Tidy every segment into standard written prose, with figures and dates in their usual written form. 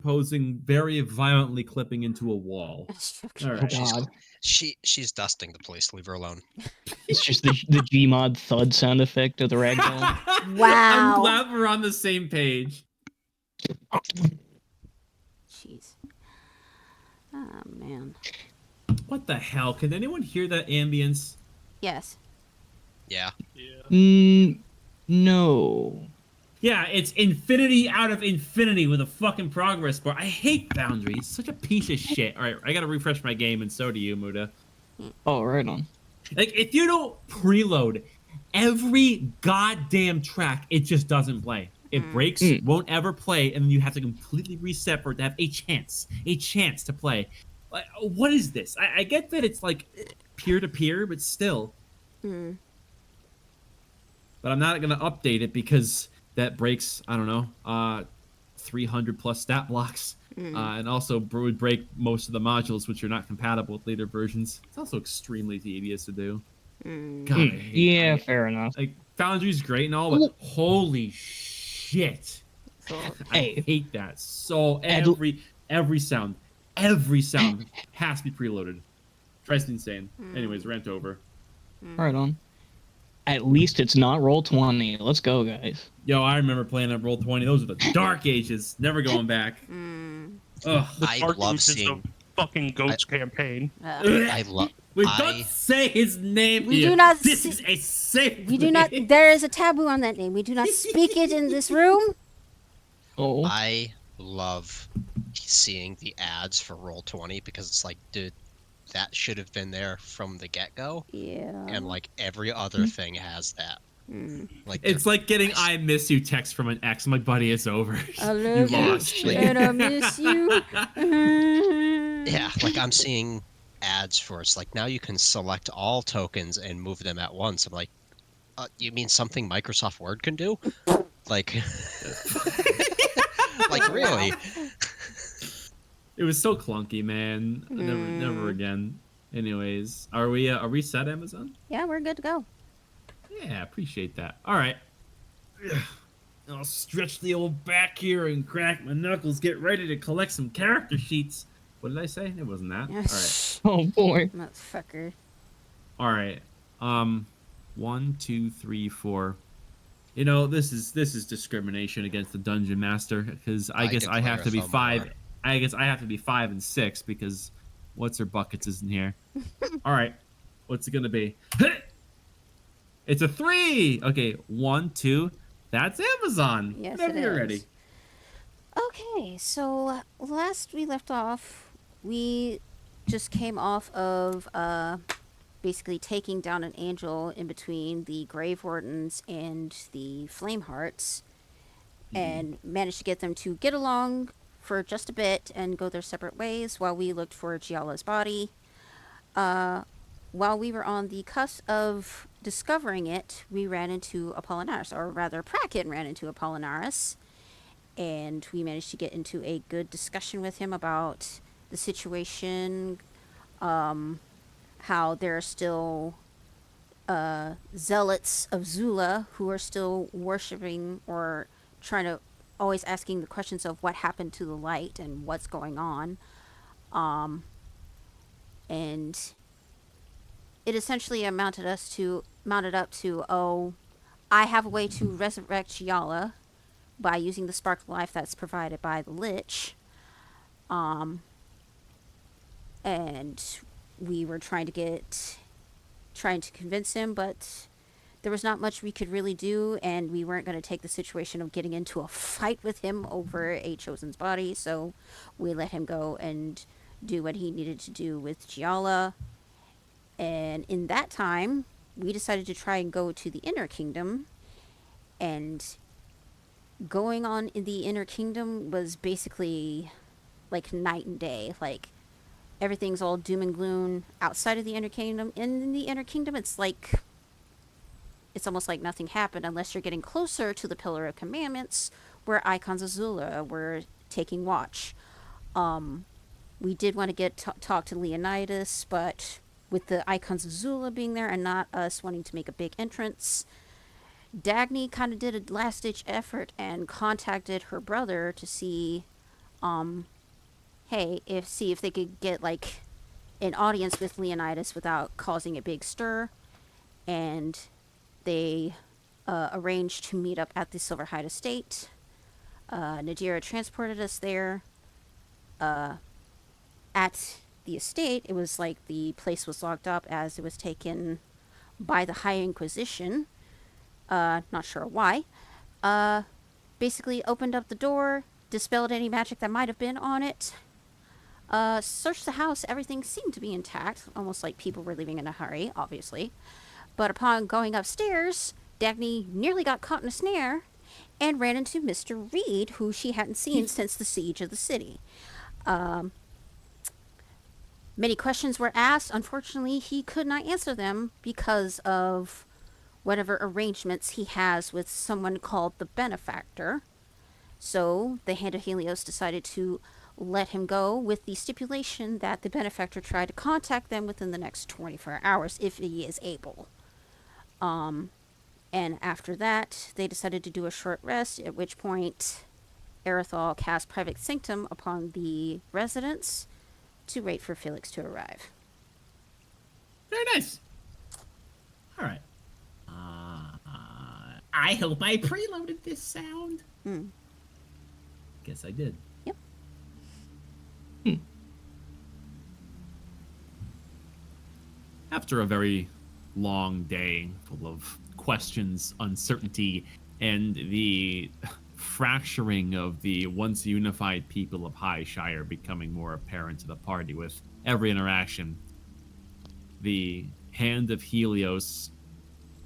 posing very violently, clipping into a wall. All Oh right. god. She's dusting the place. Leave her alone. It's just the Gmod thud sound effect of the ragdoll. I'm Wow. glad we're on the same page. Jeez. Oh man. What the hell? Can anyone hear that ambience? Yes. Yeah. No. Yeah, it's infinity out of infinity with a fucking progress bar. I hate Foundry. It's such a piece of shit. All right, I gotta refresh my game, and so do you, Muda. Oh, right on. Like, if you don't preload every goddamn track, it just doesn't play. It breaks, won't ever play, and then you have to completely reset for it to have a chance to play. Like, what is this? I get that it's like peer-to-peer, but still. Mm. But I'm not gonna update it because that breaks, I don't know, 300 plus stat blocks. And also would break most of the modules, which are not compatible with later versions. It's also extremely tedious to do. God, I hate fair enough. Like, Foundry's great and all, but holy shit. So, I hate that. So every sound has to be preloaded. Drives me insane. Anyways, rant over. Right on. At least it's not Roll20. Let's go, guys. Yo, I remember playing at Roll20. Those were the dark ages. Never going back. Ugh. I love seeing fucking Goats campaign. I love. We don't say his name. We do not. This is a safe. We do not. There is a taboo on that name. We do not speak it in this room. Oh. I love seeing the ads for Roll20 because it's like, dude, that should have been there from the get-go. Yeah. And like every other thing has that. Like it's like getting "I miss you" text from an ex. I'm like, buddy, it's over. I You love you, lost. and I miss you. Yeah, like I'm seeing ads for it's like now you can select all tokens and move them at once. I'm like, you mean something Microsoft Word can do? Like, like really? It was so clunky, man. Never again. Anyways, are we set, Amazon? Yeah, we're good to go. Yeah, appreciate that. All right. I'll stretch the old back here and crack my knuckles. Get ready to collect some character sheets. What did I say? It wasn't that. All right. Oh boy. Motherfucker. All right. 1, 2, 3, 4. You know, this is discrimination against the dungeon master because I guess I have to be 5. I guess I have to be 5 and 6 because what's her buckets isn't here. All right. What's it gonna be? It's a 3. Okay, 1, 2. That's Amazon. Yes, Whenever you're ready. Okay, so last we left off, we just came off of basically taking down an angel in between the Grave Wardens and the Flame Hearts, and managed to get them to get along for just a bit and go their separate ways while we looked for Giala's body. While we were on the cusp of discovering it, we ran into Apollinaris, or rather Praken ran into Apollinaris, and we managed to get into a good discussion with him about the situation, how there are still zealots of Zula who are still worshipping or trying to always asking the questions of what happened to the light and what's going on. And it essentially amounted up to, oh, I have a way to resurrect Giala by using the spark of life that's provided by the Lich. And we were trying to convince him, but there was not much we could really do, and we weren't going to take the situation of getting into a fight with him over a chosen's body, so we let him go and do what he needed to do with Giala. And in that time, we decided to try and go to the Inner Kingdom, and going on in the Inner Kingdom was basically like night and day. Like, everything's all doom and gloom outside of the Inner Kingdom. In the Inner Kingdom, it's almost like nothing happened unless you're getting closer to the Pillar of Commandments, where Icons of Zula were taking watch. We did want to talk to Leonidas, but with the Icons of Zula being there and not us wanting to make a big entrance, Dagny kind of did a last-ditch effort and contacted her brother to see hey, see if they could get like an audience with Leonidas without causing a big stir, and they arranged to meet up at the Silverhide Estate. Nadira transported us there. At the estate, it was like the place was locked up as it was taken by the High Inquisition. Not sure why. Basically opened up the door, dispelled any magic that might have been on it. Searched the house, everything seemed to be intact, almost like people were leaving in a hurry, obviously. But upon going upstairs, Dagny nearly got caught in a snare and ran into Mr. Reed, who she hadn't seen since the siege of the city. Many questions were asked. Unfortunately, he could not answer them because of whatever arrangements he has with someone called the Benefactor. So the Hand of Helios decided to let him go with the stipulation that the Benefactor try to contact them within the next 24 hours if he is able. And after that, they decided to do a short rest, at which point Erithal cast Private Sanctum upon the residents to wait for Felix to arrive. Very nice. All right. I hope I preloaded this sound. Guess I did. Yep. After a very long day full of questions, uncertainty, and the fracturing of the once unified people of Highshire becoming more apparent to the party with every interaction, the Hand of Helios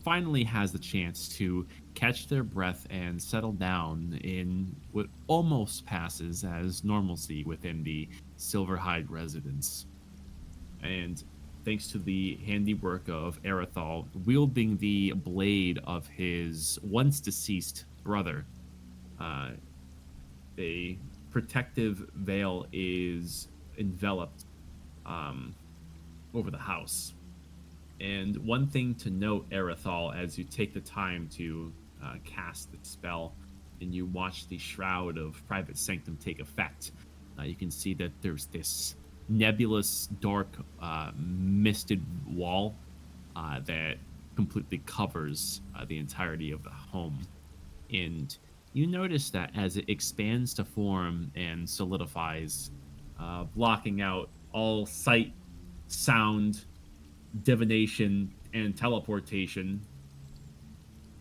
finally has the chance to catch their breath and settle down in what almost passes as normalcy within the Silverhide residence. And thanks to the handiwork of Erithal, wielding the blade of his once deceased brother, a protective veil is enveloped over the house. And one thing to note, Erithal, as you take the time to cast the spell and you watch the shroud of Private Sanctum take effect, you can see that there's this nebulous, dark, misted wall that completely covers the entirety of the home. And you notice that as it expands to form and solidifies, blocking out all sight, sound, divination, and teleportation,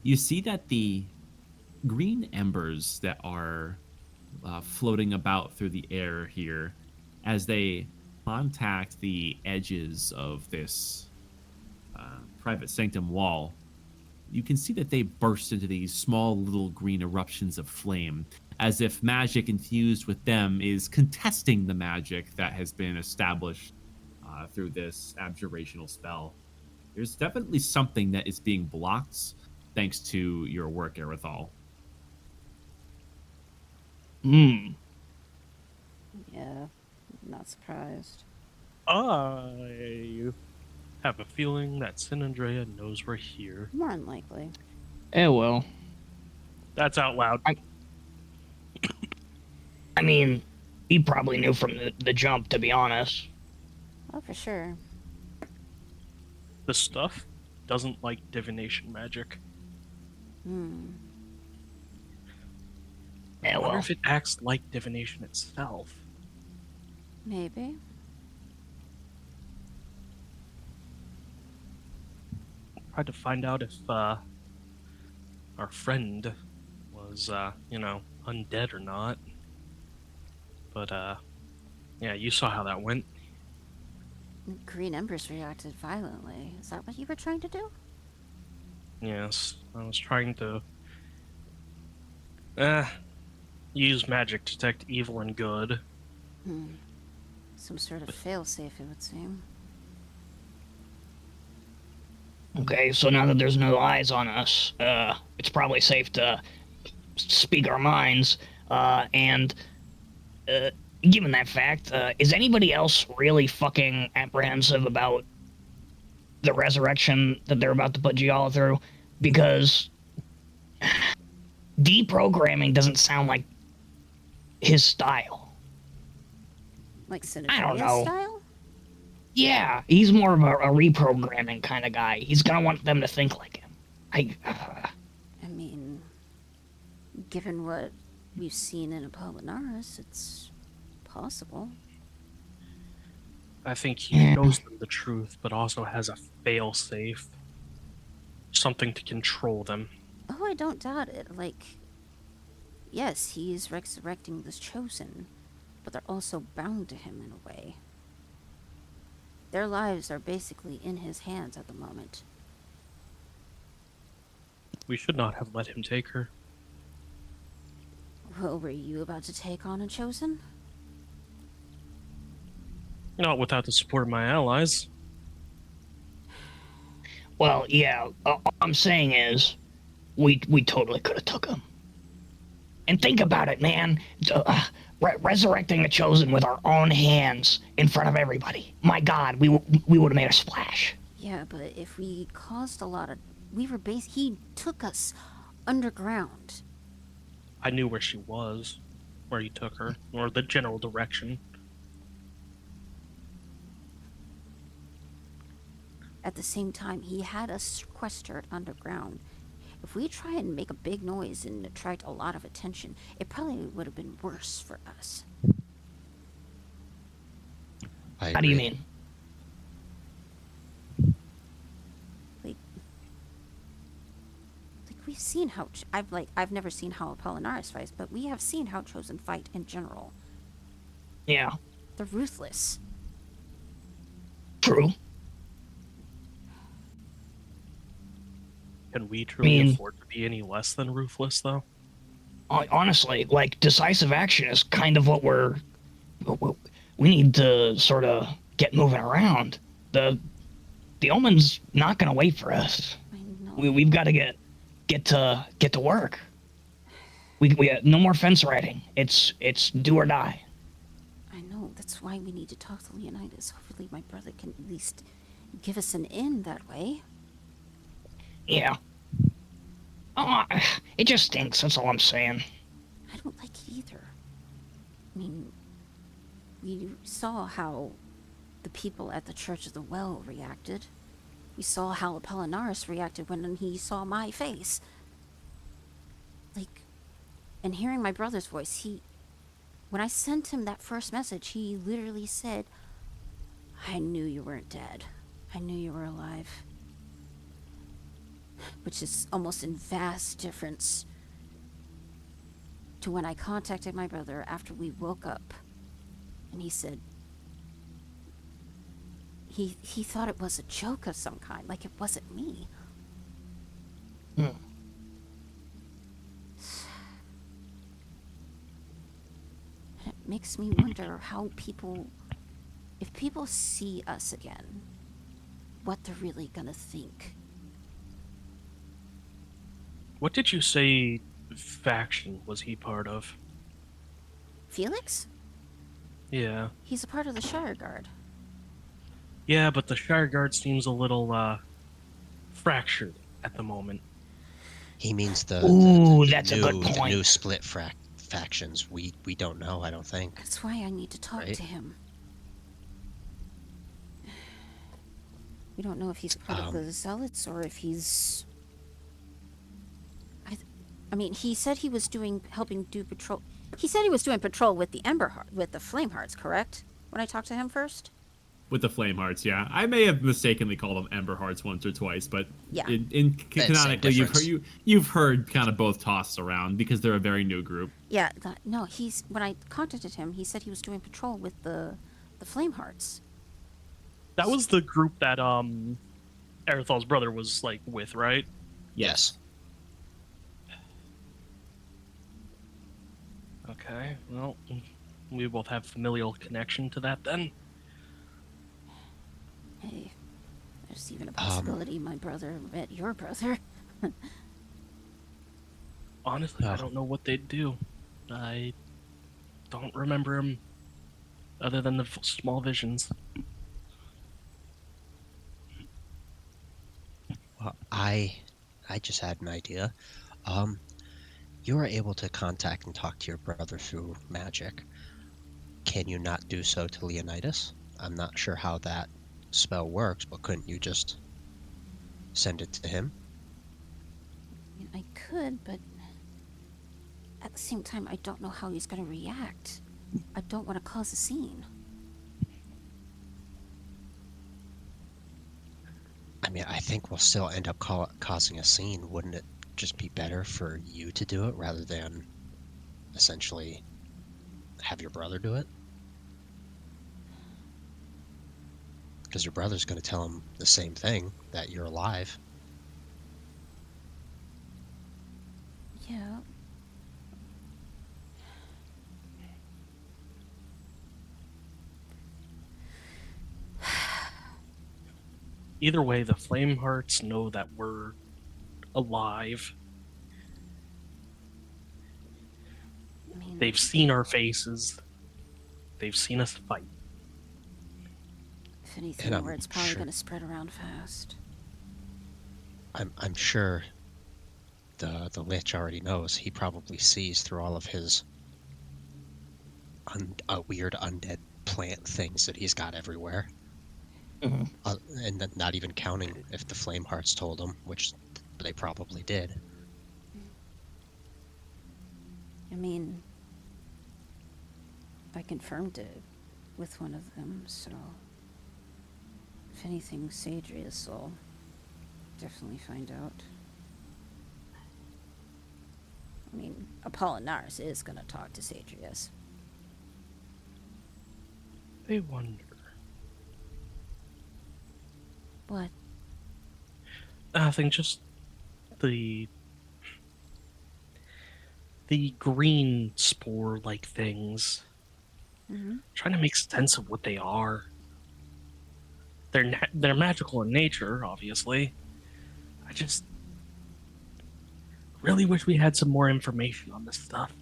you see that the green embers that are floating about through the air here, as they contact the edges of this Private Sanctum wall, you can see that they burst into these small little green eruptions of flame, as if magic infused with them is contesting the magic that has been established through this abjurational spell. There's definitely something that is being blocked thanks to your work, Erithal. Yeah, not surprised. I have a feeling that San Andrea knows we're here. More unlikely. Well. That's out loud. I mean, he probably knew from the jump, to be honest. Oh, for sure. The stuff doesn't like divination magic. I wonder if it acts like divination itself. Maybe. Tried to find out if our friend was, undead or not. But, yeah, you saw how that went. Green embers reacted violently. Is that what you were trying to do? Yes, I was trying to use magic to detect evil and good. Some sort of failsafe, it would seem. Okay, so now that there's no eyes on us, it's probably safe to speak our minds. And given that fact, is anybody else really fucking apprehensive about the resurrection that they're about to put Giala through? Because deprogramming doesn't sound like his style. Like I don't Cinetarius know. style? Yeah, he's more of a reprogramming kind of guy. He's gonna want them to think like him. I mean, given what we've seen in Apollinaris, it's possible. I think he shows them the truth, but also has a fail-safe. Something to control them. Oh, I don't doubt it. Like, yes, he is resurrecting the Chosen, but they're also bound to him in a way. Their lives are basically in his hands at the moment. We should not have let him take her. Well, were you about to take on a Chosen? Not without the support of my allies. Well, yeah. All I'm saying is, we totally could have took him. And think about it, man. Resurrecting the Chosen with our own hands in front of everybody. My God, we would have made a splash. Yeah, but if we caused a lot of... He took us underground. I knew where she was, where he took her, or the general direction. At the same time, he had us sequestered underground. If we try and make a big noise and attract a lot of attention, it probably would have been worse for us. How do you mean? Like we've seen how I've never seen how Apollinaris fights, but we have seen how Chosen fight in general. Yeah. They're ruthless. True. Can we truly afford to be any less than ruthless, though? Honestly, like, decisive action is kind of what we need to sort of get moving around. The Omen's not gonna wait for us. I know. We've got to get to work. We no more fence riding. It's do or die. I know. That's why we need to talk to Leonidas. Hopefully my brother can at least give us an in that way. Yeah. Oh, it just stinks. That's all I'm saying. I don't like it either. I mean, we saw how the people at the Church of the Well reacted. We saw how Apollinaris reacted when he saw my face. Like, and hearing my brother's voice, when I sent him that first message, he literally said, "I knew you weren't dead. I knew you were alive." Which is almost in vast difference to when I contacted my brother after we woke up. And he said he thought it was a joke of some kind, like it wasn't me. Hmm. And it makes me wonder how if people see us again, what they're really gonna think. What did you say faction was he part of? Felix? Yeah. He's a part of the Shire Guard. Yeah, but the Shire Guard seems a little, fractured at the moment. He means the that's a good point. The new split factions. We don't know, I don't think. That's why I need to talk to him. We don't know if he's part of the Zealots or if he's... I mean, he said he was helping do patrol. He said he was doing patrol with the with the Flamehearts, correct? When I talked to him first. With the Flamehearts, yeah. I may have mistakenly called them Emberhearts once or twice, but yeah. Canonically, you've heard kind of both tossed around because they're a very new group. Yeah, no, when I contacted him, he said he was doing patrol with the Flamehearts. That was the group that Erethal's brother was like with, right? Yes. Okay, well, we both have familial connection to that then. Hey, there's even a possibility my brother met your brother. Honestly, I don't know what they'd do. I don't remember him other than the small visions. Well, I just had an idea. You were able to contact and talk to your brother through magic. can you not do so to Leonidas? I'm not sure how that spell works, but couldn't you just send it to him? I mean, I could, but at the same time, I don't know how he's going to react. I don't want to cause a scene. I mean, I think we'll still end up causing a scene. Wouldn't it just be better for you to do it rather than essentially have your brother do it? Because your brother's going to tell him the same thing, that you're alive. Yeah. Either way, the Flame Hearts know that we're alive. I mean, They've seen our faces. They've seen us fight. if anything, I'm word's probably sure- going to spread around fast. I'm sure the Lich already knows. He probably sees through all of his weird undead plant things that he's got everywhere. Mhm. And not even counting if the Flame Hearts told him, which they probably did. I mean, I confirmed it with one of them, so if anything, Sadrius will definitely find out. I mean, Apollinaris is going to talk to Sadrius. They wonder. What? I think just the green spore-like things. Mm-hmm. Trying to make sense of what they are. They're magical in nature, obviously. I just really wish we had some more information on this stuff.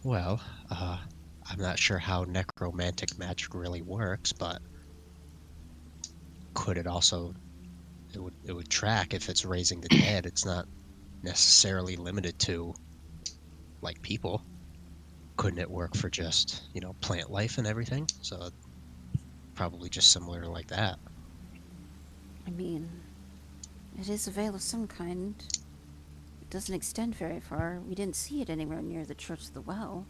Well, I'm not sure how necromantic magic really works, but could it also... It would track if it's raising the dead. It's not necessarily limited to, like, people. Couldn't it work for just, plant life and everything? So probably just similar to like that. I mean, it is a veil of some kind. It doesn't extend very far. We didn't see it anywhere near the Church of the Well.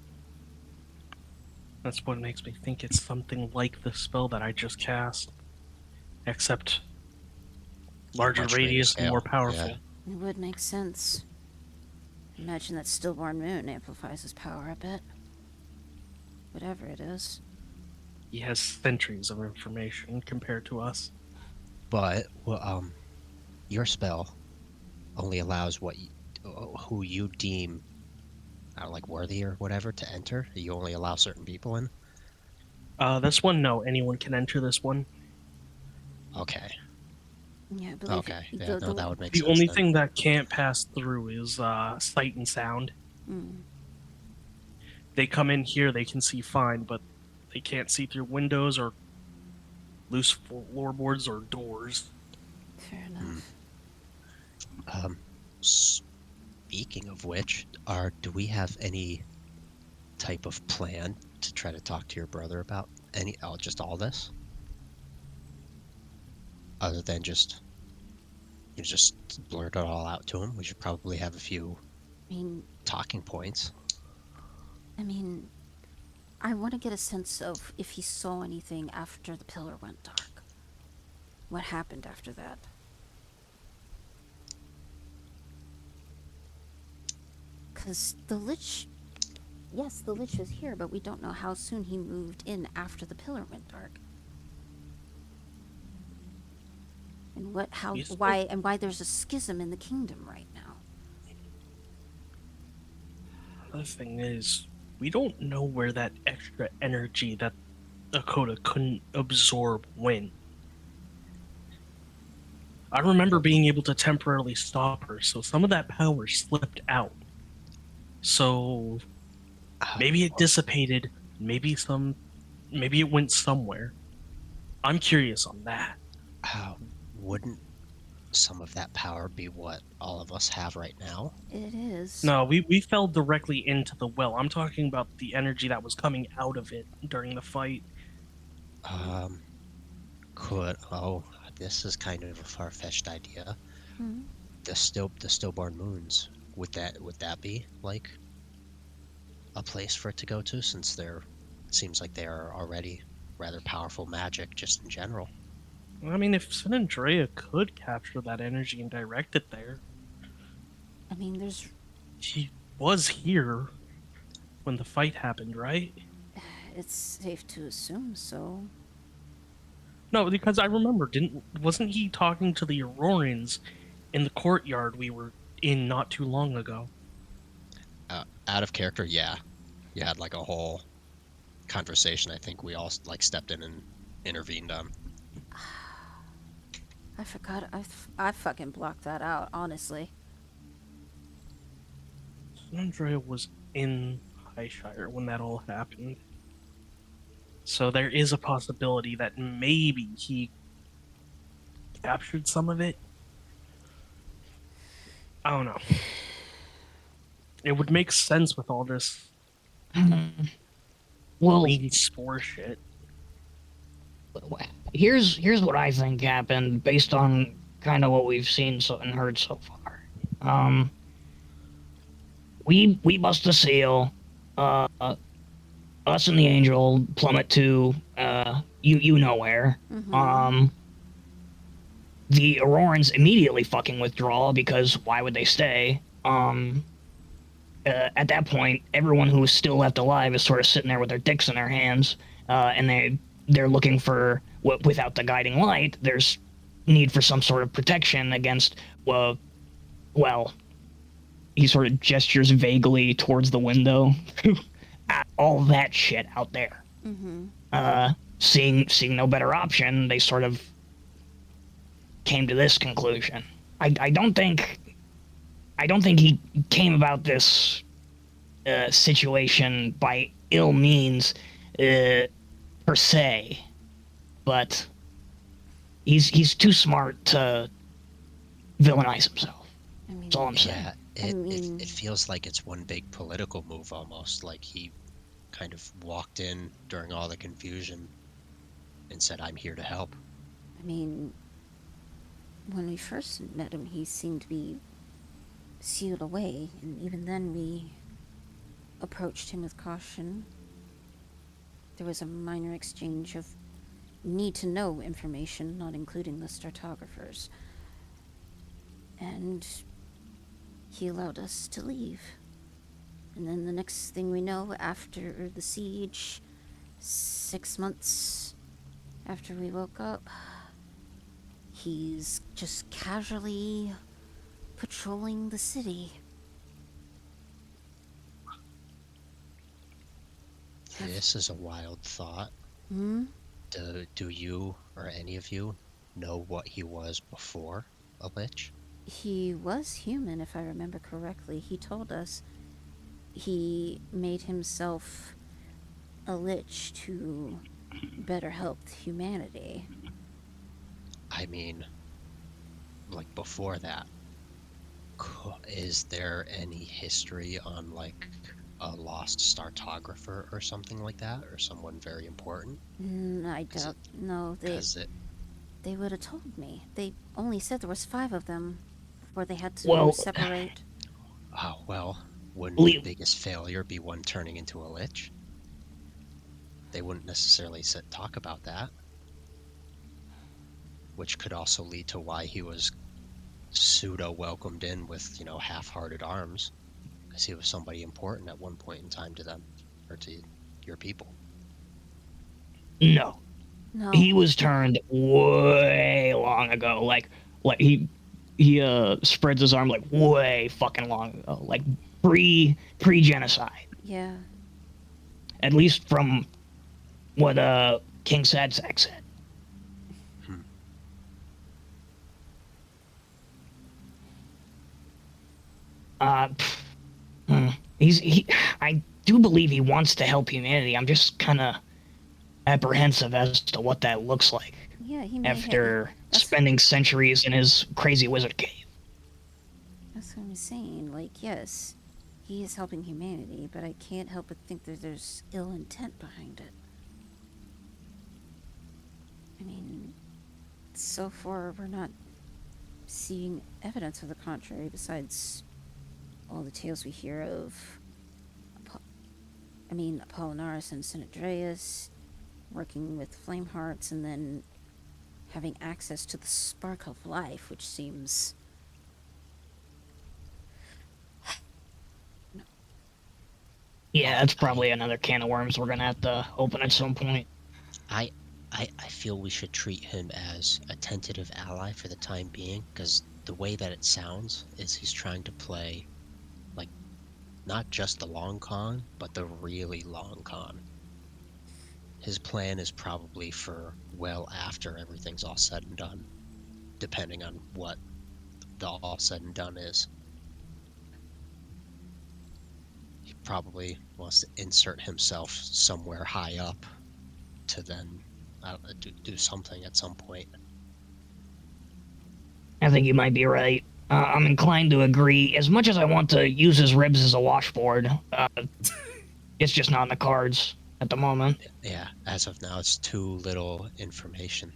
That's what makes me think it's something like the spell that I just cast. Except larger Much greater radius and more scale, powerful. yeah. It would make sense. Imagine that stillborn moon amplifies his power a bit. Whatever it is. He has centuries of information compared to us. But your spell only allows who you deem like worthy or whatever to enter. You only allow certain people in. This one, no. Anyone can enter this one. Okay. Yeah, I believe Okay. it, Yeah. No, that would make The sense. only then. thing that can't pass through is sight and sound. Mm. They come in here, they can see fine, but they can't see through windows or loose floorboards or doors. Fair enough. Speaking of which, do we have any type of plan to try to talk to your brother about just all this? Other than just blurt it all out to him. We should probably have a few I mean, talking points. I want to get a sense of if he saw anything after the pillar went dark. What happened after that? Because the Lich... Yes, the Lich is here, but we don't know how soon he moved in after the pillar went dark. And why there's a schism in the kingdom right now. The thing is, we don't know where that extra energy that Dakota couldn't absorb went. I remember being able to temporarily stop her, so some of that power slipped out. So maybe it dissipated, maybe it went somewhere. I'm curious on that. Wouldn't some of that power be what all of us have right now? It is. No, we fell directly into the well. I'm talking about the energy that was coming out of it during the fight. Um, oh, this is kind of a far-fetched idea. Hmm. The stillborn moons, would that be like a place for it to go to, since it seems like they are already rather powerful magic just in general? I mean, if San Andrea could capture that energy and direct it there, I mean, there's. she was here when the fight happened, right? It's safe to assume so. No, because I remember, wasn't he talking to the Aurorians in the courtyard we were in not too long ago? Out of character, yeah. You had like a whole conversation. I think we all like stepped in and intervened on. I forgot. I fucking blocked that out, honestly. San Andrea was in Highshire when that all happened. So there is a possibility that maybe he captured some of it. I don't know. It would make sense with all this Well, green spore shit. here's what I think happened based on kind of what we've seen and heard so far. We bust a seal. Us and the Angel plummet to you know where. Mm-hmm. The Aurorans immediately fucking withdraw because why would they stay? At that point, everyone who is still left alive is sort of sitting there with their dicks in their hands, and they're looking for without the guiding light. There's need for some sort of protection against well, he sort of gestures vaguely towards the window. All that shit out there. Mm-hmm. Seeing no better option, they sort of came to this conclusion. I don't think he came about this situation by ill means per se, but he's too smart to villainize himself. I mean, That's all I'm saying. Yeah, mean- it feels like it's one big political move almost. Like he kind of walked in during all the confusion and said, "I'm here to help." I mean, when we first met him, he seemed to be sealed away, and even then we approached him with caution. There was a minor exchange of need-to-know information, not including the Startographers. And he allowed us to leave. And then the next thing we know, after the siege, 6 months after we woke up, he's just casually patrolling the city. This is a wild thought. Hmm? Do you or any of you know what he was before a lich? He was human, if I remember correctly. He told us he made himself a lich to better help humanity. I mean, like before that, is there any history on like a lost Startographer or something like that, or someone very important? I doubt. No, they would have told me. They only said there was 5 of them before they had to separate. Oh, well, wouldn't the biggest failure be one turning into a lich? They wouldn't necessarily talk about that, which could also lead to why he was pseudo welcomed in with, half-hearted arms, because he was somebody important at one point in time to them, or to your people. No. No. He was turned way long ago. Like he spreads his arm like way fucking long ago. Like pre-genocide. Yeah. At least from what King Sadsack said. I do believe he wants to help humanity. I'm just kind of apprehensive as to what that looks like. Yeah, he may after that's, spending centuries in his crazy wizard cave. that's what I'm saying. Like, yes, he is helping humanity, but I can't help but think that there's ill intent behind it. I mean, so far we're not seeing evidence of the contrary besides all the tales we hear of Apollinaris and Synedreus working with Flamehearts and then having access to the spark of life, which seems Yeah, it's probably another can of worms we're gonna have to open at some point. I I feel we should treat him as a tentative ally for the time being, because the way that it sounds is he's trying to play, like, not just the long con, but the really long con. His plan is probably for well after everything's all said and done, depending on what the all said and done is. He probably wants to insert himself somewhere high up to then do something at some point. I think you might be right. I'm inclined to agree. As much as I want to use his ribs as a washboard, it's just not in the cards at the moment. Yeah, as of now, it's too little information.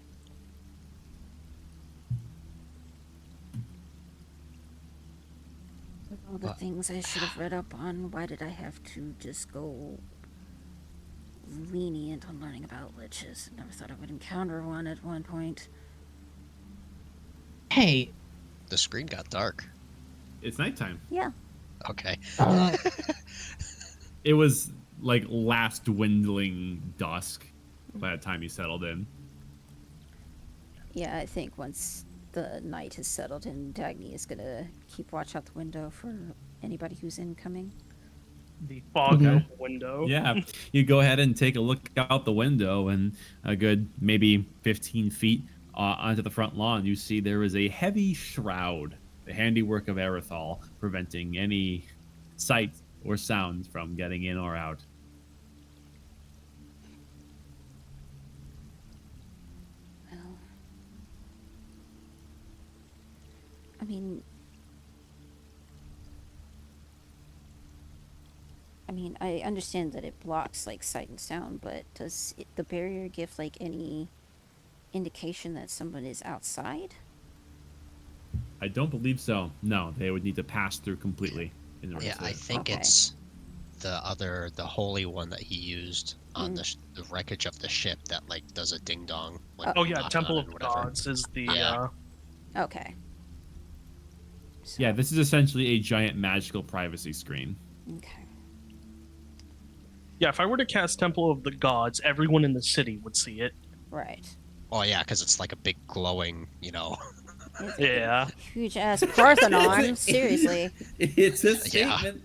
with all the things I should have read up on. Why did I have to just go lenient on learning about liches? Never thought I would encounter one at one point. Hey, The screen got dark. It's nighttime. Yeah. Okay. It was like last dwindling dusk by the time you settled in. Yeah, I think once the night has settled in, Dagny is gonna keep watch out the window for anybody who's incoming. The fog out the window. Yeah, you go ahead and take a look out the window, and a good maybe 15 feet onto the front lawn, you see there is a heavy shroud, the handiwork of Erythal, preventing any sight or sound from getting in or out. Well, I mean, I understand that it blocks like sight and sound, but does the barrier give like any indication that someone is outside? I don't believe so. No, they would need to pass through completely. Yeah, I think Okay. it's the holy one that he used on the wreckage of the ship that like does a ding dong. Like, Oh yeah, knock Temple on of it, the whatever. Gods is the Yeah. Okay. So, Yeah, this is essentially a giant magical privacy screen. Okay. Yeah, if I were to cast Temple of the Gods, everyone in the city would see it. Right. Oh yeah, because it's like a big glowing, It's Yeah. huge ass Parthenon. Seriously. It's a Yeah. statement.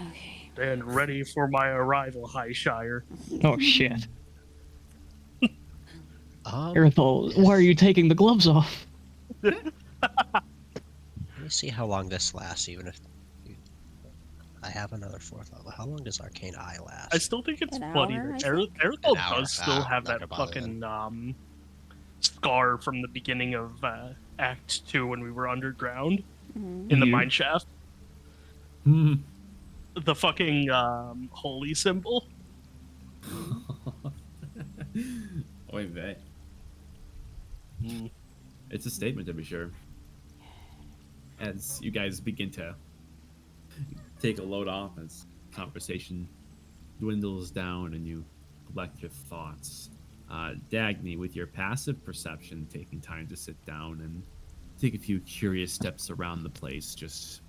Okay. And ready for my arrival, High Shire. oh shit. Yes. Why are you taking the gloves off? Let me see how long this lasts, even if I have another 4th level. How long does Arcane Eye last? I still think it's An funny hour, that I think? Erythal An hour. does still have not that gonna bother fucking scar from the beginning of Act 2 when we were underground in the Mhm. mine shaft. Hmm. The fucking holy symbol. Oy vey. Mm. It's a statement to be sure. As you guys begin to take a load off, as conversation dwindles down and you collect your thoughts, Dagny, with your passive perception, taking time to sit down and take a few curious steps around the place, just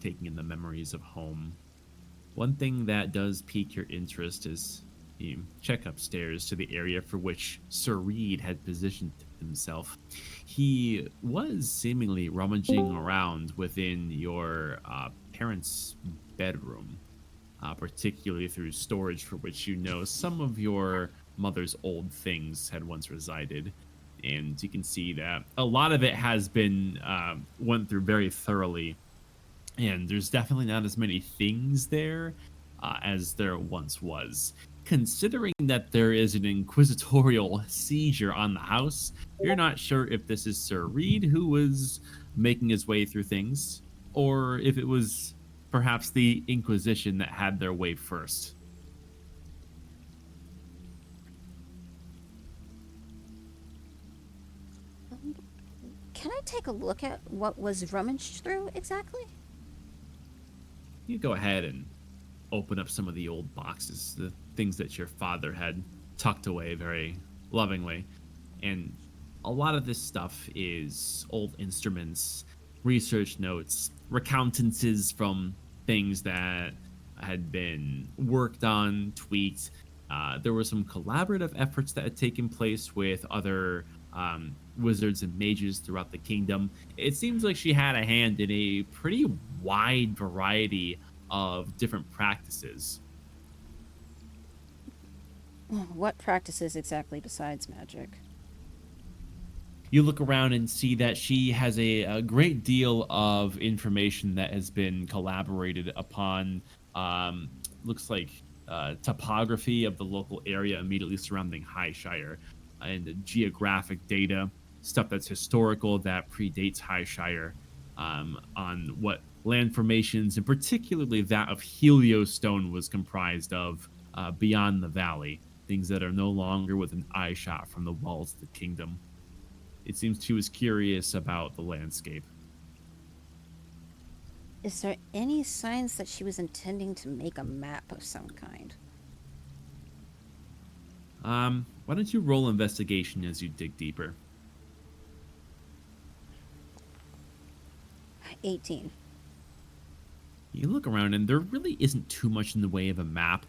taking in the memories of home. One thing that does pique your interest is you check upstairs to the area for which Sir Reed had positioned himself. He was seemingly rummaging around within your parents' bedroom, particularly through storage for which you know some of your mother's old things had once resided. And you can see that a lot of it has been went through very thoroughly, and there's definitely not as many things there as there once was. Considering that there is an inquisitorial seizure on the house, you're not sure if this is Sir Reed who was making his way through things, or if it was perhaps the Inquisition that had their way first. Can I take a look at what was rummaged through exactly? You go ahead and open up some of the old boxes, the things that your father had tucked away very lovingly. And a lot of this stuff is old instruments, research notes, recountances from things that had been worked on, tweaked. There were some collaborative efforts that had taken place with other wizards and mages throughout the kingdom. It seems like she had a hand in a pretty wide variety of different practices. What practices exactly besides magic? You look around and see that she has a great deal of information that has been collaborated upon. Um, Looks like topography of the local area immediately surrounding Highshire and geographic data, stuff that's historical that predates Highshire, on what land formations, and particularly that of Heliostone, was comprised of beyond the valley, things that are no longer within eye shot from the walls of the kingdom. It seems she was curious about the landscape. Is there any signs that she was intending to make a map of some kind? Why don't you roll investigation as you dig deeper? 18. You look around, and there really isn't too much in the way of a map.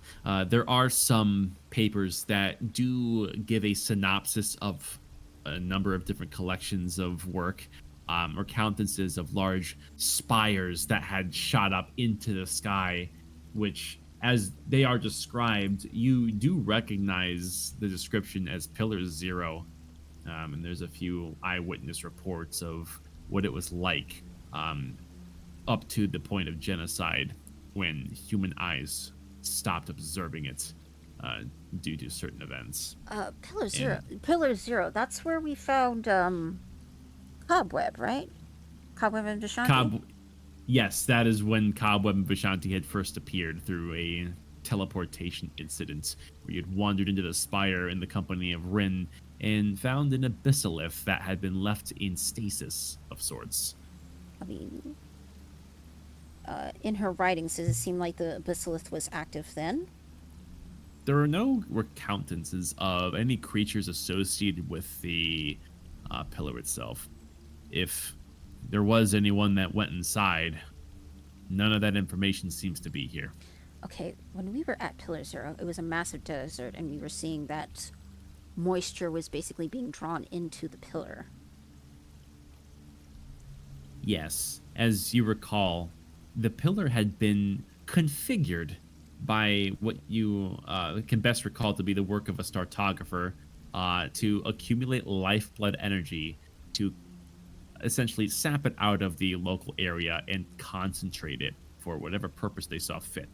There are some papers that do give a synopsis of a number of different collections of work, or countenances of large spires that had shot up into the sky, which, as they are described, you do recognize the description as Pillar Zero. And there's a few eyewitness reports of what it was like, up to the point of genocide, when human eyes stopped observing it due to certain events. Pillar Zero. Pillar Zero. That's where we found Cobweb, right? Cobweb and Vishanti? Yes, that is when Cobweb and Vishanti had first appeared through a teleportation incident where you had wandered into the spire in the company of Rin and found an abyssolith that had been left in stasis of sorts. I mean, in her writings, does it seem like the abyssolith was active then? There are no recountances of any creatures associated with the pillar itself. If there was anyone that went inside, none of that information seems to be here. Okay, when we were at Pillar Zero, it was a massive desert, and we were seeing that moisture was basically being drawn into the pillar. Yes, as you recall, the pillar had been configured by what you can best recall to be the work of a startographer, to accumulate lifeblood energy, to essentially sap it out of the local area and concentrate it for whatever purpose they saw fit.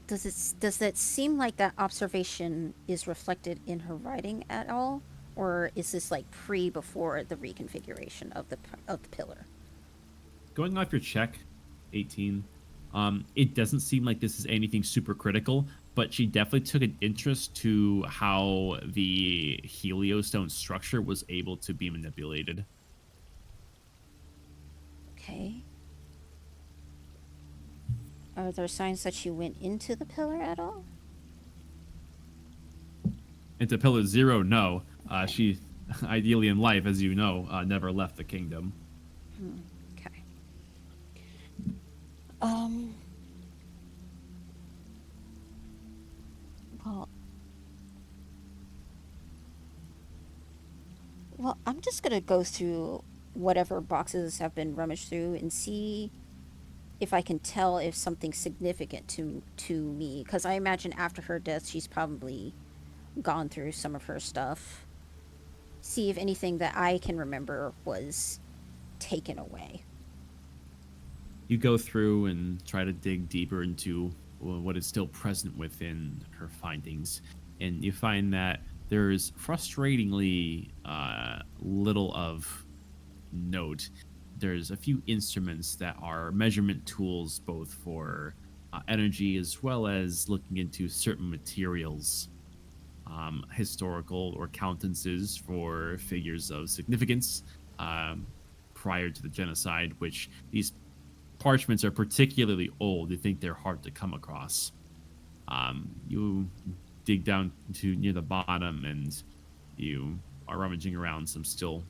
Does that seem like that observation is reflected in her writing at all, or is this like before the reconfiguration of the pillar? Going off your check, 18, it doesn't seem like this is anything super critical, but she definitely took an interest to how the Heliostone structure was able to be manipulated. Okay. Are there signs that she went into the pillar at all? Into Pillar Zero, no. She, ideally in life, as you know, never left the kingdom. Okay. Well, I'm just gonna go through whatever boxes have been rummaged through and see if I can tell if something's significant to me, because I imagine after her death, she's probably gone through some of her stuff. See if anything that I can remember was taken away. you go through and try to dig deeper into what is still present within her findings, and you find that there is frustratingly little of note. There's a few instruments that are measurement tools, both for energy as well as looking into certain materials, historical or countenances for figures of significance um, prior to the genocide, which these parchments are particularly old. You think they're hard to come across. You dig down to near the bottom and you are rummaging around some still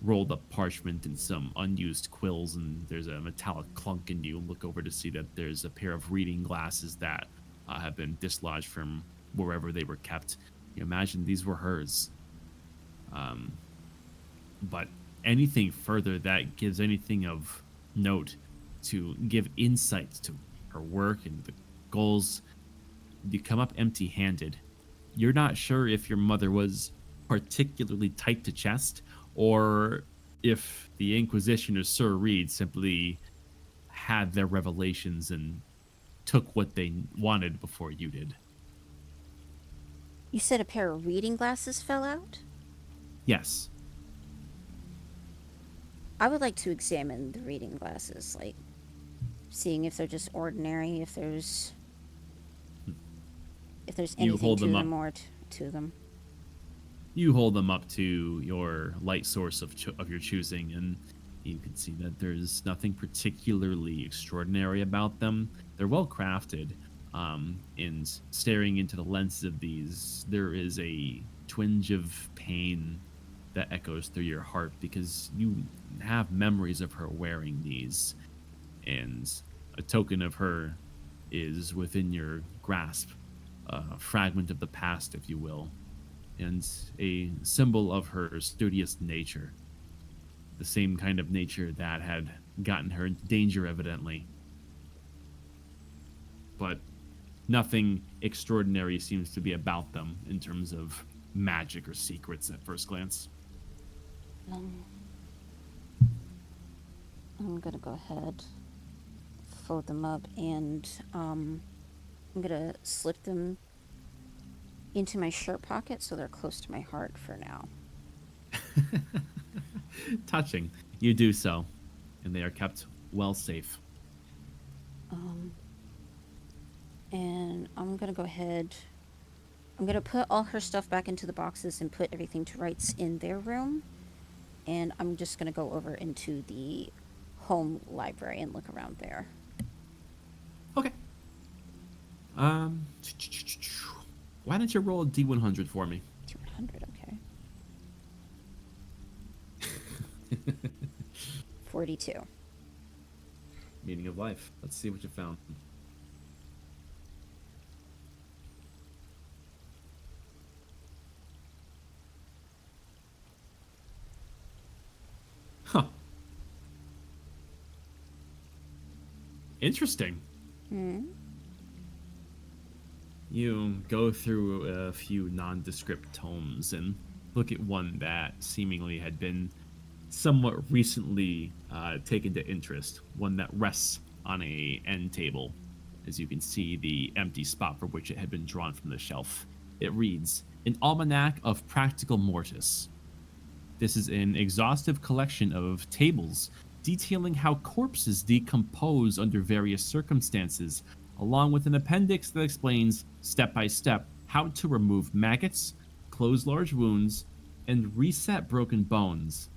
rolled up parchment and some unused quills, and there's a metallic clunk, and you look over to see that there's a pair of reading glasses that have been dislodged from wherever they were kept. You imagine these were hers. But anything further that gives anything of note to give insight to her work and the goals, you come up empty handed. You're not sure if your mother was particularly tight to chest or if the Inquisition or Sir Reed simply had their revelations and took what they wanted before you did. You said a pair of reading glasses fell out? Yes. I would like to examine the reading glasses, like seeing if they're just ordinary, if there's anything to them or to them. You hold them up to your light source of your choosing, and you can see that there's nothing particularly extraordinary about them. They're well crafted, and staring into the lenses of these, there is a twinge of pain that echoes through your heart because you have memories of her wearing these, and a token of her is within your grasp, a fragment of the past, if you will, and a symbol of her studious nature, the same kind of nature that had gotten her into danger, evidently. But nothing extraordinary seems to be about them in terms of magic or secrets at first glance. I'm gonna go ahead, fold them up, and I'm gonna slip them into my shirt pocket so they're close to my heart for now. Touching. You do so, and they are kept well safe. And I'm gonna go ahead. I'm gonna put all her stuff back into the boxes and put everything to rights in their room. And I'm just gonna go over into the home library and look around there. Okay. Why don't you roll a D100 for me? D100, okay. 42. Meaning of life. Let's see what you found. Huh. Interesting. You go through a few nondescript tomes and look at one that seemingly had been somewhat recently taken to interest, one that rests on a end table. As you can see, the empty spot for which it had been drawn from the shelf. It reads, An Almanac of Practical Mortis. This is an exhaustive collection of tables detailing how corpses decompose under various circumstances, along with an appendix that explains, step by step, how to remove maggots, close large wounds, and reset broken bones.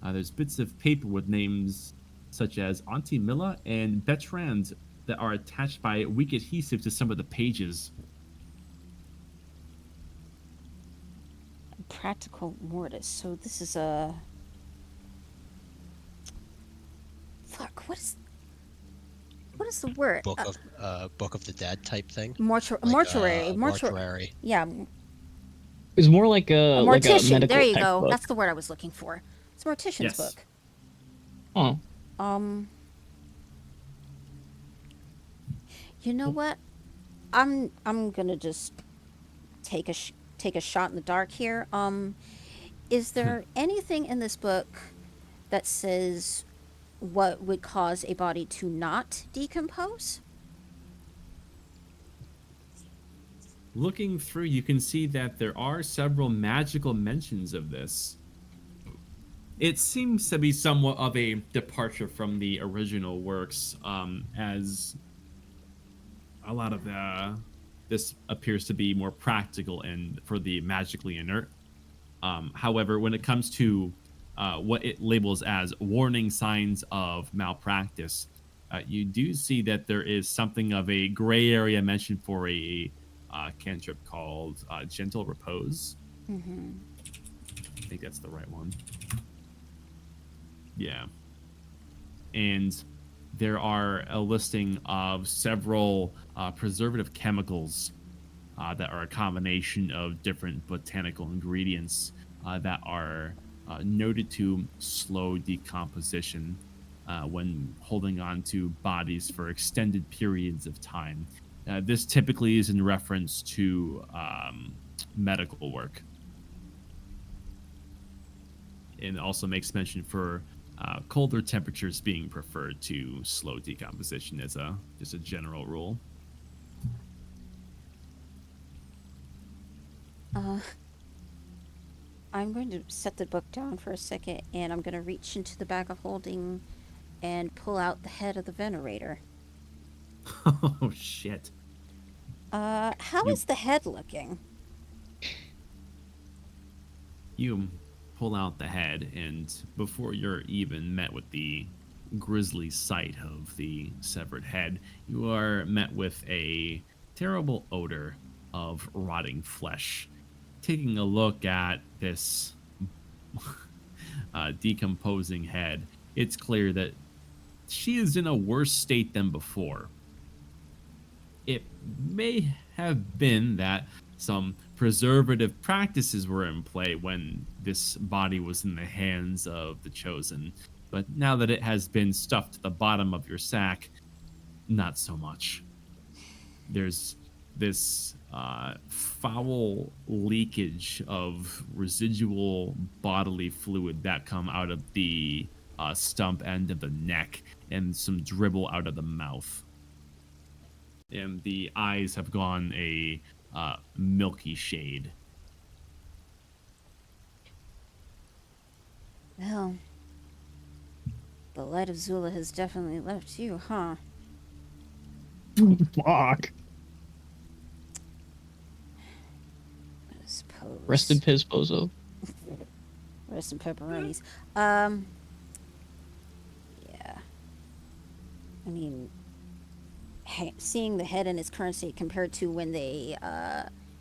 There's bits of paper with names such as Auntie Milla and Bertrand that are attached by weak adhesive to some of the pages. Practical Mortis. So this is a... Fuck, what is the word? Book of the Dead type thing. Mortuary. Mortuary. Yeah. It's more like a mortician. Like a there you go. book. That's the word I was looking for. It's a mortician's book. Oh. You know what? I'm gonna just take a shot in the dark here. Is there anything in this book that says what would cause a body to not decompose? Looking through, you can see that there are several magical mentions of this. It seems to be somewhat of a departure from the original works, as a lot of this appears to be more practical and for the magically inert. However, when it comes to what it labels as warning signs of malpractice, you do see that there is something of a gray area mentioned for a cantrip called Gentle Repose. Mm-hmm. I think that's the right one. Yeah. And there are a listing of several preservative chemicals that are a combination of different botanical ingredients that are noted to slow decomposition when holding on to bodies for extended periods of time. This typically is in reference to medical work, and also makes mention for colder temperatures being preferred to slow decomposition as a just a general rule. I'm going to set the book down for a second, and I'm going to reach into the bag of holding and pull out the head of the venerator. Oh shit! How You is the head looking? you pull out the head, and before you're even met with the grisly sight of the severed head, you are met with a terrible odor of rotting flesh. Taking a look at this decomposing head, it's clear that she is in a worse state than before. It may have been that some preservative practices were in play when this body was in the hands of the chosen, but now that it has been stuffed to the bottom of your sack, not so much. There's this foul leakage of residual bodily fluid that come out of the stump end of the neck and some dribble out of the mouth. And the eyes have gone a milky shade. Well, the light of Zula has definitely left you, huh? Fuck. I suppose. Rest in piss, bozo. Rest in pepperonis. Yeah. I mean, seeing the head in its current state compared to when they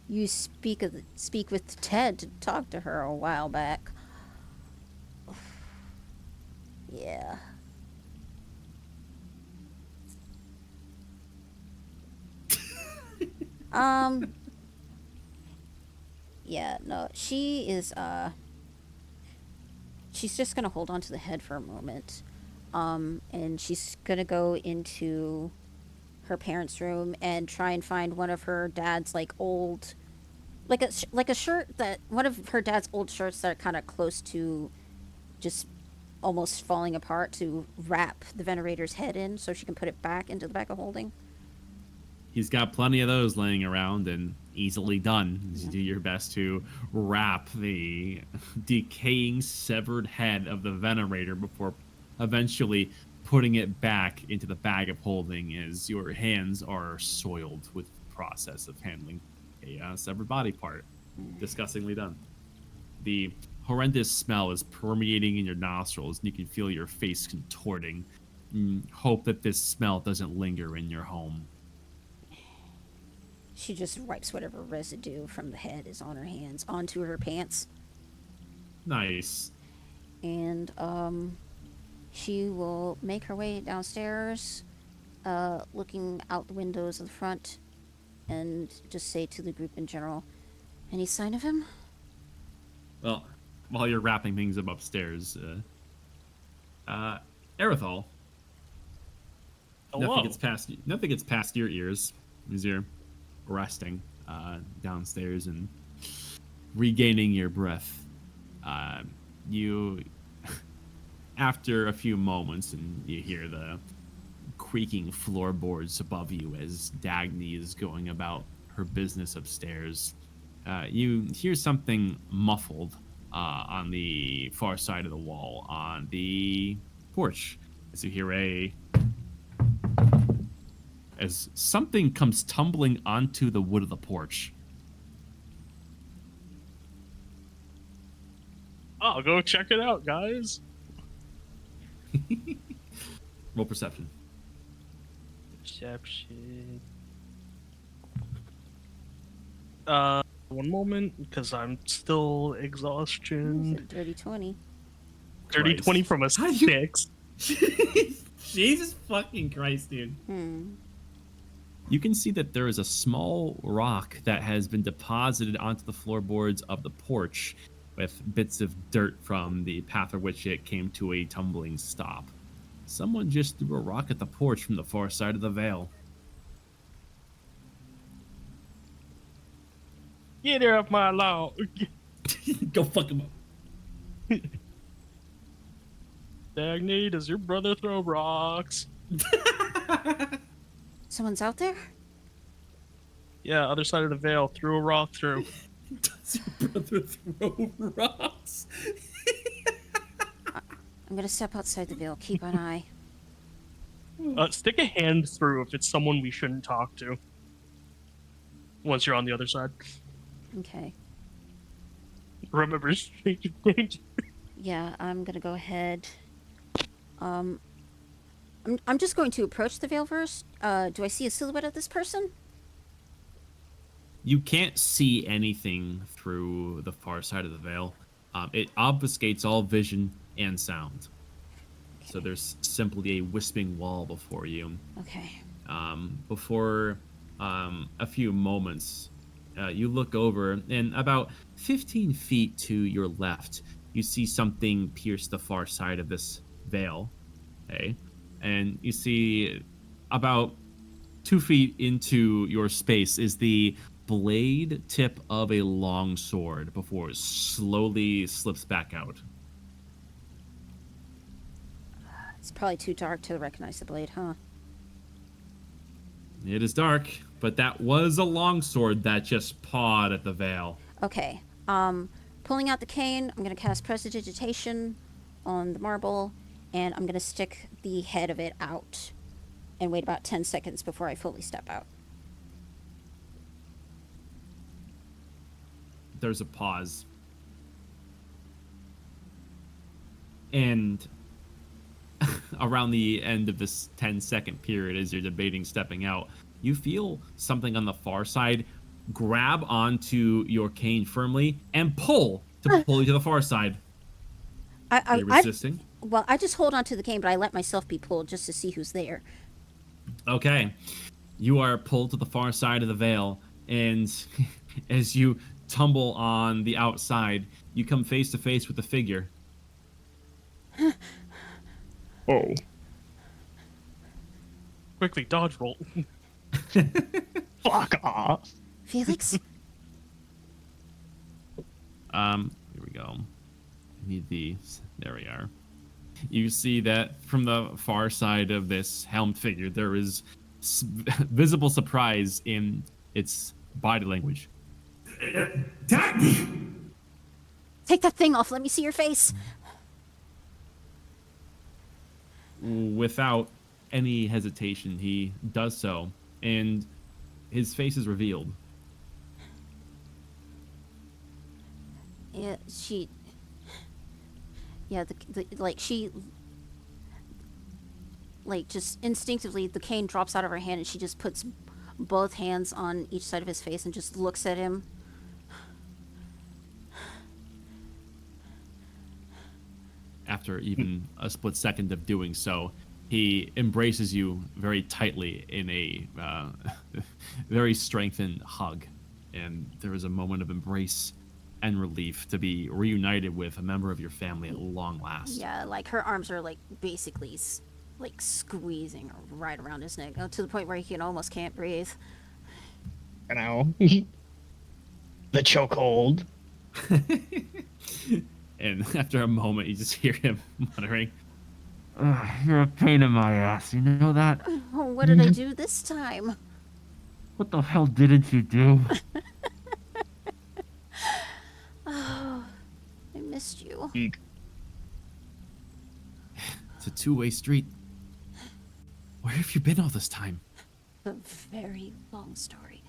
you speak with Ted to talk to her a while back. Yeah. Yeah, no, she is she's just gonna hold on to the head for a moment. And she's gonna go into her parents' room and try and find one of her dad's like old, like a shirt that one of her dad's old shirts that are kind of close to just almost falling apart to wrap the venerator's head in so she can put it back into the bag of holding. He's got plenty of those laying around and easily done. You do your best to wrap the decaying severed head of the venerator before eventually putting it back into the bag of holding as your hands are soiled with the process of handling a severed body part. Disgustingly done. The horrendous smell is permeating in your nostrils, and you can feel your face contorting. Hope that this smell doesn't linger in your home. She just wipes whatever residue from the head is on her hands onto her pants. Nice. And she will make her way downstairs, looking out the windows of the front, and just say to the group in general, "Any sign of him?" Well, while you're wrapping things up upstairs, Erithal, Hello. nothing gets past your ears as you're resting downstairs and regaining your breath. You after a few moments, and you hear the creaking floorboards above you as Dagny is going about her business upstairs, you hear something muffled on the far side of the wall on the porch. As you hear as something comes tumbling onto the wood of the porch. I'll go check it out, guys. Roll perception. Perception. One moment, because I'm still exhaustion. Dirty 20. Dirty Christ. 20 from a 6. Jesus fucking Christ, dude. You can see that there is a small rock that has been deposited onto the floorboards of the porch with bits of dirt from the path of which it came to a tumbling stop. Someone just threw a rock at the porch from the far side of the Vale. Get off my lawn. Go fuck him up. Dagny, does your brother throw rocks? Someone's out there? Yeah, other side of the veil. Threw a rock through. Does your brother throw rocks? I'm gonna step outside the veil. Keep an eye. Stick a hand through if it's someone we shouldn't talk to. Once you're on the other side. Okay. Remember, stranger danger. Yeah, I'm gonna go ahead. I'm just going to approach the veil first. Do I see a silhouette of this person? You can't see anything through the far side of the veil. It obfuscates all vision and sound. So there's simply a wisping wall before you. Okay. Before a few moments, you look over, and about 15 feet to your left, you see something pierce the far side of this veil. Okay? And you see about 2 feet into your space is the blade tip of a long sword before it slowly slips back out. It's probably too dark to recognize the blade, huh? It is dark, but that was a longsword that just pawed at the veil. Okay. Pulling out the cane, I'm gonna cast Prestidigitation on the marble, and I'm gonna stick the head of it out and wait about 10 seconds before I fully step out. There's a pause. And around the end of this 10-second period, as you're debating stepping out, you feel something on the far side grab onto your cane firmly and pull you to the far side. Are you resisting? Well, I just hold on to the cane, but I let myself be pulled just to see who's there. Okay. You are pulled to the far side of the veil, and as you tumble on the outside, you come face to face with the figure. Oh. Quickly, dodge roll. Fuck off. Felix? Here we go. I need these. There we are. You see that from the far side of this helmed figure, there is visible surprise in its body language. Take that thing off. Let me see your face. Without any hesitation, he does so, and his face is revealed. Yeah, she just instinctively the cane drops out of her hand and she just puts both hands on each side of his face and just looks at him. After even a split second of doing so, he embraces you very tightly in a very strengthened hug, and there is a moment of embrace and relief to be reunited with a member of your family at long last. Yeah, like her arms are like basically like squeezing right around his neck, to the point where he almost can't breathe. You know, the chokehold. And after a moment, you just hear him muttering, You're a pain in my ass, you know that? Oh, what did I do this time? What the hell didn't you do? Oh, I missed you. It's a two-way street. Where have you been all this time? A very long story.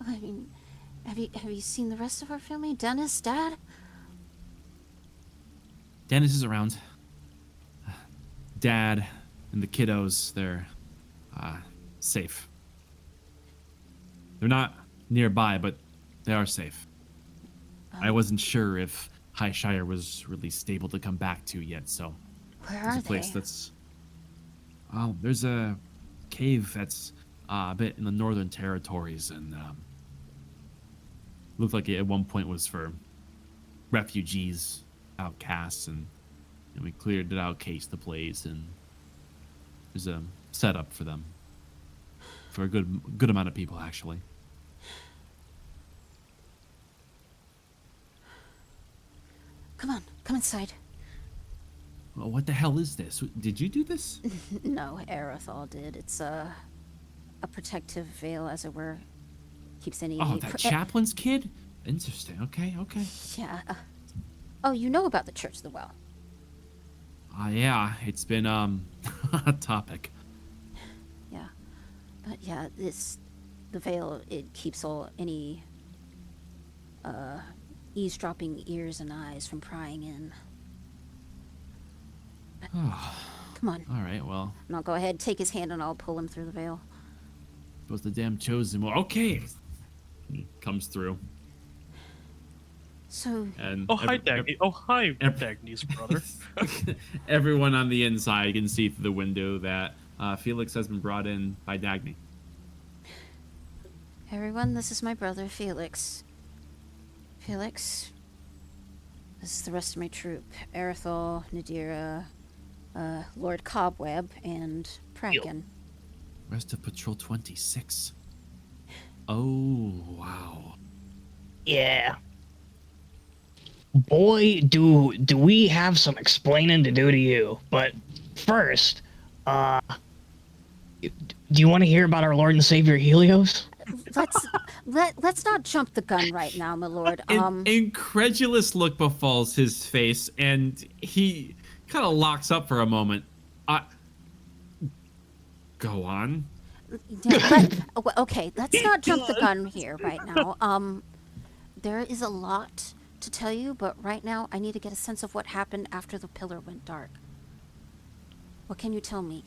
I mean, have you seen the rest of our family? Dennis, Dad? Dennis is around. Dad and the kiddos, they're safe. They're not nearby, but they are safe. I wasn't sure if Highshire was really stable to come back to yet, so Where there's are a place they? that's there's a cave that's a bit in the Northern Territories, and looked like it at one point was for refugees, outcasts, and we cleared it out, cased the place, and there's a setup for them for a good amount of people, actually. Come inside. Well, what the hell is this? Did you do this? No, Arathol did. It's a protective veil, as it were. Keeps any. Oh, that chaplain's kid? Interesting. Okay. Yeah. Oh, you know about the Church of the Well. Yeah, it's been a topic. Yeah. But yeah, the veil, it keeps any eavesdropping ears and eyes from prying in. Come on. All right, well, And I'll go ahead, take his hand, and I'll pull him through the veil. was the damn chosen one. Okay. He comes through. So, And Oh, hi, Dagny. Oh, hi, Dagny's brother. everyone on the inside can see through the window that Felix has been brought in by Dagny. everyone, this is my brother, Felix. Felix, this is the rest of my troop. Arathol, Nadira, Lord Cobweb, and Praken. Rest of Patrol 26. Oh, wow. Yeah. Boy, do we have some explaining to do to you. But first, do you want to hear about our Lord and Savior Helios? Let's not jump the gun right now, my lord. An incredulous look befalls his face, and he kind of locks up for a moment. Go on. Yeah, okay, let's not jump the gun here right now. There is a lot to tell you, but right now I need to get a sense of what happened after the pillar went dark. What can you tell me?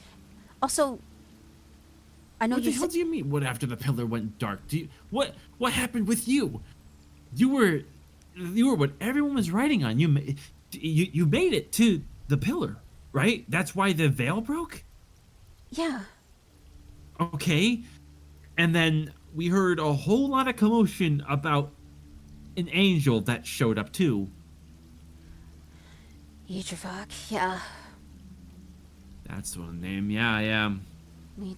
Also, I know What the hell do you mean? What after the pillar went dark? What happened with you? You were what everyone was writing on. You made it to the pillar, right? That's why the veil broke. Yeah. Okay, and then we heard a whole lot of commotion about an angel that showed up too. Yidravok, yeah. That's the name. Yeah. We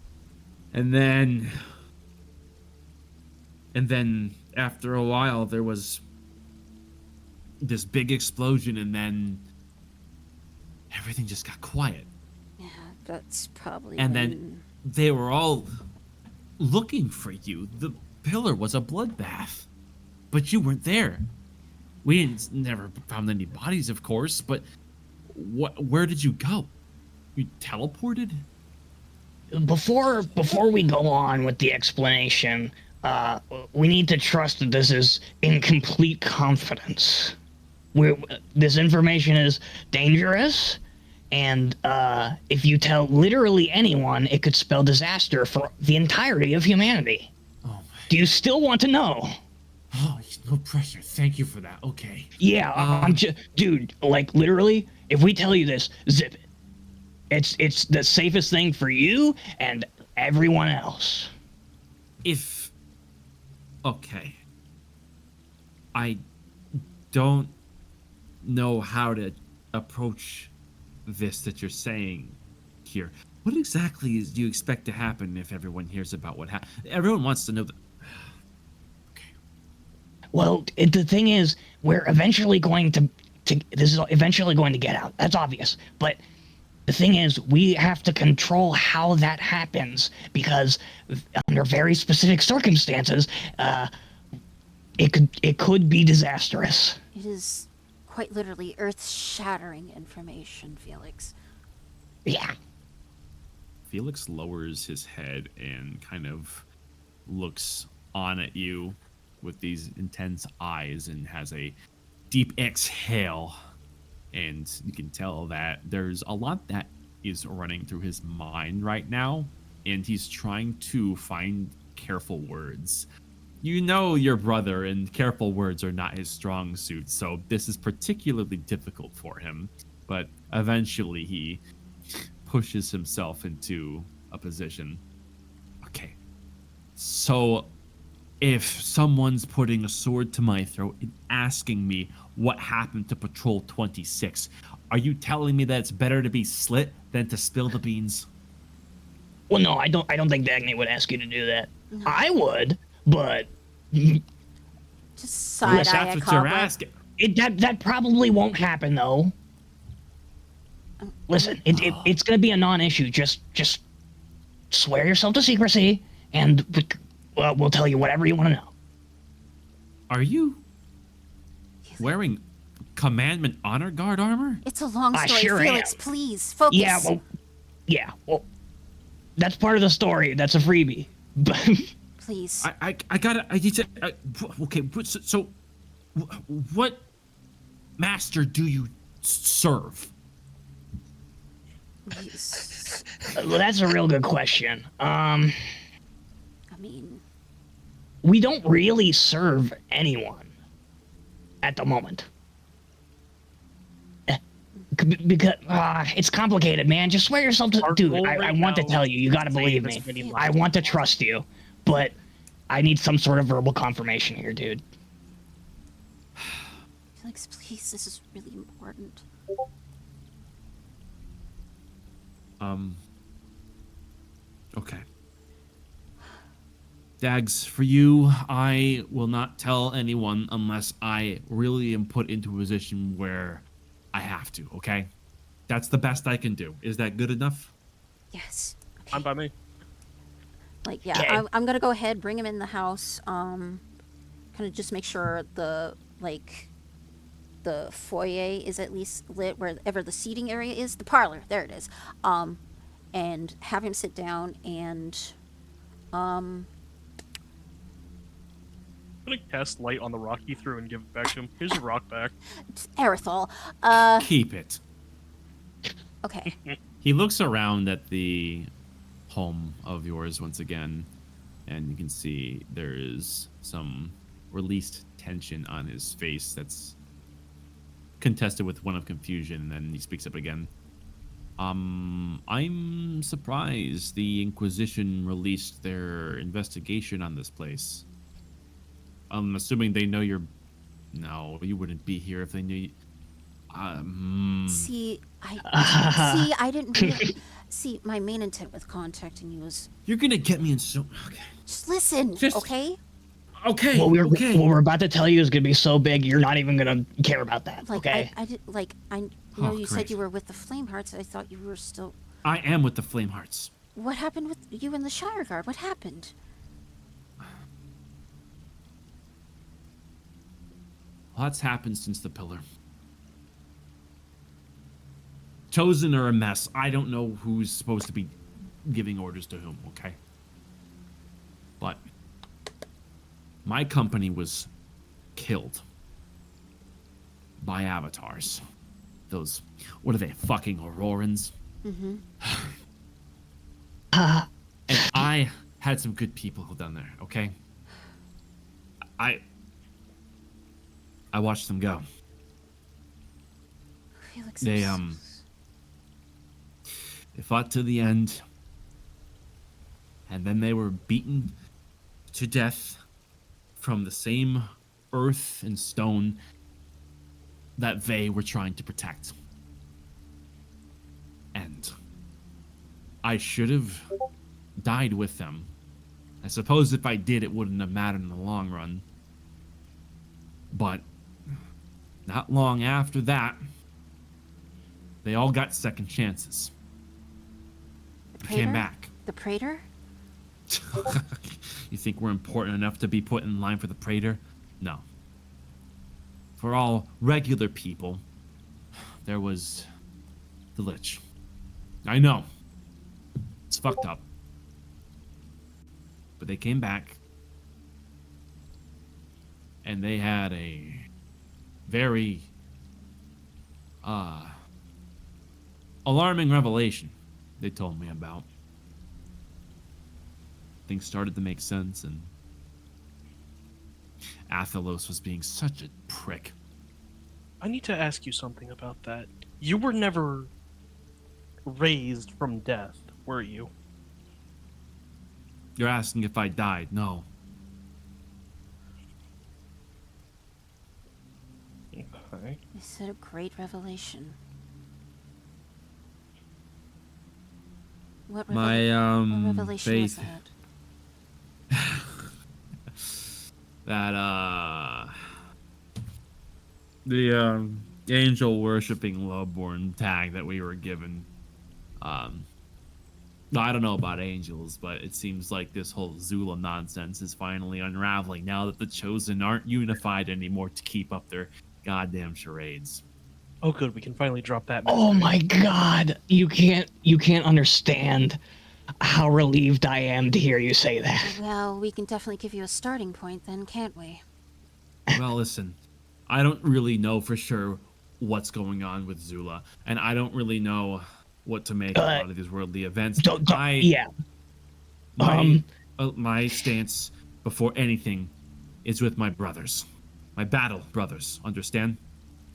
And then after a while there was this big explosion, and then everything just got quiet. Yeah, that's probably. And then they were all looking for you. The pillar was a bloodbath, but you weren't there. We never found any bodies, of course, but where did you go? You teleported? Before we go on with the explanation, we need to trust that this is in complete confidence. This information is dangerous, and if you tell literally anyone, it could spell disaster for the entirety of humanity. Oh my. Do you still want to know? Oh, no pressure. Thank you for that. Okay. Yeah, I'm just, dude. Like literally, if we tell you this, zip it. It's the safest thing for you and everyone else. Okay. I don't know how to approach this that you're saying here. What exactly do you expect to happen if everyone hears about what happened? Everyone wants to know that. Okay. Well, the thing is, we're eventually going to this is eventually going to get out. That's obvious. But The thing is, we have to control how that happens because under very specific circumstances, it could be disastrous. It is quite literally earth-shattering information, Felix. Yeah. Felix lowers his head and kind of looks on at you with these intense eyes and has a deep exhale. And you can tell that there's a lot that is running through his mind right now, and he's trying to find careful words. You know your brother, and careful words are not his strong suit, so this is particularly difficult for him. But eventually he pushes himself into a position. Okay, so if someone's putting a sword to my throat and asking me what happened to Patrol 26, are you telling me that it's better to be slit than to spill the beans? Well, no, I don't think Dagny would ask you to do that. No. I would, but just side eye that's what you're asking. That probably won't happen though. Listen, it's gonna be a non-issue. Just swear yourself to secrecy, and we'll tell you whatever you want to know. Are you wearing Commandment Honor Guard armor? It's a long story, sure Felix. am. Please focus. Yeah, well, that's part of the story. That's a freebie. But please. I gotta. I need to. Okay, so what master do you serve? Well, that's a real good question. I mean, we don't really serve anyone at the moment. Because it's complicated, man. Just swear yourself to... Dude, I want to tell you. You gotta believe me. I want to trust you. But I need some sort of verbal confirmation here, dude. Felix, please. This is really important. Okay. Dags, for you, I will not tell anyone unless I really am put into a position where I have to, okay? That's the best I can do. Is that good enough? Yes. Okay. Fine by me. Like, yeah, I'm gonna go ahead, bring him in the house, kind of just make sure the foyer is at least lit, wherever the seating area is, the parlor, there it is, and have him sit down and, I'm gonna cast light on the rock he threw and give it back to him. Here's your rock back. Aerithol, keep it. Okay. He looks around at the home of yours once again, and you can see there is some released tension on his face that's contested with one of confusion, and then he speaks up again. I'm surprised the Inquisition released their investigation on this place. I'm assuming they know you're... No, you wouldn't be here if they knew you... See, I didn't really... See, my main intent with contacting you was... You're gonna get me in so... Okay. Just listen, okay? Okay, what okay. What we're about to tell you is gonna be so big, you're not even gonna care about that, like, okay? I know you said you were with the Flamehearts. I thought you were still... I am with the Flamehearts. What happened with you and the Shire Guard? What happened? Lots happened since the pillar. Chosen are a mess. I don't know who's supposed to be giving orders to whom, okay? But my company was killed by avatars. Those, what are they, fucking Aurorans? Mm-hmm. And I had some good people down there, okay? I watched them go. Felix, They fought to the end, and then they were beaten to death from the same earth and stone that they were trying to protect. And I should have died with them. I suppose if I did, it wouldn't have mattered in the long run. But not long after that, they all got second chances. We came back. The Praetor? You think we're important enough to be put in line for the Praetor? No. For all regular people, there was the Lich. I know. It's fucked up. But they came back. And they had a very alarming revelation they told me about. Things started to make sense, and Athelos was being such a prick. I need to ask you something about that. You were never raised from death, were you? You're asking if I died? No. Okay. Is it a great revelation? What revelation was faith that? that the angel worshipping lowborn tag that we were given. I don't know about angels, but it seems like this whole Zula nonsense is finally unraveling now that the Chosen aren't unified anymore to keep up their goddamn charades. Oh, good. We can finally drop that. Oh mystery. my God! You can't understand how relieved I am to hear you say that. Well, we can definitely give you a starting point then, can't we? Well, listen, I don't really know for sure what's going on with Zula, and I don't really know what to make of a lot of these worldly events. Yeah. My stance before anything is with my brothers, my battle brothers. Understand?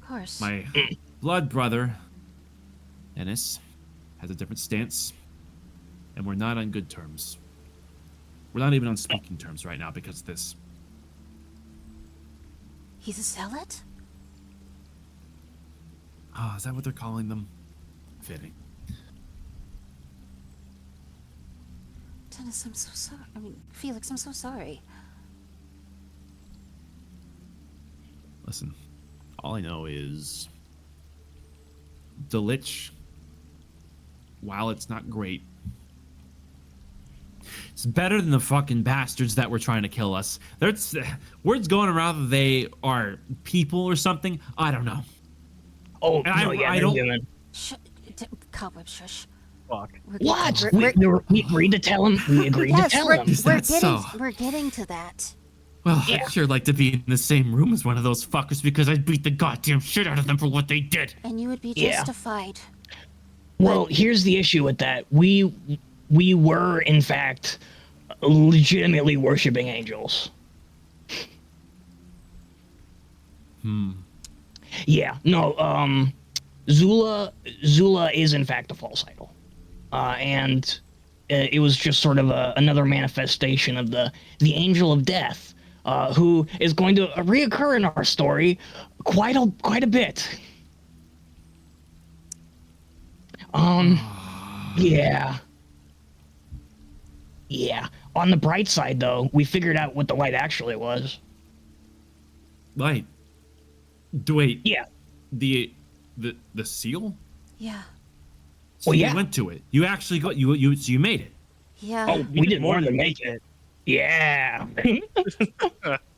Of course. My blood brother, Ennis, has a different stance, and we're not on good terms. We're not even on speaking terms right now because of this. He's a zealot? Oh, is that what they're calling them? Fitting. Dennis, I'm so sorry. I mean, Felix, I'm so sorry. Listen, all I know is the Lich, while it's not great, it's better than the fucking bastards that were trying to kill us. There's words going around that they are people or something. I don't know. Oh, And no, yeah, I they're don't. human. Cobweb, shush. Fuck. What? We agreed to tell him. We agreed Yes, to tell we're, him. Is we're that getting so? we're getting to that. Well, Yeah. I'd sure like to be in the same room as one of those fuckers because I beat the goddamn shit out of them for what they did. And you would be Yeah. justified. Well, here's the issue with that. We were, in fact, legitimately worshiping angels. Yeah. No. Zula is in fact a false idol, and it was just sort of another manifestation of the angel of death, who is going to reoccur in our story quite a bit. Yeah. Yeah. On the bright side, though, we figured out what the light actually was. Light. Wait. Yeah. The seal? Yeah. So Well, you yeah. went to it. You actually got so you made it. Yeah. Oh, we did more than make it. Yeah.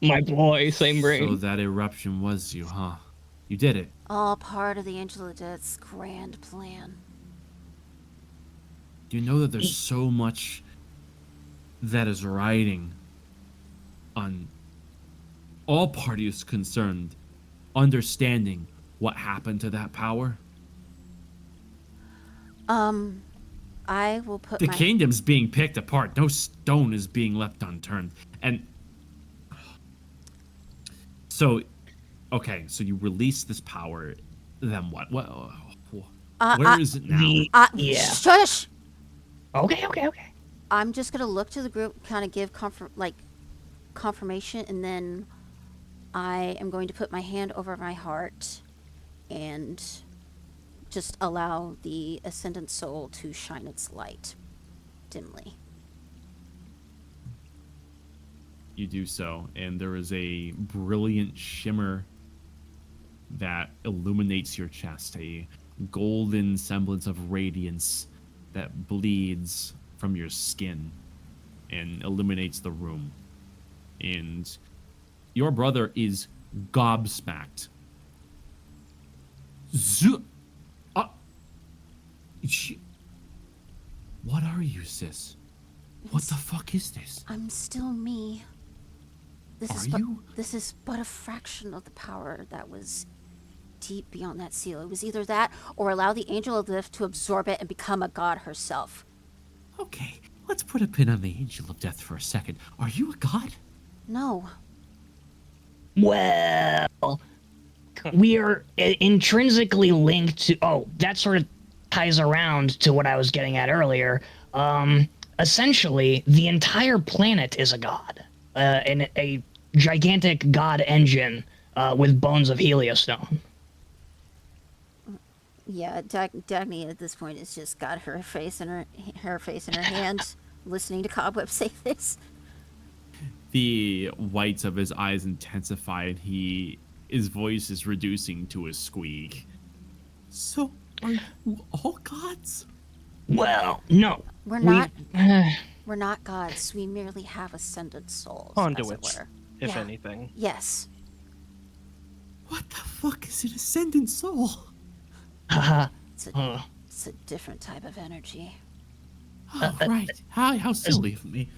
My boy, same brain. So that eruption was you, huh? You did it. All part of the Angel of Death's grand plan. Do you know that there's so much that is riding on all parties concerned understanding what happened to that power? I will put The my kingdom's being picked apart. No stone is being left unturned. And so, okay, so you release this power. Then what? Where is it now? Yeah. Shush! Okay. I'm just gonna look to the group, kind of give confirmation, and then I am going to put my hand over my heart and just allow the ascendant soul to shine its light dimly. You do so, and there is a brilliant shimmer that illuminates your chest, a golden semblance of radiance that bleeds from your skin and illuminates the room. And your brother is gobsmacked. Uh, what are you, sis? What the fuck is this? I'm still me. This is but a fraction of the power that was deep beyond that seal. It was either that or allow the Angel of Death to absorb it and become a god herself. Okay, let's put a pin on the Angel of Death for a second. Are you a god? No. Well, we are intrinsically linked to. Oh, that sort of ties around to what I was getting at earlier. Essentially, the entire planet is a god, and a gigantic god engine with bones of heliostone. Yeah, Dagny at this point has just got her face in her hand, listening to Cobweb say this. The whites of his eyes intensify, and his voice is reducing to a squeak. So, are you all gods? Well, no. We're not gods. We merely have ascended souls, Conduits, as it were. if anything. Yes. What the fuck is an ascendant soul? It's a different type of energy. Oh, right. How silly of me.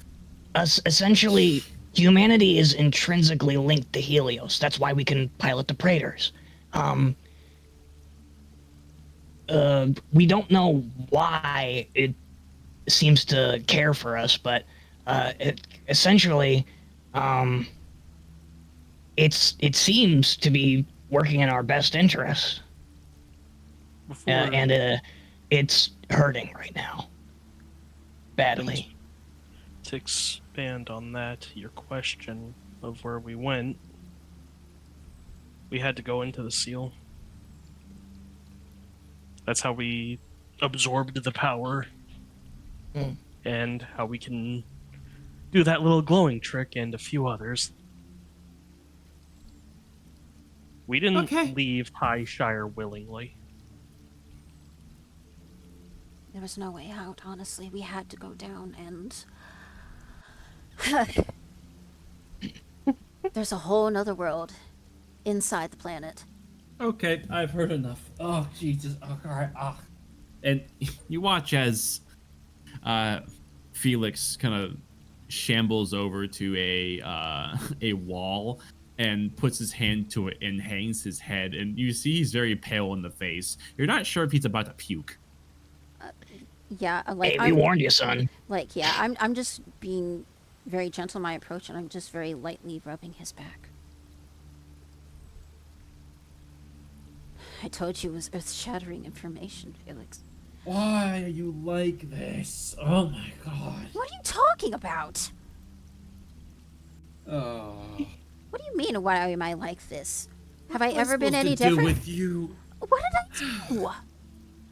Essentially, humanity is intrinsically linked to Helios. That's why we can pilot the Praetors. We don't know why it seems to care for us, but essentially, it seems to be working in our best interest. And it's hurting right now. Badly. To expand on that, your question of where we went, we had to go into the seal. That's how we absorbed the power. And how we can do that little glowing trick and a few others. We didn't leave Highshire willingly. There was no way out, honestly. We had to go down, and there's a whole nother world inside the planet. Okay, I've heard enough. Oh, Jesus. Oh, all right. Oh. And you watch as Felix kind of shambles over to a wall and puts his hand to it and hangs his head. And you see he's very pale in the face. You're not sure if he's about to puke. Yeah, like hey, we warned you, son. Like, yeah, I'm just being very gentle in my approach, and I'm just very lightly rubbing his back. I told you it was earth-shattering information, Felix. Why are you like this? Oh my god. What are you talking about? Oh. What do you mean, why am I like this? Have I ever been any different? With you? What did I do?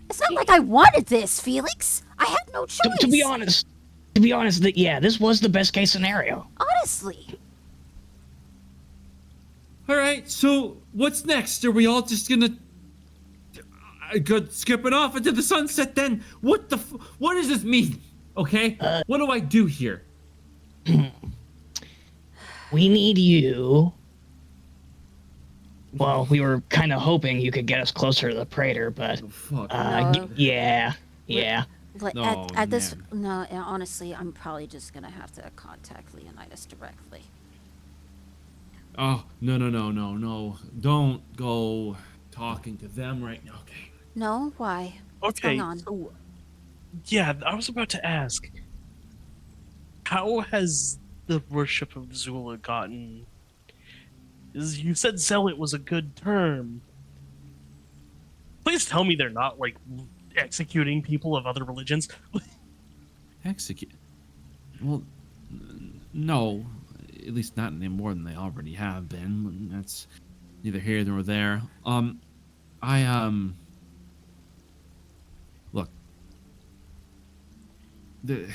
It's not like I wanted this, Felix. I had no choice. To be honest, this was the best case scenario. Honestly. All right, so what's next? Are we all just gonna go skipping off into the sunset then? What does this mean? Okay, what do I do here? We need you. Well, we were kind of hoping you could get us closer to the Praetor, but No. yeah. No, at this, no, honestly, I'm probably just gonna have to contact Leonidas directly. Oh, no. Don't go talking to them right now, okay? No? Why? What's going on? So, yeah, I was about to ask, how has the worship of Zula gotten... You said zealot was a good term. Please tell me they're not, like, executing people of other religions. Execute? Well, no. At least not any more than they already have been. That's neither here nor there. Look. The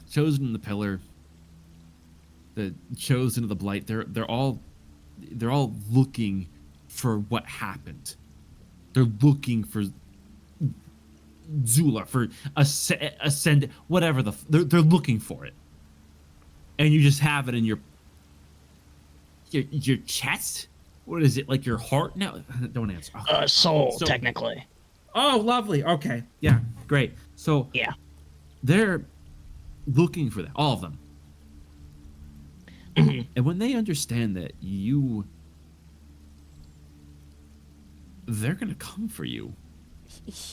Chosen in the Pillar, the Chosen of the Blight, they're all looking for what happened. They're looking for Zula, for ascend, whatever they're looking for it, and you just have it in your chest. What is it, like your heart now? Don't answer. Okay. Soul, So, technically. oh, lovely. Okay, yeah, great. So Yeah. they're looking for that, all of them. And when they understand that they're gonna come for you.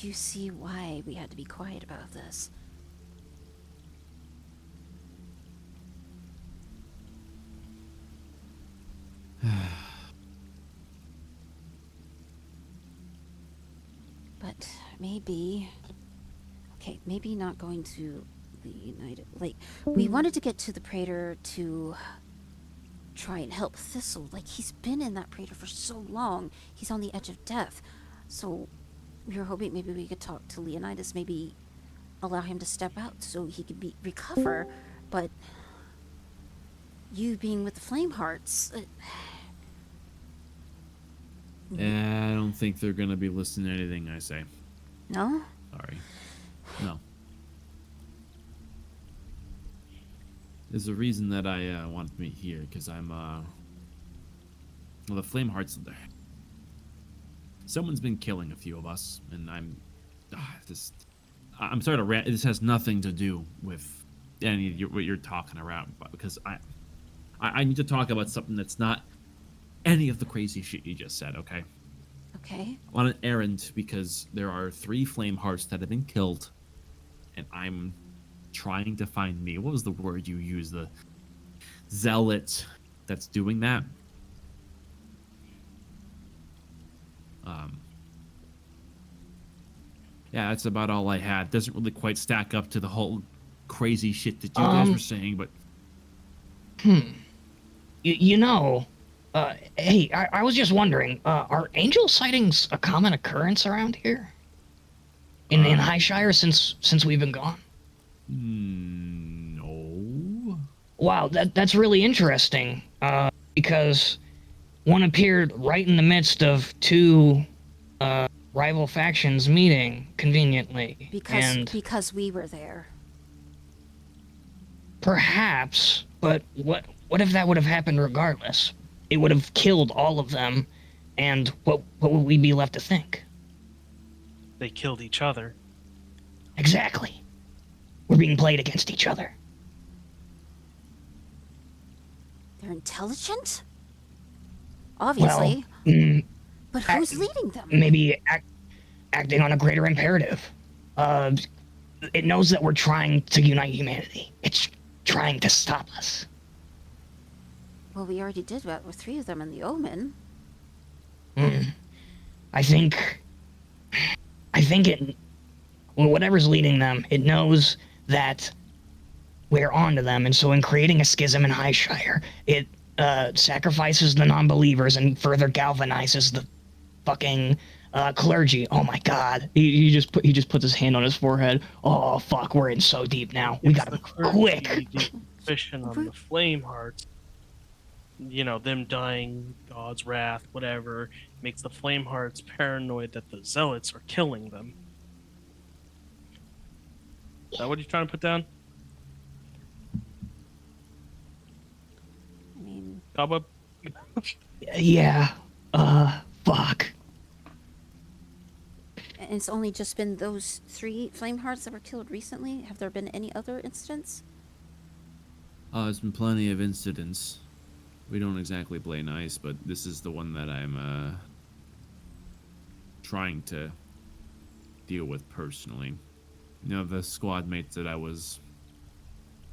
You see why we had to be quiet about this. But maybe... Okay, maybe not going to the United... Like, we wanted to get to the Praetor to try and help Thistle. Like, he's been in that Praetor for so long. He's on the edge of death. So, we were hoping maybe we could talk to Leonidas, maybe allow him to step out so he could recover. But you being with the Flame Hearts... I don't think they're gonna be listening to anything I say. No? Sorry. No. There's a reason that I want to meet here, because I'm, well, the Flame Hearts, someone's been killing a few of us, and I'm sorry to rant. This has nothing to do with any of what you're talking about, because I need to talk about something that's not any of the crazy shit you just said, okay? Okay. On an errand, because there are 3 Flame Hearts that have been killed, and I'm trying to find me. What was the word you used? The zealot that's doing that. Yeah, that's about all I had. Doesn't really quite stack up to the whole crazy shit that you guys were saying, but You know, hey, I was just wondering, are angel sightings a common occurrence around here? In Highshire since we've been gone? No. Wow, that's really interesting. Because one appeared right in the midst of 2 rival factions meeting conveniently. Because we were there. Perhaps, but what if that would have happened regardless? It would have killed all of them, and what would we be left to think? They killed each other. Exactly. We're being played against each other. They're intelligent? Obviously. Well, but who's leading them? Maybe acting on a greater imperative. It knows that we're trying to unite humanity. It's trying to stop us. Well, we already did that with 3 of them in the Omen. I think it... Well, whatever's leading them, it knows that we're onto them, and so in creating a schism in Highshire, it sacrifices the non-believers and further galvanizes the fucking clergy. Oh my god. He just puts his hand on his forehead. Oh fuck, we're in so deep now. We gotta quick. Fishing on the Flame Hearts. You know, them dying, God's wrath, whatever, makes the Flame Hearts paranoid that the Zealots are killing them. Is that what you're trying to put down? I mean... Cobweb? Yeah. Fuck. And it's only just been those 3 Flame Hearts that were killed recently? Have there been any other incidents? There's been plenty of incidents. We don't exactly play nice, but this is the one that I'm trying to deal with personally. You know, the squad mates that I was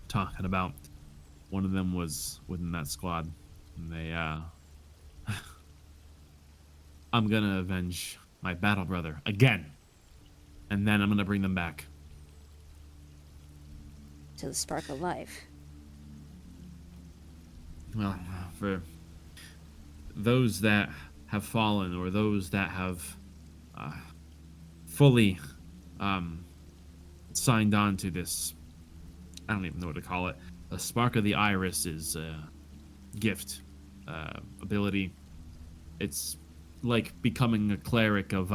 talking about, one of them was within that squad, and they I'm gonna avenge my battle brother again, and then I'm gonna bring them back To the spark of life. well, for those that have fallen, or those that have fully signed on to this, I don't even know what to call it, a spark of the iris is gift, ability. It's like becoming a cleric of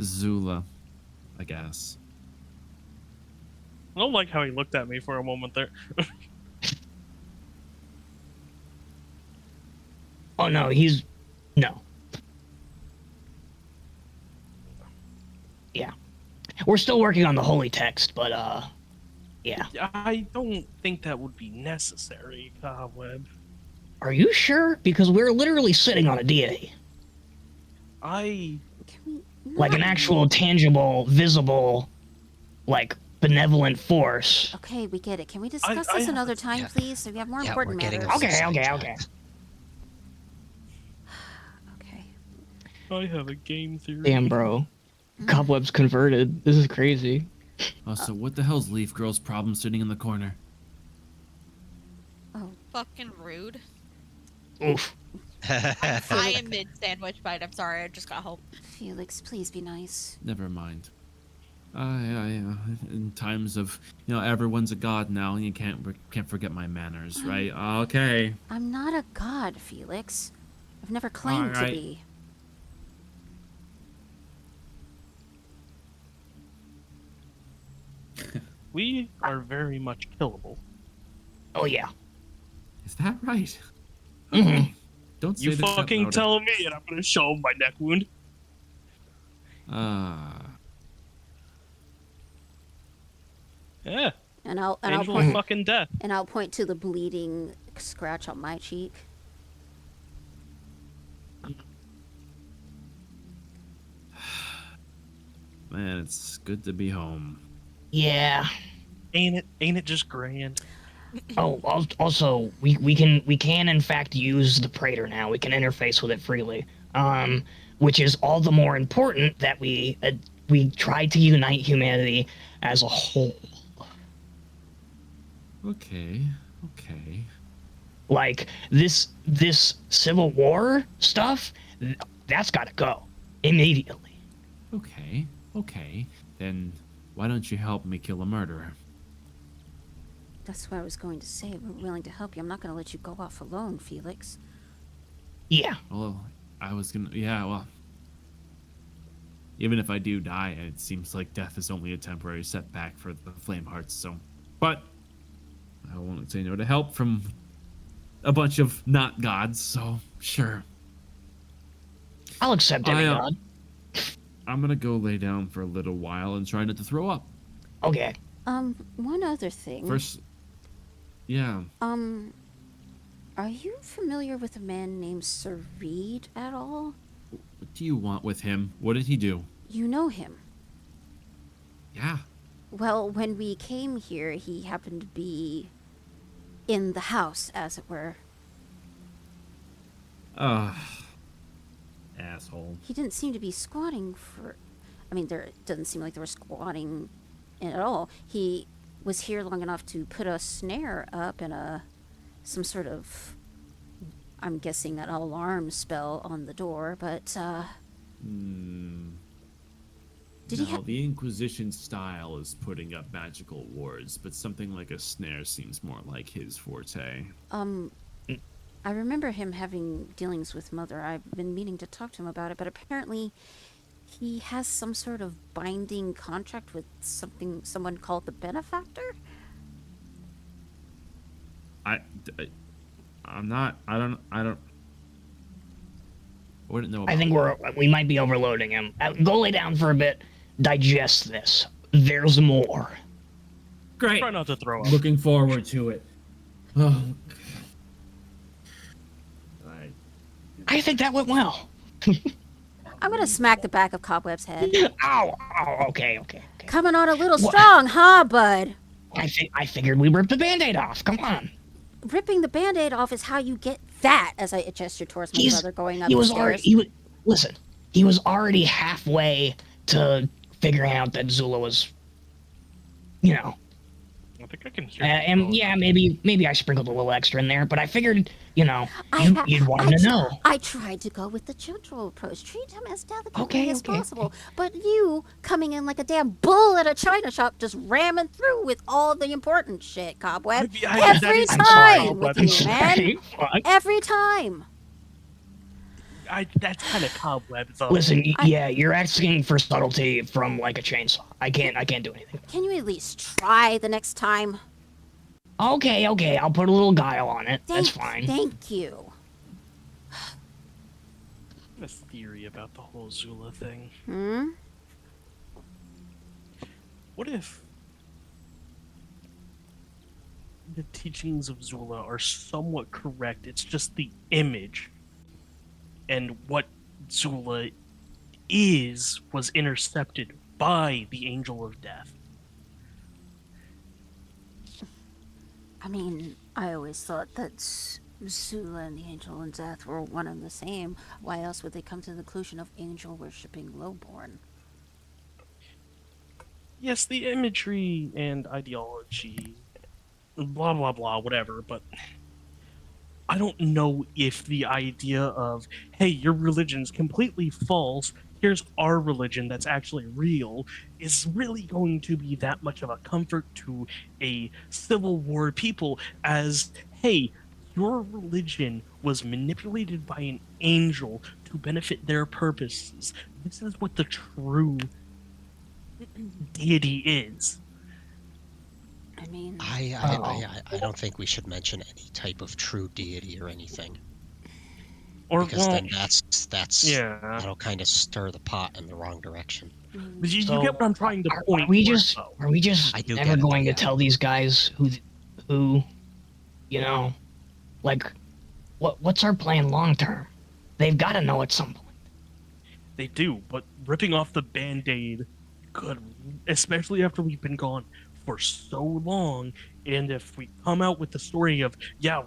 Zula. I guess. I don't like how he looked at me for a moment there. Oh no, no. Yeah, we're still working on the holy text, but yeah. I don't think that would be necessary, Cobweb. Are you sure? Because we're literally sitting on a deity, I Can we like an not- actual, tangible, visible, like benevolent force. Okay, we get it. Can we discuss I this have- another time, yeah. please? So we have more Yeah, important we're getting matters. a Okay, little okay, okay. sidetracked. Okay. I have a game theory. Damn, bro. Cobweb's converted. This is crazy. Oh, so what the hell's Leaf Girl's problem sitting in the corner? Oh, Fucking rude. Oof. I am mid sandwich bite. I'm sorry. I just got home. Felix, please be nice. Never mind. In times of, everyone's a god now, you can't forget my manners, right? Okay. I'm not a god, Felix. I've never claimed to Alright. be. We are very much killable. Oh yeah. Is that right? Mhm. Don't say You that out fucking loud. tell me, and I'm gonna show him my neck wound. Yeah, And I'll angel point of fucking death. and I'll point to the bleeding scratch on my cheek. Man, it's good to be home. Yeah. Ain't it just grand? Oh, also, we can in fact use the Praetor now. We can interface with it freely. Which is all the more important that we try to unite humanity as a whole. Okay. Like this Civil War stuff, that's got to go immediately. Okay. Then why don't you help me kill a murderer? That's what I was going to say. We're willing to help you. I'm not going to let you go off alone, Felix. Yeah. Well, well. Even if I do die, it seems like death is only a temporary setback for the Flamehearts, so. But I won't say no to help from a bunch of not gods, so sure. I'll accept any I, god. I'm gonna go lay down for a little while and try not to throw up. Okay. One other thing. First, yeah. Are you familiar with a man named Sir Reed at all? What do you want with him? What did he do? You know him. Yeah. Well, when we came here, he happened to be in the house, as it were. Asshole. He didn't seem to be squatting for... I mean, it doesn't seem like they were squatting at all. He was here long enough to put a snare up and some sort of... I'm guessing an alarm spell on the door, but, Did he No, the Inquisition style is putting up magical wards, but something like a snare seems more like his forte. I remember him having dealings with Mother. I've been meaning to talk to him about it, but apparently he has some sort of binding contract with someone called the Benefactor? I wouldn't know about I think we might be overloading him. Go lay down for a bit. Digest this. There's more. Great. Try not to throw up. Looking forward to it. Oh. Alright. I think that went well. I'm gonna smack the back of Cobweb's head. Ow. Okay. Coming on a little strong, huh, bud? I figured we ripped the Band-Aid off. Come on. Ripping the Band-Aid off is how you get that, as I gesture towards my brother going up the stairs. Listen, he was already halfway to figuring out that Zula was, I think I can hear. and yeah, maybe I sprinkled a little extra in there, but I figured, you'd want him to know. I tried to go with the gentle approach. Treat him as delicately Okay, as okay, possible. But you coming in like a damn bull at a china shop, just ramming through with all the important shit, Cobweb. That Every is- time I'm with sorry. you, man. Fuck. Every time. That's kind of cobweb, though. Listen, yeah, you're asking for subtlety from like a chainsaw. I can't do anything. Can you at least try the next time? Okay, I'll put a little guile on it. That's fine. Thank you. I have a theory about the whole Zula thing. Hmm? What if the teachings of Zula are somewhat correct? It's just the image and what Zula was intercepted by the Angel of Death. I mean, I always thought that Zula and the Angel and Death were one and the same. Why else would they come to the conclusion of angel worshipping lowborn? Yes, the imagery and ideology, blah, blah, blah, whatever, but I don't know if the idea of, hey, your religion's completely false, here's our religion that's actually real, is really going to be that much of a comfort to a Civil War people as, hey, your religion was manipulated by an angel to benefit their purposes. This is what the true deity is. I mean, I don't think we should mention any type of true deity or anything. Or because then that's yeah. that'll kind of stir the pot in the wrong direction. But you get what I'm trying to point. Are we just never going to tell these guys who, you know, like, what's our plan long term? They've got to know at some point. They do, but ripping off the Band-Aid could, especially after we've been gone for so long, and if we come out with the story of, I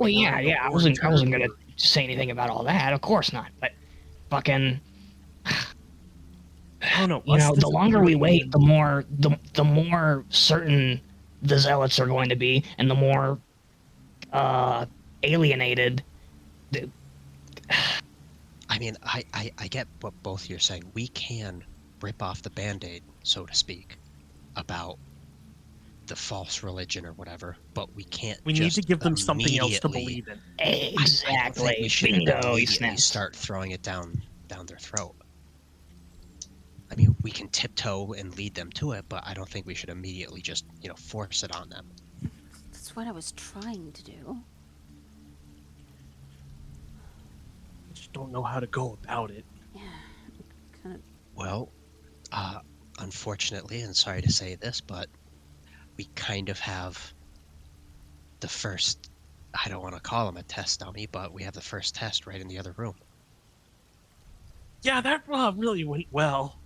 wasn't gonna say anything about all that, of course not, but fucking, I don't know. You know, the longer we wait, the more certain the zealots are going to be, and the more alienated. I mean, I get what both you're saying. We can rip off the Band-Aid, so to speak, about the false religion or whatever, but we can't. We need to give them something else to believe in. Exactly. I don't think we should immediately start throwing it down their throat. I mean, we can tiptoe and lead them to it, but I don't think we should immediately just, force it on them. That's what I was trying to do. I just don't know how to go about it. Yeah. Kind of. Well, unfortunately, and sorry to say this, but we kind of have the first, I don't want to call him a test dummy, but we have the first test right in the other room. Yeah, that really went well.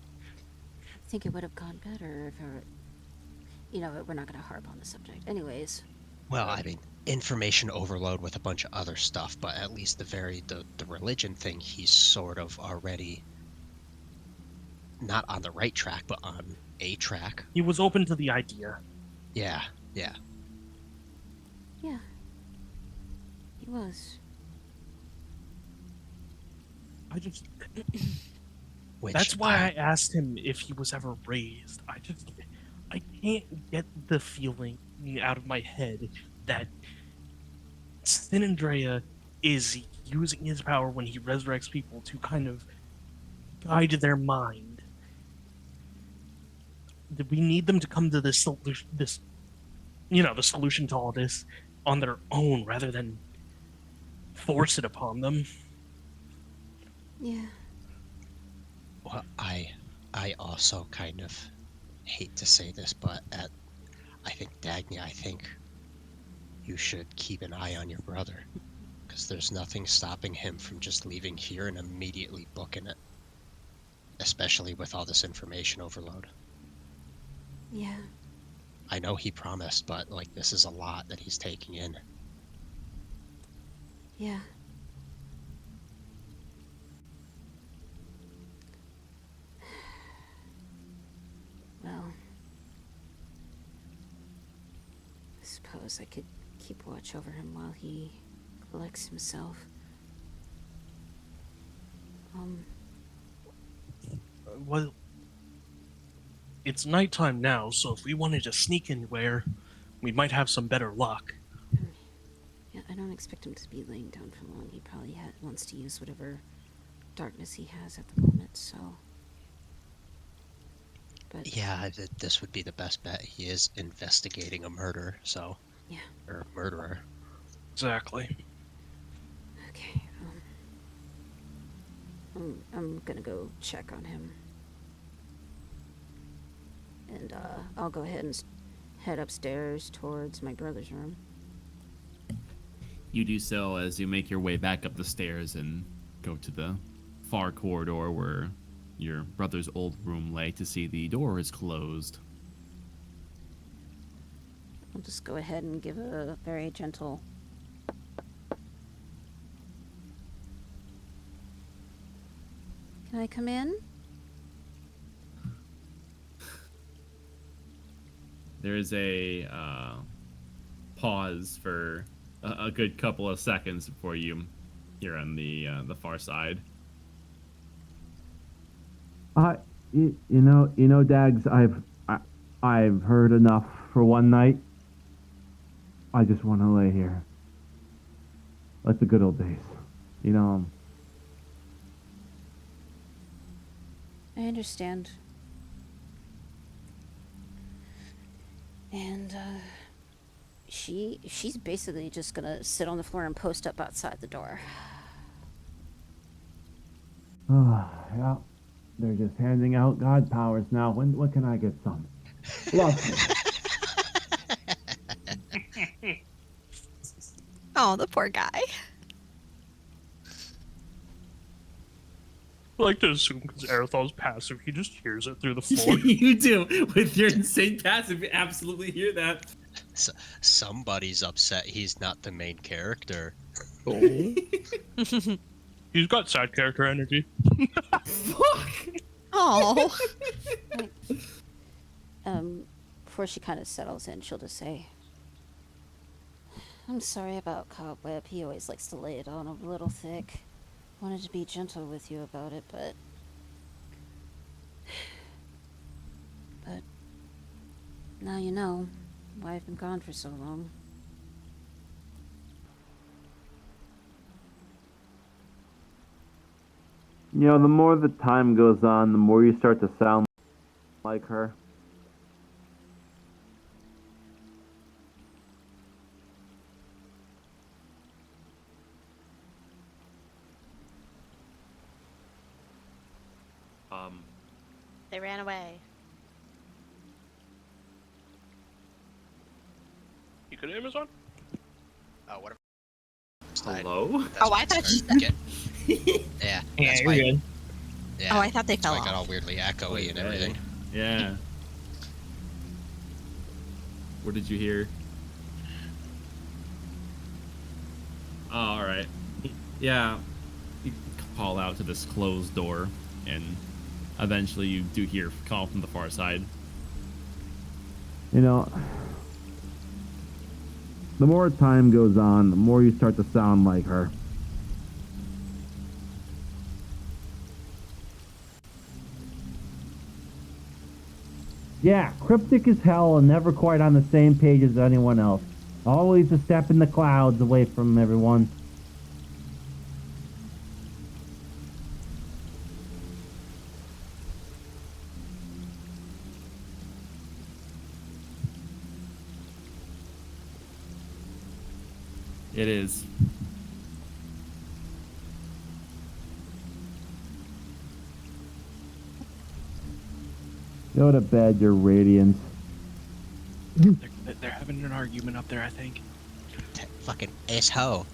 I think it would have gone better if we're not going to harp on the subject. Anyways. Well, I mean, information overload with a bunch of other stuff, but at least the religion thing, he's sort of already not on the right track, but on a track. He was open to the idea. Yeah. Yeah. He was. That's why I asked him if he was ever raised. I can't get the feeling out of my head that Sin Andrea is using his power when he resurrects people to kind of guide their mind. We need them to come to this solution, the solution to all this on their own rather than force it upon them. Yeah. Well, I also kind of hate to say this, but I think, Dagny, I think you should keep an eye on your brother, because there's nothing stopping him from just leaving here and immediately booking it, especially with all this information overload. Yeah. I know he promised, but this is a lot that he's taking in. Yeah. Well, I suppose I could keep watch over him while he collects himself. Well, it's nighttime now, so if we wanted to sneak anywhere, we might have some better luck. Yeah, I don't expect him to be laying down for long. He probably wants to use whatever darkness he has at the moment, so. But Yeah, this would be the best bet. He is investigating a murder, so. Yeah. Or a murderer. Exactly. okay, I'm gonna go check on him, and I'll go ahead and head upstairs towards my brother's room. You do so as you make your way back up the stairs and go to the far corridor where your brother's old room lay to see the door is closed. I'll just go ahead and give a very gentle. Can I come in? There is a pause for a good couple of seconds before you're on the far side. You know, Dags, I've heard enough for one night. I just want to lay here, like the good old days. You know. I understand. And she's basically just gonna sit on the floor and post up outside the door. Yeah. They're just handing out God powers now. When can I get some? Love me. Oh, the poor guy. I like to assume because Aerothol's passive, he just hears it through the floor. You do. With your insane passive, you absolutely hear that. So, somebody's upset he's not the main character. Oh. He's got side character energy. Fuck! Oh. Before she kind of settles in, she'll just say, I'm sorry about Cobweb. He always likes to lay it on a little thick. Wanted to be gentle with you about it, but now you know why I've been gone for so long. You know, the more the time goes on, the more you start to sound like her. They ran away. You could Amazon? Oh, what? Hello? Oh, I thought you said. Yeah. Yeah, That's you're why. good. Yeah. Oh, I thought they That's fell why I got all off. weirdly echoey and everything. Yeah. What did you hear? Oh, alright. Yeah. You call out to this closed door, and eventually you do hear a call from the far side. You know, the more time goes on, the more you start to sound like her. Yeah, cryptic as hell and never quite on the same page as anyone else. Always a step in the clouds away from everyone. It is. Go to bed, your radiance. They're having an argument up there, I think. Fucking asshole.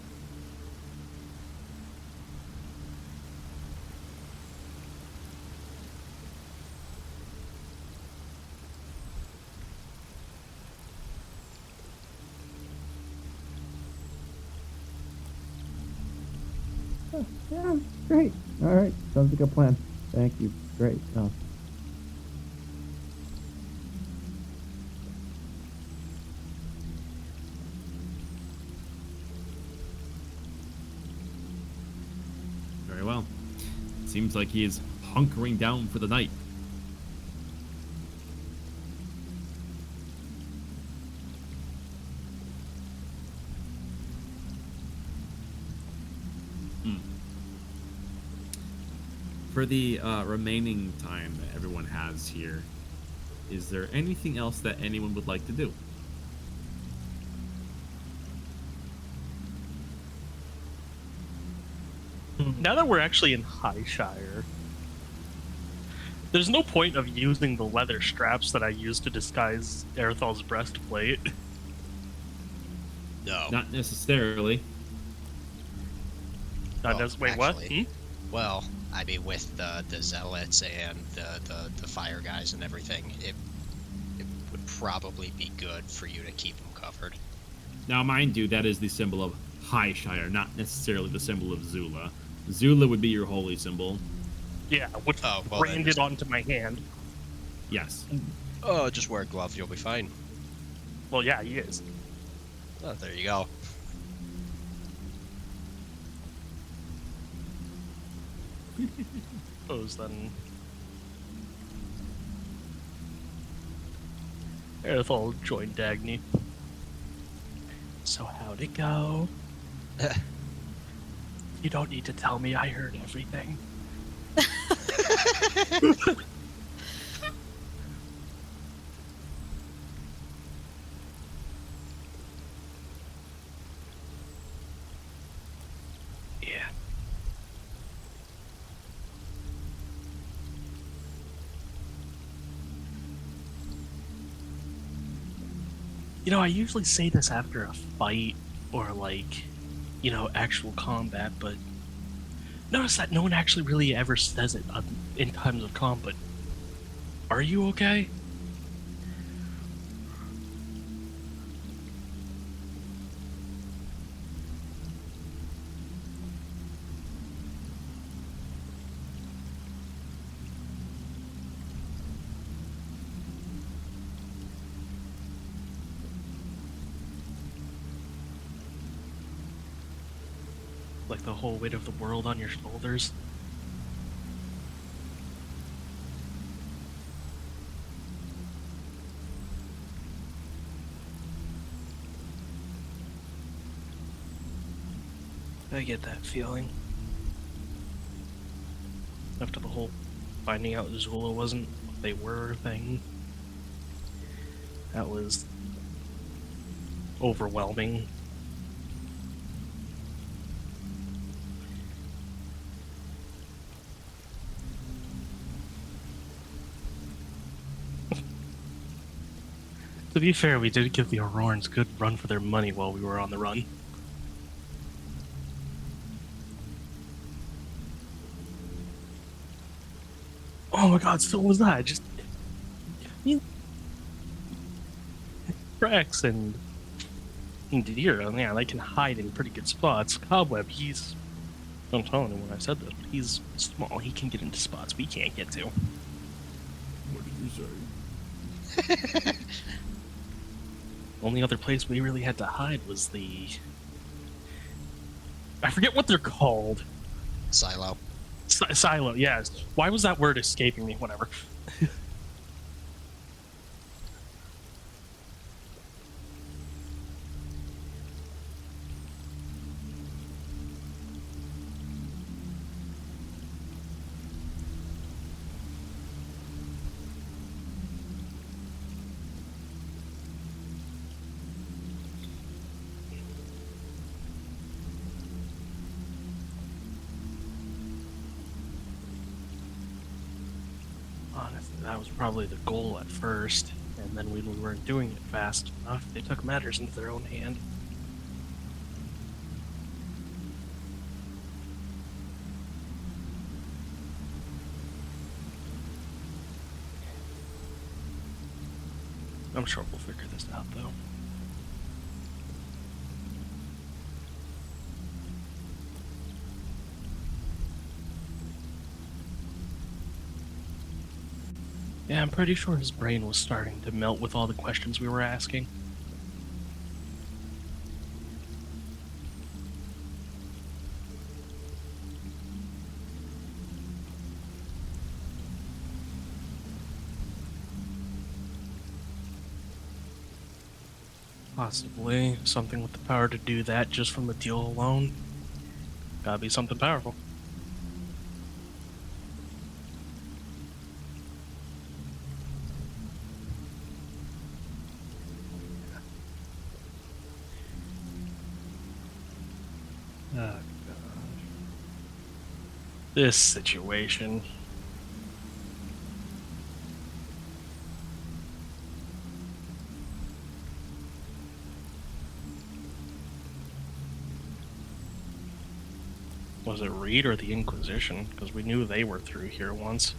Yeah, great. All right, sounds like a plan. Thank you. Great. Oh. Very well. Seems like he is hunkering down for the night. For the remaining time that everyone has here, is there anything else that anyone would like to do? Now that we're actually in Highshire, there's no point of using the leather straps that I used to disguise Erethal's breastplate. No. Not necessarily. Wait, what? Well, I mean, with the zealots and the fire guys and everything, it would probably be good for you to keep them covered. Now, mind you, that is the symbol of Highshire, not necessarily the symbol of Zula. Zula would be your holy symbol. Yeah, which branded onto my hand. Yes. Oh, just wear gloves, you'll be fine. Well, yeah, he is. Oh, there you go. Suppose then. Erethal joined Dagny. So how'd it go? You don't need to tell me, I heard everything. Yeah. You know, I usually say this after a fight or like, you know, actual combat, but notice that no one actually really ever says it in times of combat. Are you okay? Like the whole weight of the world on your shoulders? I get that feeling. After the whole finding out Zula wasn't what they were thing. That was overwhelming. To be fair, we did give the Aurorans good run for their money while we were on the run. Oh my god, so was that? Just... Rex and Deer, yeah, they can hide in pretty good spots. Cobweb, he's... Don't tell anyone I said that, but he's small. He can get into spots we can't get to. What did you say? Only other place we really had to hide was the... I forget what they're called. Silo. Silo, yes. Why was that word escaping me? Whatever. Honestly, that was probably the goal at first, and then we weren't doing it fast enough. They took matters into their own hand. I'm sure we'll figure this out, though. Yeah, I'm pretty sure his brain was starting to melt with all the questions we were asking. Possibly something with the power to do that just from the deal alone. Gotta be something powerful. Oh, God. This situation. Was it Reed or the Inquisition? Because we knew they were through here once.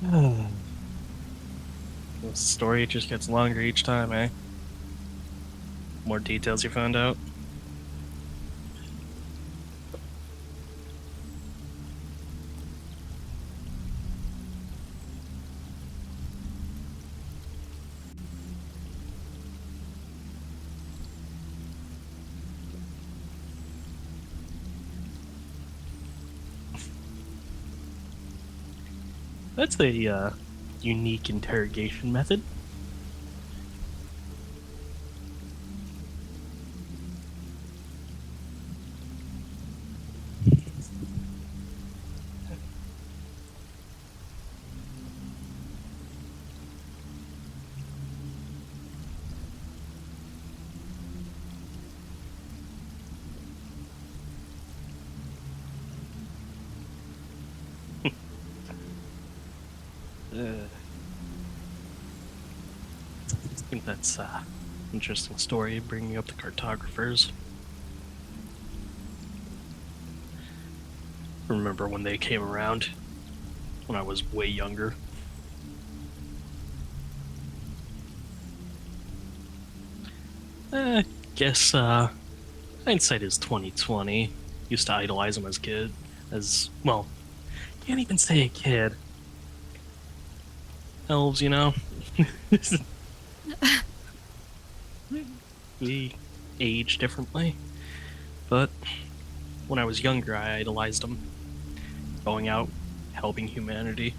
No. The story just gets longer each time, eh? More details you found out? That's a unique interrogation method. I think that's interesting story, bringing up the cartographers. Remember when they came around, when I was way younger. Guess hindsight is 2020. Used to idolize them as kid, as well. Can't even say a kid. Elves, you know. We age differently, but when I was younger, I idolized them, going out, helping humanity.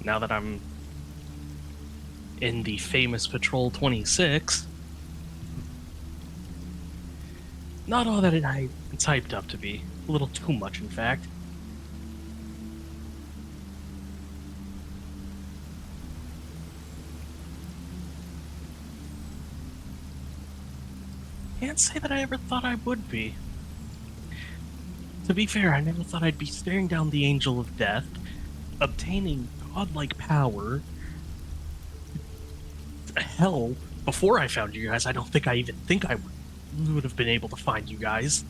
Now that I'm in the famous Patrol 26, not all that it's hyped up to be. A little too much, in fact. Can't say that I ever thought I would be. To be fair, I never thought I'd be staring down the Angel of Death, obtaining godlike power. Hell, before I found you guys, I don't think I even think I would have been able to find you guys.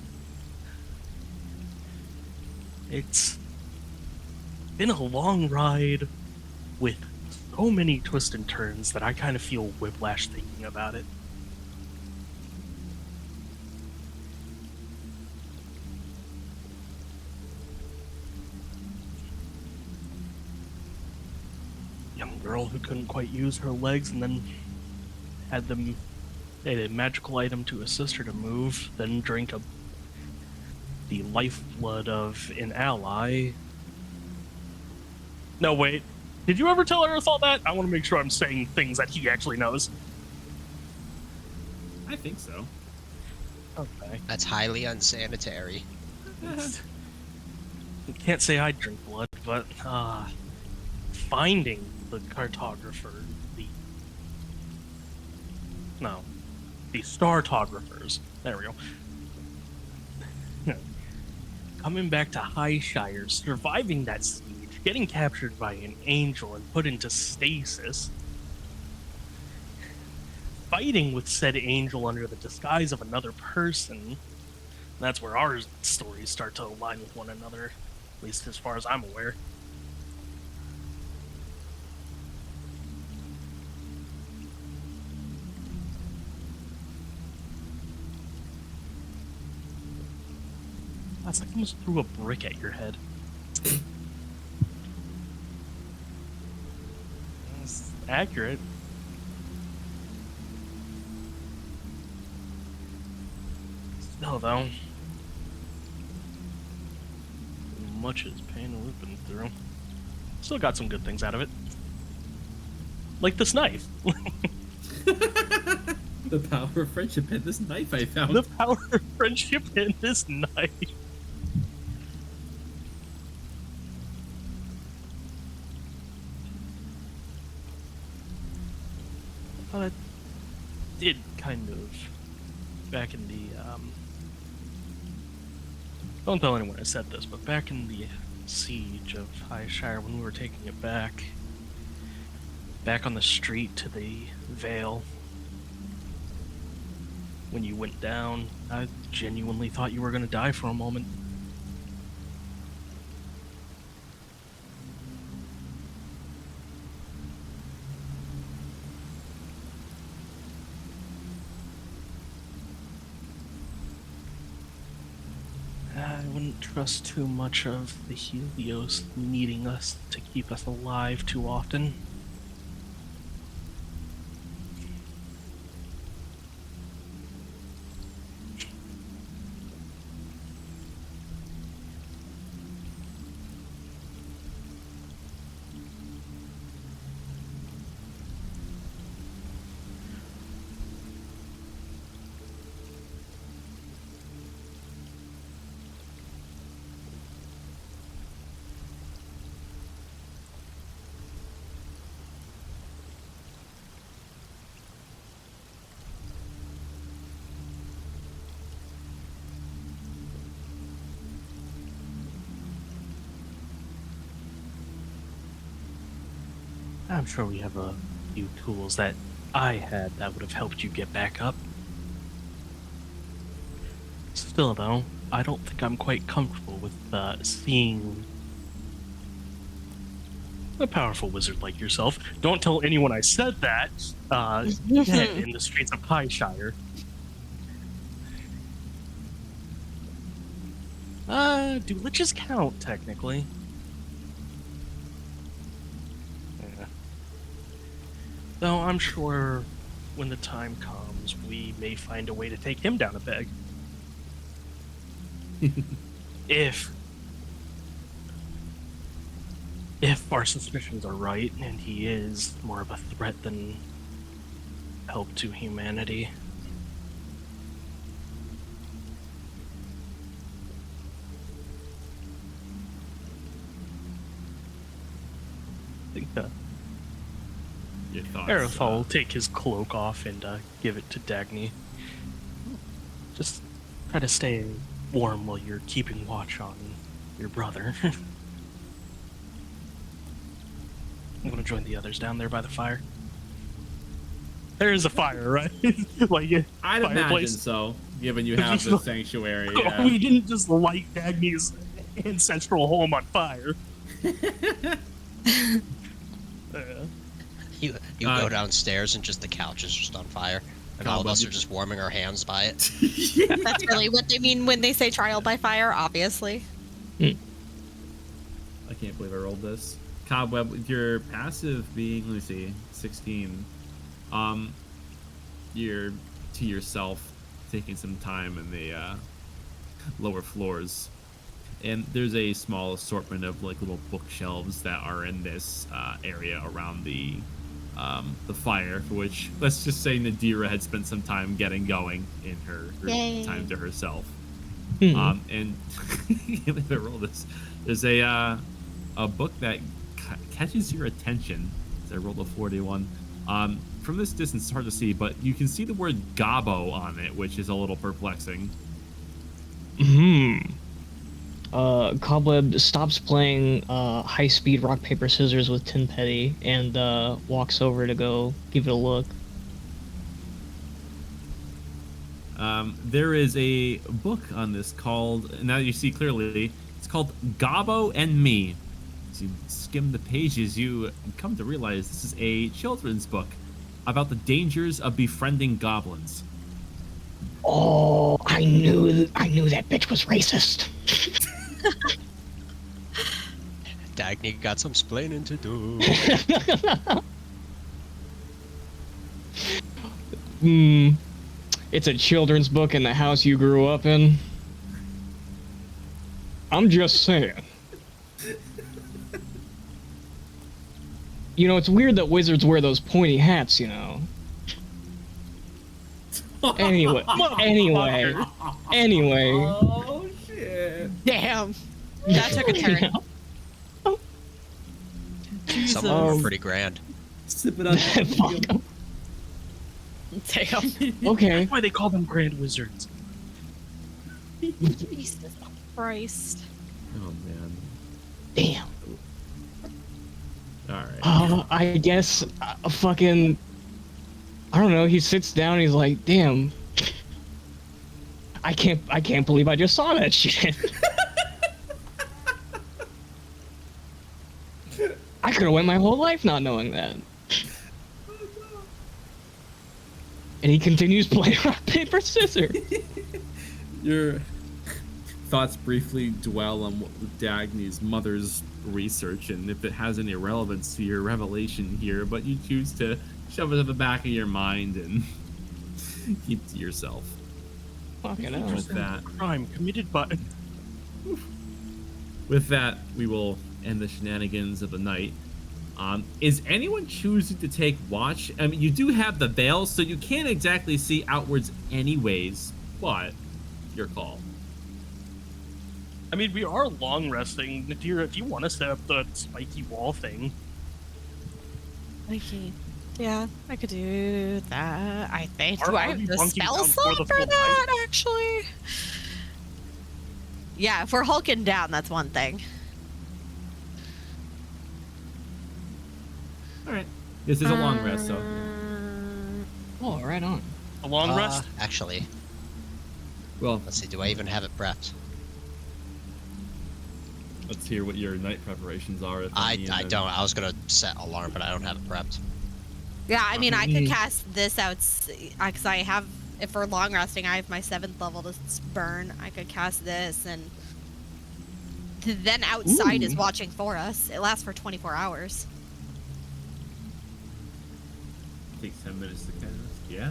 It's been a long ride with so many twists and turns that I kind of feel whiplash thinking about it. Young girl who couldn't quite use her legs and then had a magical item to assist her to move, then drank the lifeblood of an ally. No, wait. Did you ever tell Earthall that? I want to make sure I'm saying things that he actually knows. I think so. Okay. That's highly unsanitary. Can't say I drink blood, but finding the cartographer, the startographers. There we go. Coming back to Highshire, surviving that siege, getting captured by an angel and put into stasis, fighting with said angel under the disguise of another person. That's where our stories start to align with one another, at least as far as I'm aware. That's like almost threw a brick at your head. That's accurate. Still, though, much as pain we've been through, still got some good things out of it. Like this knife. The power of friendship in this knife I found. The power of friendship in this knife. I did kind of back in the don't tell anyone I said this, but back in the siege of Highshire when we were taking it back on the street to the Vale, when you went down, I genuinely thought you were going to die for a moment. I wouldn't trust too much of the Helios needing us to keep us alive too often. I'm sure we have a few tools that I had that would have helped you get back up. Still, though, I don't think I'm quite comfortable with seeing a powerful wizard like yourself. Don't tell anyone I said that. Dead in the streets of Highshire. Do liches count, technically? Yeah. Though I'm sure when the time comes, we may find a way to take him down a peg. If our suspicions are right, and he is more of a threat than help to humanity. I think Your thoughts, Aerothal will take his cloak off and give it to Dagny. Just try to stay warm while you're keeping watch on your brother. I'm gonna join the others down there by the fire. There is a fire, right? Like, I'd imagine so, given you have the sanctuary. Yeah. We didn't just light Dagny's ancestral home on fire. You go downstairs and just the couch is just on fire, and all of us are just warming our hands by it. That's really what they mean when they say trial by fire, obviously. I can't believe I rolled this. Cobweb, with your passive being, let me see, 16, you're to yourself taking some time in the lower floors, and there's a small assortment of like little bookshelves that are in this area around the fire, for which let's just say Nadira had spent some time getting going in her time to herself. And if I roll this, there's a book that catches your attention. I rolled a 41. From this distance, it's hard to see, but you can see the word Gobbo on it, which is a little perplexing. Cobweb stops playing high-speed rock, paper, scissors with Tin Petty and walks over to go give it a look. There is a book on this called, now you see clearly, it's called Gobbo and Me. As you skim the pages, you come to realize this is a children's book about the dangers of befriending goblins. Oh, I knew that bitch was racist. Dagny got some splaining to do. It's a children's book in the house you grew up in. I'm just saying. You know, it's weird that wizards wear those pointy hats, you know. Anyway. Oh shit! Damn. That took a turn. Some of them are pretty grand. Sip it on. Damn. Okay. That's why they call them Grand Wizards. Jesus Christ. Oh man. Damn. All right. I guess fucking. I don't know. He sits down. And he's like, "Damn, I can't believe I just saw that shit." I could have went my whole life not knowing that. And he continues playing rock paper scissors. Your thoughts briefly dwell on what Dagny's mother's research and if it has any relevance to your revelation here, but you choose to shove it to the back of your mind and keep to yourself. Fucking hell. With that, Crime committed by... with that, we will end the shenanigans of the night. Is anyone choosing to take watch? I mean, you do have the veil, so you can't exactly see outwards anyways, but your call. I mean, we are long resting. Nadira, do you want to set up the spiky wall thing? Okay. Yeah, I could do that. I think. Are Do I we have the bunking spell down for slot the for full that, actually? Yeah, if we're hulking down, that's one thing. All right. This is a long rest, so. Oh, right on. A long rest? Actually, Well, let's see. Do I even have it prepped? let's hear what your night preparations are. If I any, and then- don't. I was gonna set alarm, but I don't have it prepped. Yeah, I mean, I could cast this out because I have. If we're long resting, I have my 7th level to burn. I could cast this, and then outside is watching for us. It lasts for 24 hours. Takes 10 minutes to cast. Yeah.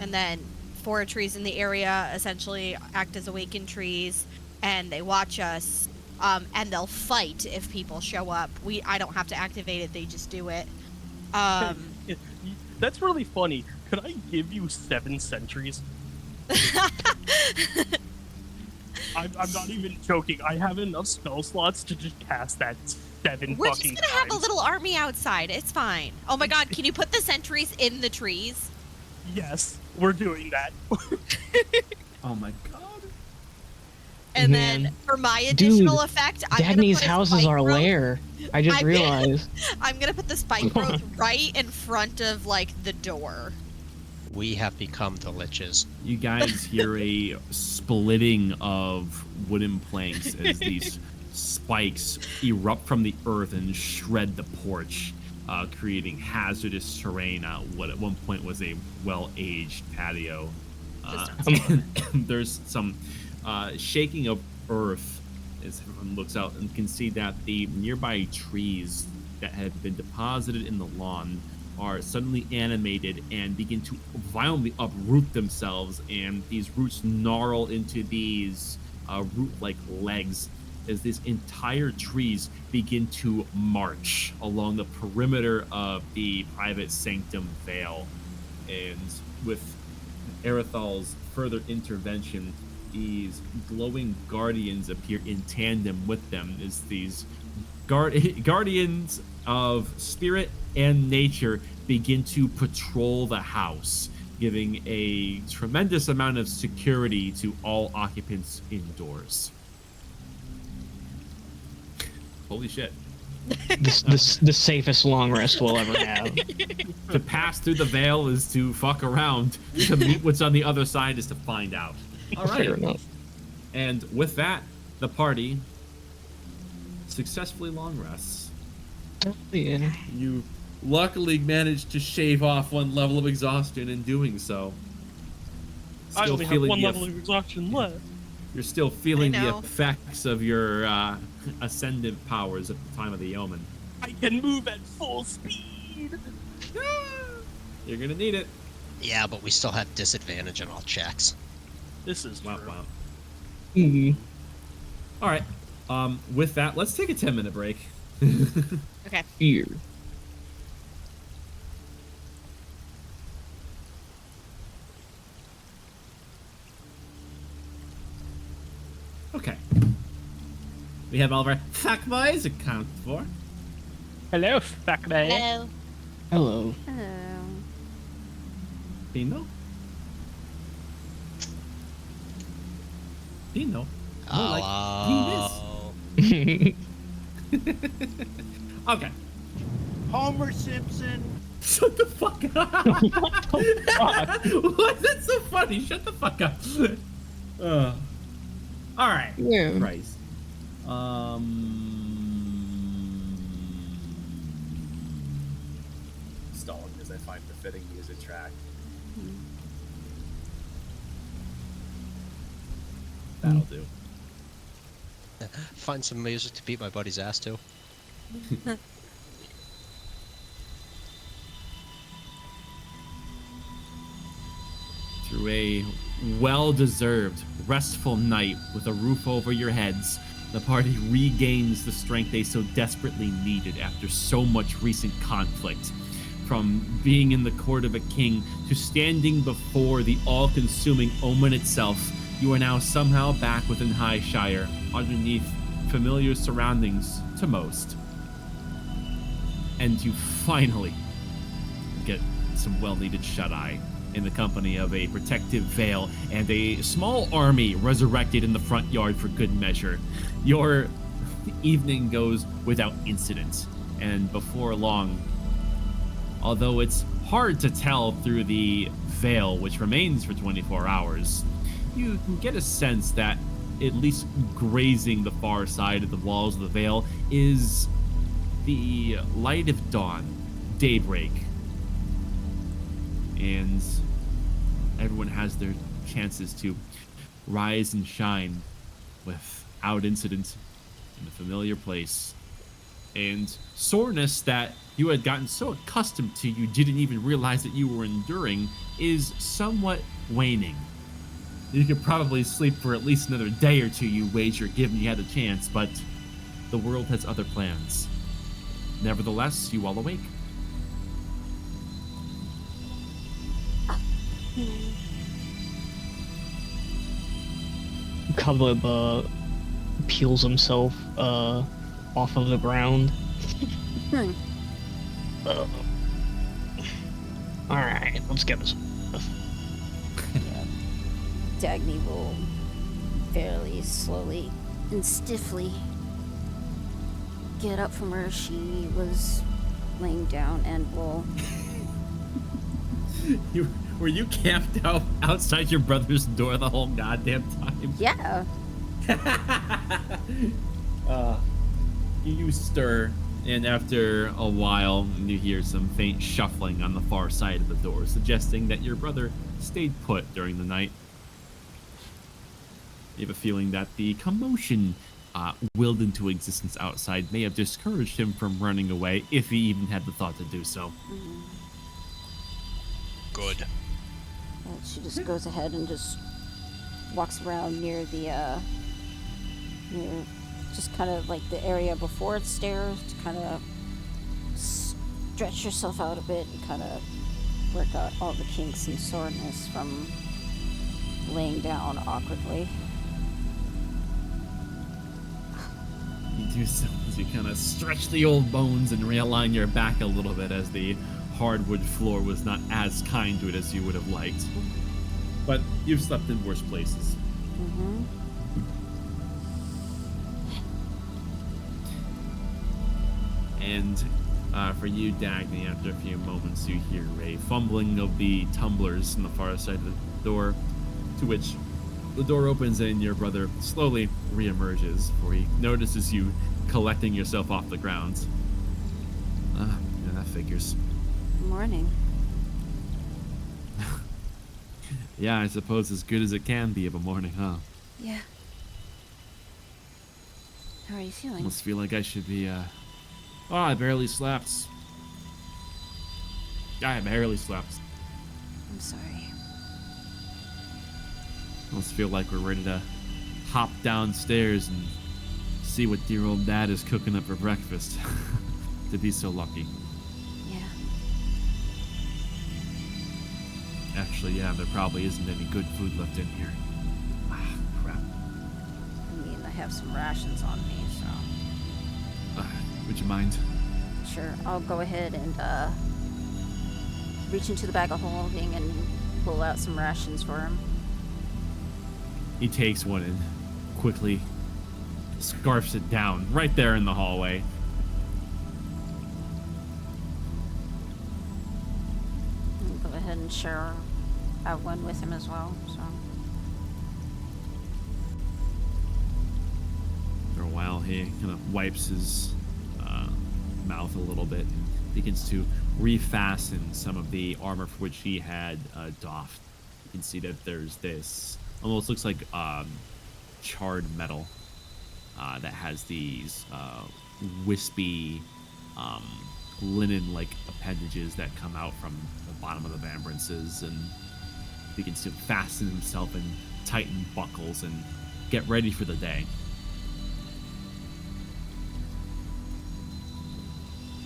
And then 4 trees in the area essentially act as awakened trees, and they watch us. And they'll fight if people show up. I don't have to activate it; they just do it. That's really funny. Could I give you 7 sentries? I'm not even joking. I have enough spell slots to just cast that 7 We're fucking just gonna have a times. little army outside. It's fine. Oh my god, can you put the sentries in the trees? Yes, we're doing that. Oh my god. And Man. then for my additional Dude, effect, I'm gonna Dagny's put a house is spike our growth- lair. I just I'm- realized. I'm gonna put the spike growth right in front of like the door. We have become the liches. You guys hear a splitting of wooden planks as these spikes erupt from the earth and shred the porch, creating hazardous terrain on what at one point was a well-aged patio. There's some shaking of earth as everyone looks out and can see that the nearby trees that had been deposited in the lawn are suddenly animated and begin to violently uproot themselves, and these roots gnarl into these root-like legs as these entire trees begin to march along the perimeter of the private sanctum veil. And with Erethal's further intervention, these glowing guardians appear in tandem with them as these guardians of spirit and nature begin to patrol the house, giving a tremendous amount of security to all occupants indoors. Holy shit. The safest long rest we'll ever have. To pass through the veil is to fuck around. To meet what's on the other side is to find out. All right. Fair enough. And with that, the party successfully long rests. Yeah. You luckily managed to shave off 1 level of exhaustion in doing so. I Still only have feeling 1 the level of exhaustion left. You're still feeling the know. effects of your ascendant powers at the time of the omen. I can move at full speed. You're gonna need it. Yeah, but we still have disadvantage on all checks. This is Wow, true. wow. Mhm. All right. With that, let's take a 10-minute break. Okay. Fear. Okay. We have all of our fuck boys accounted for. Hello, fuck me. Hello. Hello. Hello. Pino? Pino? Hello. Penis. Okay. Homer Simpson. Shut the fuck up. What the fuck? Why is that so funny? Shut the fuck up. All right. Yeah. Christ. Stalling as I find the fitting music track. That'll do. Find some music to beat my buddy's ass to. Through a well-deserved, restful night with a roof over your heads, the party regains the strength they so desperately needed after so much recent conflict. From being in the court of a king to standing before the all-consuming omen itself, you are now somehow back within Highshire, underneath familiar surroundings to most. And you finally get some well-needed shut-eye in the company of a protective veil and a small army resurrected in the front yard for good measure. Your evening goes without incident, and before long, although it's hard to tell through the veil, which remains for 24 hours, you can get a sense that at least grazing the far side of the walls of the veil is the light of dawn, daybreak. And everyone has their chances to rise and shine without incident in a familiar place. And soreness that you had gotten so accustomed to you didn't even realize that you were enduring is somewhat waning. You could probably sleep for at least another day or two, you wager, given you had a chance, but the world has other plans. Nevertheless, you all awake. Caleb peels himself off of the ground. Alright, let's get this. Dagny will fairly slowly and stiffly get up from where she was laying down and will... Were you camped out outside your brother's door the whole goddamn time? Yeah. You stir, and after a while, you hear some faint shuffling on the far side of the door, suggesting that your brother stayed put during the night. You have a feeling that the commotion willed into existence outside may have discouraged him from running away, if he even had the thought to do so. Good. She just goes ahead and just walks around near the, near just kind of like the area before the stairs to kind of stretch yourself out a bit and kind of work out all the kinks and soreness from laying down awkwardly. You do so as you kind of stretch the old bones and realign your back a little bit, as the hardwood floor was not as kind to it as you would have liked. But you've slept in worse places. Mm-hmm. And for you, Dagny, after a few moments, you hear a fumbling of the tumblers on the far side of the door, to which the door opens and your brother slowly reemerges, for he notices you collecting yourself off the ground. Yeah, that figures. Morning. Yeah, I suppose as good as it can be of a morning, huh? Yeah. How are you feeling? Almost feel like I should be, Oh, I barely slept. I barely slept. I'm sorry. Almost feel like we're ready to hop downstairs and see what dear old dad is cooking up for breakfast. To be so lucky. Yeah. Actually, yeah, there probably isn't any good food left in here. Ah, crap. I mean, I have some rations on me, so... Would you mind? Sure, I'll go ahead and, reach into the bag of holding and pull out some rations for him. He takes one and quickly scarfs it down right there in the hallway. I'll go ahead and share out one with him as well, so... For a while, he kind of wipes his mouth a little bit and begins to refasten some of the armor for which he had doffed. You can see that there's this almost looks like charred metal that has these wispy linen-like appendages that come out from the bottom of the vambrances, and begins to fasten himself in tighten buckles and get ready for the day.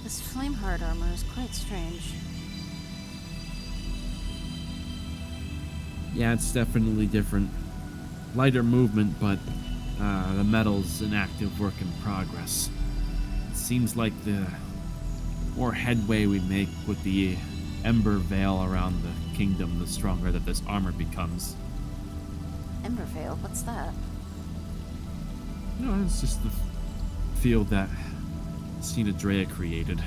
This flame-hard armor is quite strange. Yeah, it's definitely different. Lighter movement, but the metal's an active work in progress. It seems like the more headway we make with the ember veil around the kingdom, the stronger that this armor becomes. Ember Veil, what's that? No, it's just the field that Sina Drea created.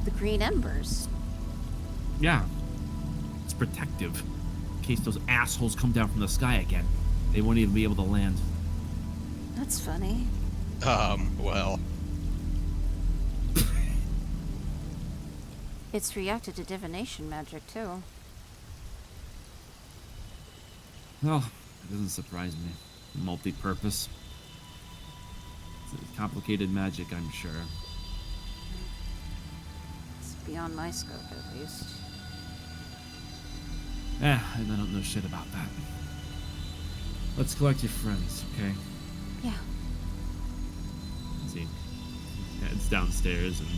The green embers. Yeah, it's protective. In case those assholes come down from the sky again, they won't even be able to land. That's funny. Well. It's reacted to divination magic, too. Well, it doesn't surprise me. Multi-purpose. It's complicated magic, I'm sure. It's beyond my scope, at least. And I don't know shit about that. Let's collect your friends, okay? Yeah. As he heads downstairs, and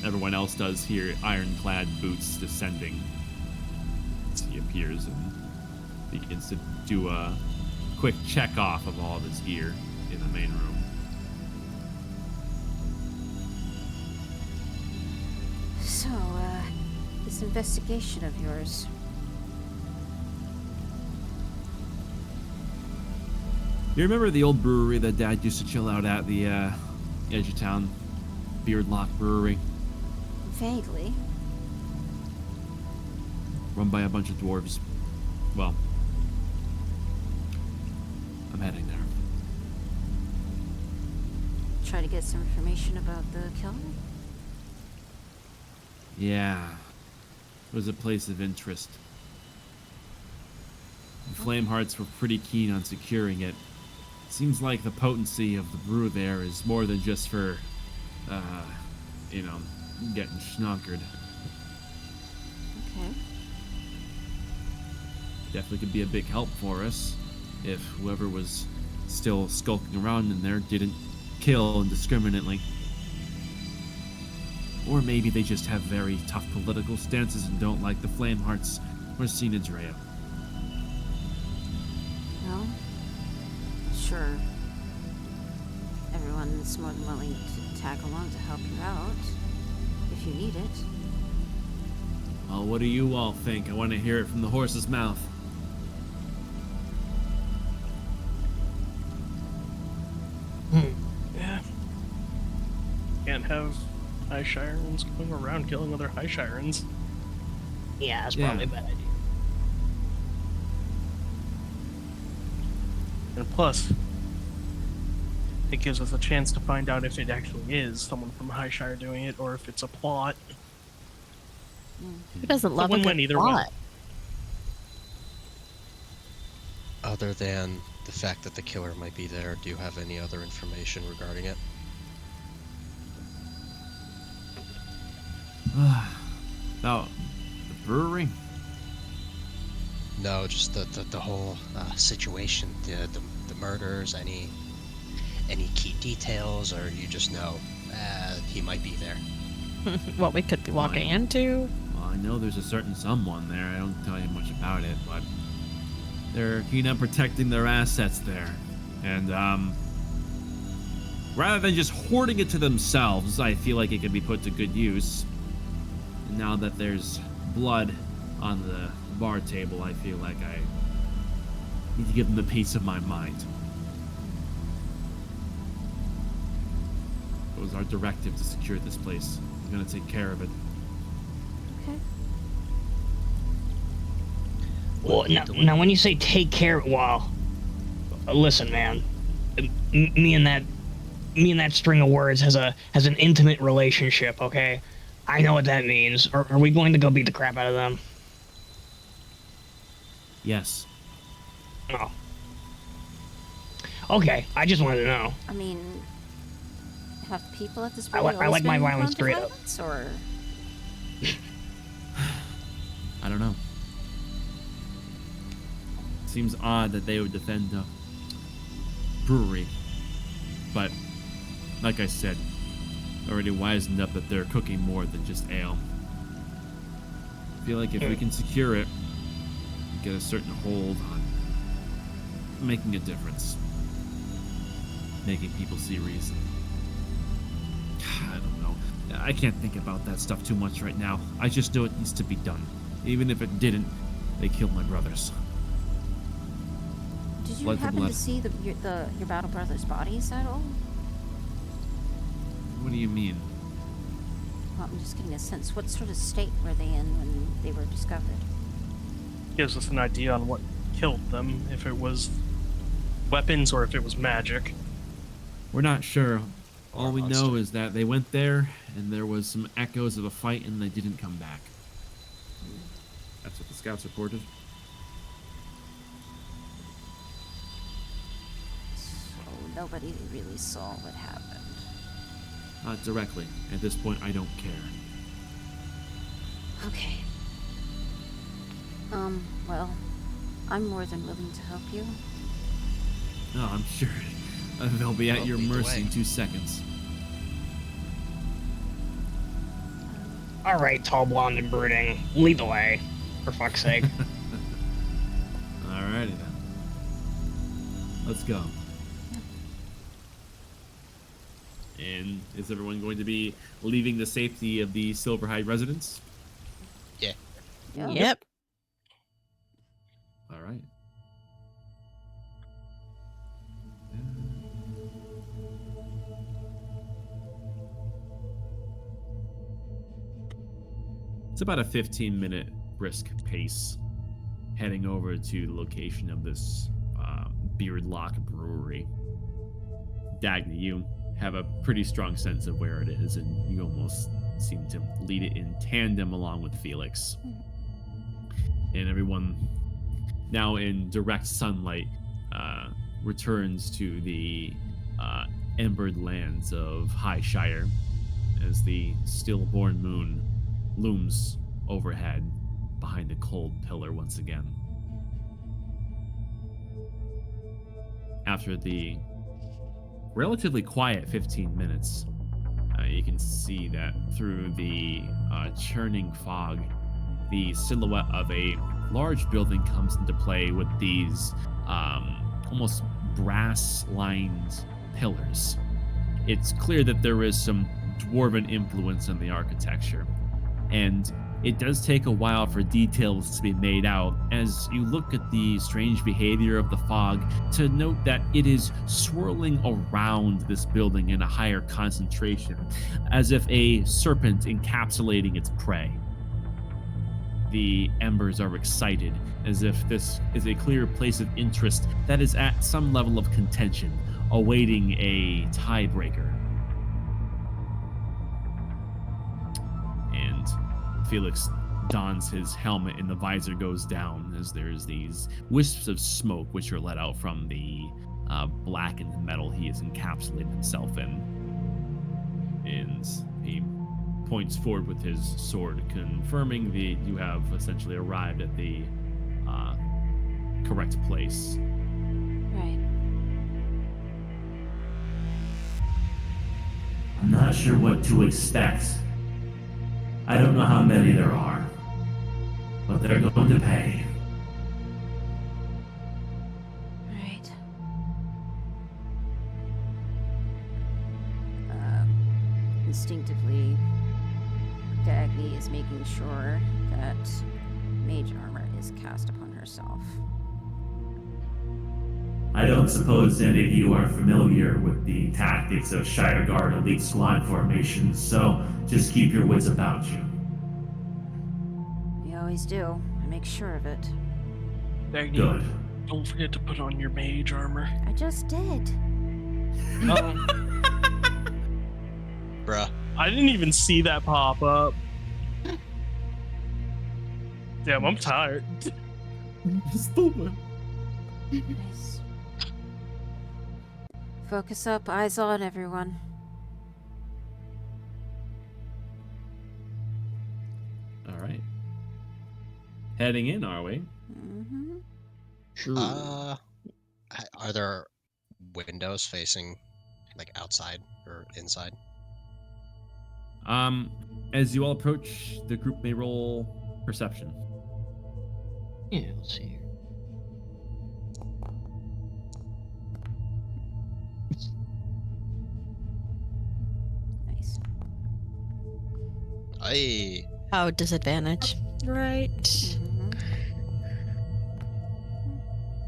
everyone else does hear ironclad boots descending. As he appears and begins to do a quick check off of all of his gear in the main room. So, this investigation of yours. You remember the old brewery that Dad used to chill out at, the edge of town? Beardlock Brewery? Vaguely. Run by a bunch of dwarves. Well, I'm heading there. Try to get some information about the killing? Yeah. It was a place of interest. The Flamehearts were pretty keen on securing it. Seems like the potency of the brew there is more than just for, getting schnockered. Okay. Definitely could be a big help for us if whoever was still skulking around in there didn't kill indiscriminately. Or maybe they just have very tough political stances and don't like the Flamehearts or Sina Drea. Well, sure. Everyone is more than willing to tag along to help you out, if you need it. Well, what do you all think? I want to hear it from the horse's mouth. Yeah. Can't have High Shirens going around killing other High Shirens. Yeah, that's Yeah. probably a bad idea. And plus, it gives us a chance to find out if it actually is someone from Highshire doing it or if it's a plot. Who doesn't love a win-win good either plot? Other than the fact that the killer might be there, do you have any other information regarding it? About the brewery? No, just the whole situation, the murders, any key details, or you just know he might be there. What we could be walking into. Well, I know there's a certain someone there. I don't tell you much about it, but they're keen on protecting their assets there. And, rather than just hoarding it to themselves, I feel like it can be put to good use. And now that there's blood on the bar table, I feel like I need to give them the peace of my mind. It was our directive to secure this place. We're gonna take care of it. Okay. Well, now when you say take care, well, listen, man, me and that string of words has an intimate relationship. Okay, I know what that means. Are we going to go beat the crap out of them? Yes. Oh. Okay, I just wanted to know. I mean, have people at this I point like my been violence prone to straight up. violence, or I don't know. Seems odd that they would defend a brewery. But, like I said, already wisened up that they're cooking more than just ale. I feel like if we can secure it, get a certain hold on making a difference. Making people see reason. I don't know. I can't think about that stuff too much right now. I just know it needs to be done. Even if it didn't, they killed my brothers. did you Blood for happen blood. to see your battle brothers' bodies at all? What do you mean? Well, I'm just getting a sense. What sort of state were they in when they were discovered? Gives us an idea on what killed them, if it was weapons or if it was magic. We're not sure. All Or we monster. know is that they went there, and there was some echoes of a fight, and they didn't come back. That's what the scouts reported. So nobody really saw what happened. Not directly. At this point, I don't care. Okay. Well, I'm more than willing to help you. No, I'm sure they'll be at Well, your lead the mercy way. in 2 seconds. All right, tall, blonde, and brooding, lead the way, for fuck's sake. Alrighty then. Let's go. And is everyone going to be leaving the safety of the Silverhide residence? Yeah. Yeah. Yep. All right. It's about a 15-minute brisk pace heading over to the location of this Beardlock Brewery. Dagny, you have a pretty strong sense of where it is, and you almost seem to lead it in tandem along with Felix. And everyone, now in direct sunlight, returns to the embered lands of Highshire as the stillborn moon looms overhead behind a cold pillar once again. After the relatively quiet 15 minutes, you can see that through the churning fog, the silhouette of a large building comes into play with these almost brass-lined pillars. It's clear that there is some dwarven influence in the architecture, and it does take a while for details to be made out as you look at the strange behavior of the fog to note that it is swirling around this building in a higher concentration, as if a serpent encapsulating its prey. The embers are excited, as if this is a clear place of interest that is at some level of contention, awaiting a tiebreaker. And Felix dons his helmet and the visor goes down as there's these wisps of smoke which are let out from the blackened metal he has encapsulated himself in. And he points forward with his sword, confirming that you have essentially arrived at the correct place. Right. I'm not sure what to expect. I don't know how many there are, but they're going to pay. Right. Instinctively, Dagny is making sure that mage armor is cast upon herself. I don't suppose any of you are familiar with the tactics of Shire Guard elite squad formations, so just keep your wits about you. We always do. I make sure of it. Dagny, Good. don't forget to put on your mage armor. I just did. Bruh. I didn't even see that pop up. Damn, I'm tired. Stupid. Nice. Focus up, eyes on everyone. All right. Heading in, are we? Mm-hmm. Sure. Are there windows facing like outside or inside? As you all approach, the group may roll perception. Yeah, let's see here. Nice. Aye. Oh, disadvantage. Right. Mm-hmm.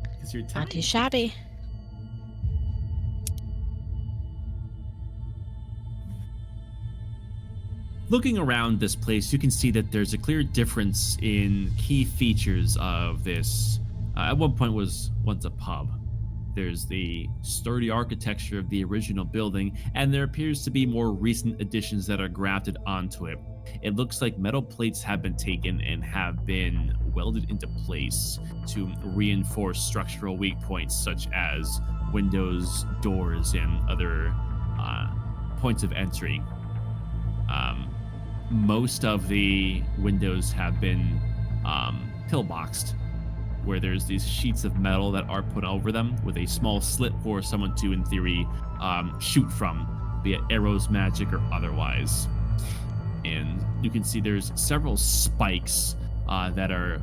Because you're Not tired. too shabby. Looking around this place, you can see that there's a clear difference in key features of this. At one point was once a pub. There's the sturdy architecture of the original building, and there appears to be more recent additions that are grafted onto it. It looks like metal plates have been taken and have been welded into place to reinforce structural weak points such as windows, doors, and other points of entry. Most of the windows have been pillboxed, where there's these sheets of metal that are put over them with a small slit for someone to, in theory, shoot from, be it arrows, magic, or otherwise. And you can see there's several spikes that are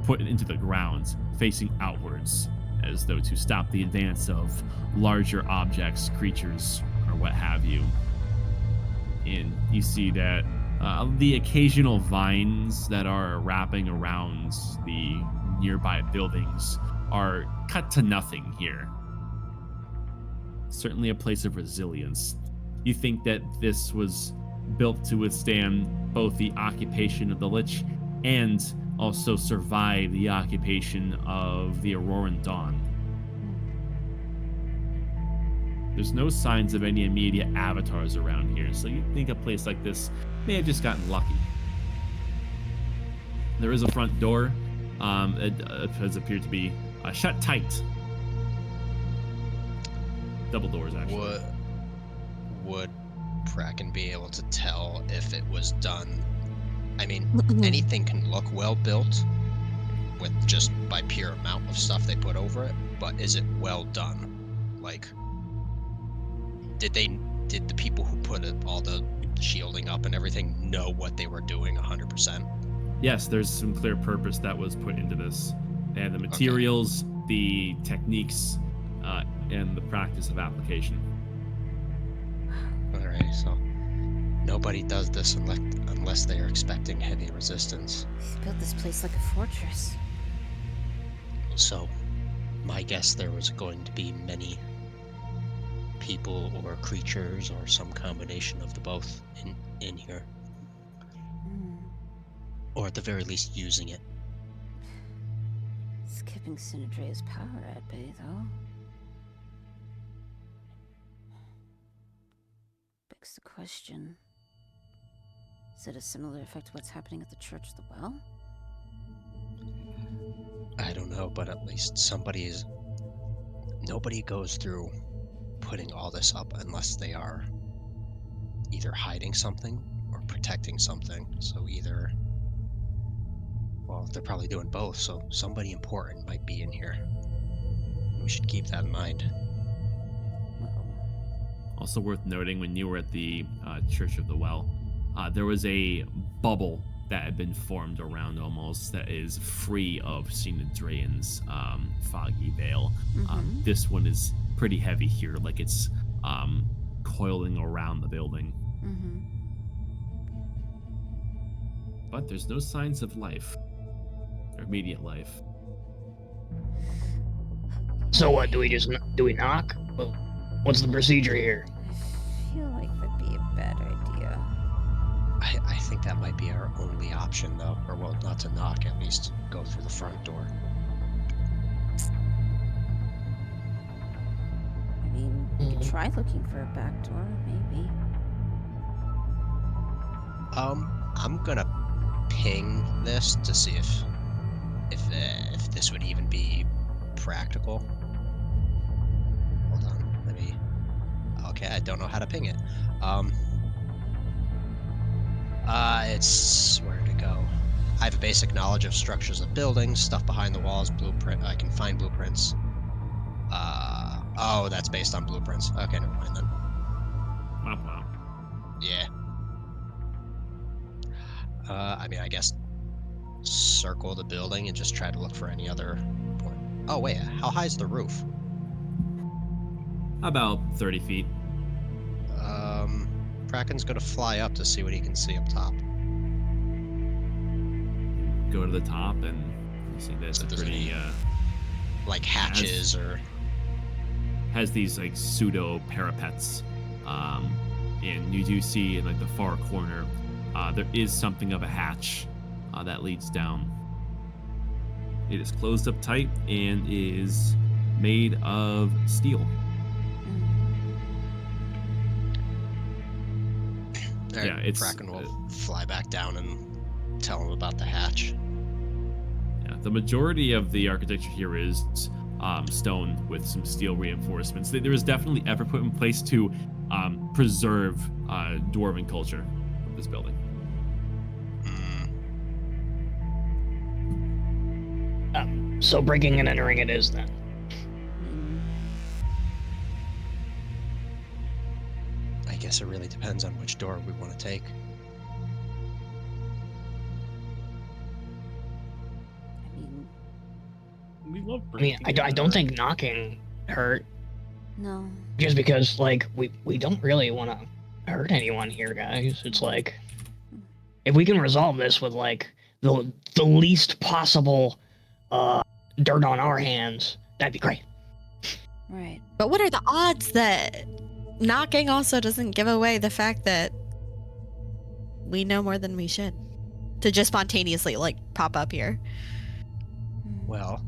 put into the ground, facing outwards, as though to stop the advance of larger objects, creatures, or what have you. And you see that the occasional vines that are wrapping around the nearby buildings are cut to nothing here. Certainly a place of resilience. You think that this was built to withstand both the occupation of the Lich and also survive the occupation of the Auroran Dawn. There's no signs of any immediate avatars around here, so you'd think a place like this may have just gotten lucky. There is a front door. It has appeared to be shut tight. Double doors, actually. Would Kraken be able to tell if it was done? I mean, anything can look well built with just by pure amount of stuff they put over it, but is it well done? Like, did the people who put all the shielding up and everything know what they were doing 100%? Yes, there's some clear purpose that was put into this. They had the materials, the techniques, and the practice of application. Alright, so nobody does this unless they are expecting heavy resistance. They built this place like a fortress. So, my guess there was going to be many people or creatures or some combination of the both in here. Or at the very least using it. Skipping Sinadrea's power at bay, though. Begs the question. Is it a similar effect to what's happening at the Church of the Well? I don't know, but at least nobody goes through putting all this up unless they are either hiding something or protecting something. So they're probably doing both, so somebody important might be in here. We should keep that in mind. Also worth noting, when you were at the Church of the Well, there was a bubble that had been formed around almost that is free of Sinadrayan's foggy veil. This one is pretty heavy here, like it's coiling around the building. But there's no signs of life, or immediate life. So what? Do we knock? Well, what's the procedure here? I feel like that'd be a bad idea. I think that might be our only option, though. Or, well, not to knock, at least go through the front door. I mean, we could try looking for a back door, maybe. I'm gonna ping this to see if this would even be practical. Hold on, okay, I don't know how to ping it. It's where to go. I have a basic knowledge of structures of buildings, stuff behind the walls, blueprint. I can find blueprints. Oh, that's based on blueprints. Okay, never mind then. Wow. Yeah. I mean, I guess circle the building and just try to look for any other point. Oh, wait, how high is the roof? About 30 feet. Kraken's gonna fly up to see what he can see up top. Go to the top and you see there's a pretty like hatches has these like pseudo parapets, and you do see in like the far corner there is something of a hatch that leads down. It is closed up tight and is made of steel. Yeah, Kraken will fly back down and tell him about the hatch. Yeah, the majority of the architecture here is stone with some steel reinforcements. There is definitely effort put in place to preserve dwarven culture of this building. So breaking and entering it is then. I guess it really depends on which door we want to take. We love I mean, I don't think knocking hurt. No. Just because, like, we don't really want to hurt anyone here, guys. It's like, if we can resolve this with, like, the least possible dirt on our hands, that'd be great. Right. But what are the odds that knocking also doesn't give away the fact that we know more than we should to just spontaneously, like, pop up here? Well,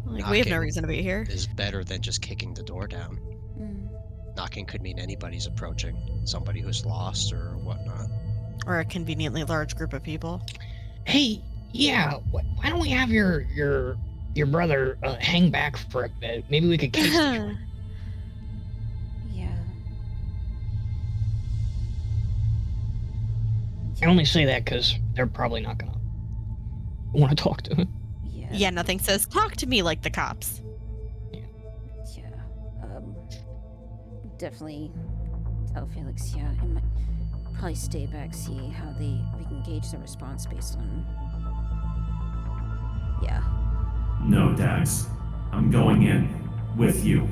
like, we have no reason to be here. Is better than just kicking the door down. Knocking could mean anybody's approaching, somebody who's lost or whatnot. Or a conveniently large group of people. Hey, yeah, why don't we have your brother hang back for a bit? Maybe we could case each other. Yeah. I only say that because they're probably not gonna want to talk to him. Yeah. Yeah, nothing says talk to me like the cops. Yeah. Definitely tell Felix, yeah, it might probably stay back, see how we can gauge the response based on. Yeah. No, Dax. I'm going in with you.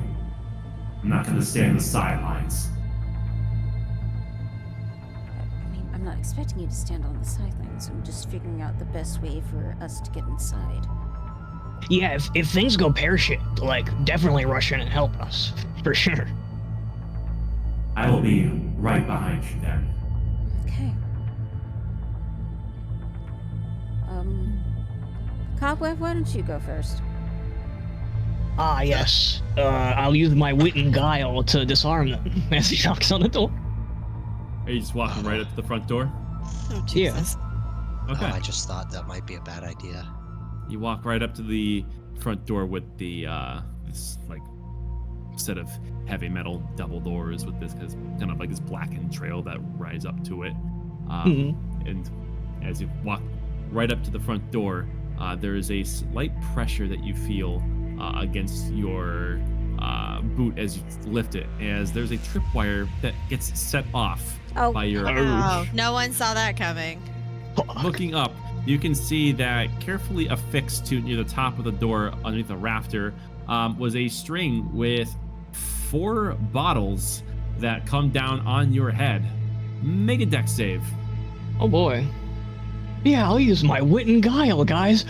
I'm not gonna stay on the sidelines. I mean, I'm not expecting you to stand on the sidelines. I'm just figuring out the best way for us to get inside. Yeah, if things go pear-shaped, like, definitely rush in and help us. For sure. I will be right behind you then. Okay. Cobweb, why don't you go first? Ah, yes. I'll use my wit and guile to disarm them as he knocks on the door. Are you just walking right up to the front door? Oh, Jesus. Okay. Oh, I just thought that might be a bad idea. You walk right up to the front door with the this like set of heavy metal double doors with this kind of like this blackened trail that rides up to it. And as you walk right up to the front door, there is a slight pressure that you feel against your boot as you lift it, as there's a tripwire that gets set off by your. Oh, no one saw that coming. Looking up, you can see that carefully affixed to near the top of the door underneath the rafter was a string with 4 bottles that come down on your head. Make a dex save. Oh boy. Yeah, I'll use my wit and guile, guys.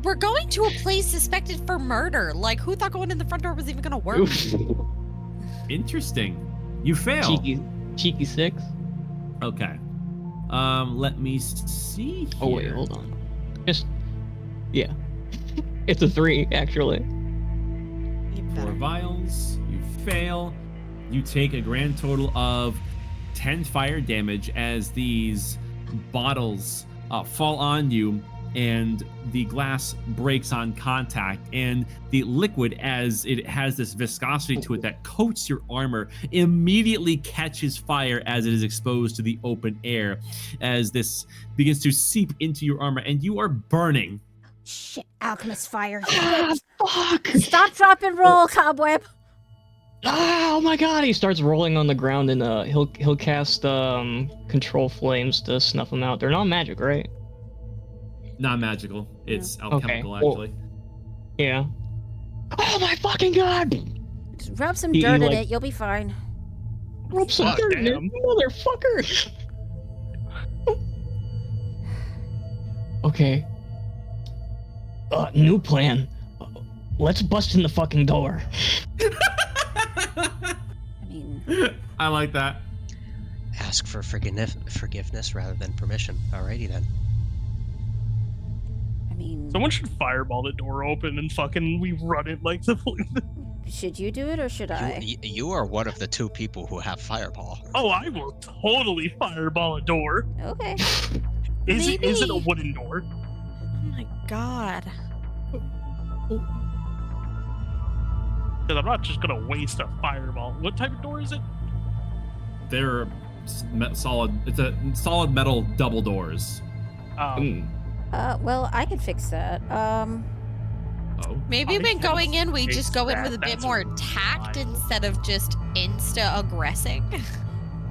We're going to a place suspected for murder. Like, who thought going in the front door was even gonna work? Oof. Interesting. You fail. Cheeky 6. Okay. Let me see here. Oh wait, hold on. Yeah. It's a 3, actually. You 4 better. vials. You fail. You take a grand total of 10 fire damage as these bottles fall on you, and the glass breaks on contact, and the liquid, as it has this viscosity to it that coats your armor, immediately catches fire as it is exposed to the open air, as this begins to seep into your armor, and you are burning. Shit, alchemist fire. Fuck! Stop, drop, and roll, Cobweb. Oh my god! He starts rolling on the ground, and he'll cast control flames to snuff them out. They're not magic, right? Not magical. It's alchemical, Okay. actually. Yeah. Oh my fucking god! Just rub some He, dirt in like- it, you'll be fine. Rub some Fuck, dirt in it, damn. motherfucker! Okay. New plan. Let's bust in the fucking door. I mean, I like that. Ask for forgiveness rather than permission. Alrighty then. Someone should fireball the door open and fucking we run it like the police. Should you do it or should I? You are one of the 2 people who have fireball. Oh, I will totally fireball a door. Okay. Is it a Maybe. wooden door? Oh my god. Because I'm not just gonna waste a fireball. What type of door is it? They're solid. It's a solid metal double doors. Well, I can fix that. Oh. Maybe when going in, we just go in with a bit That's more a tact lie. instead of just insta-aggressing.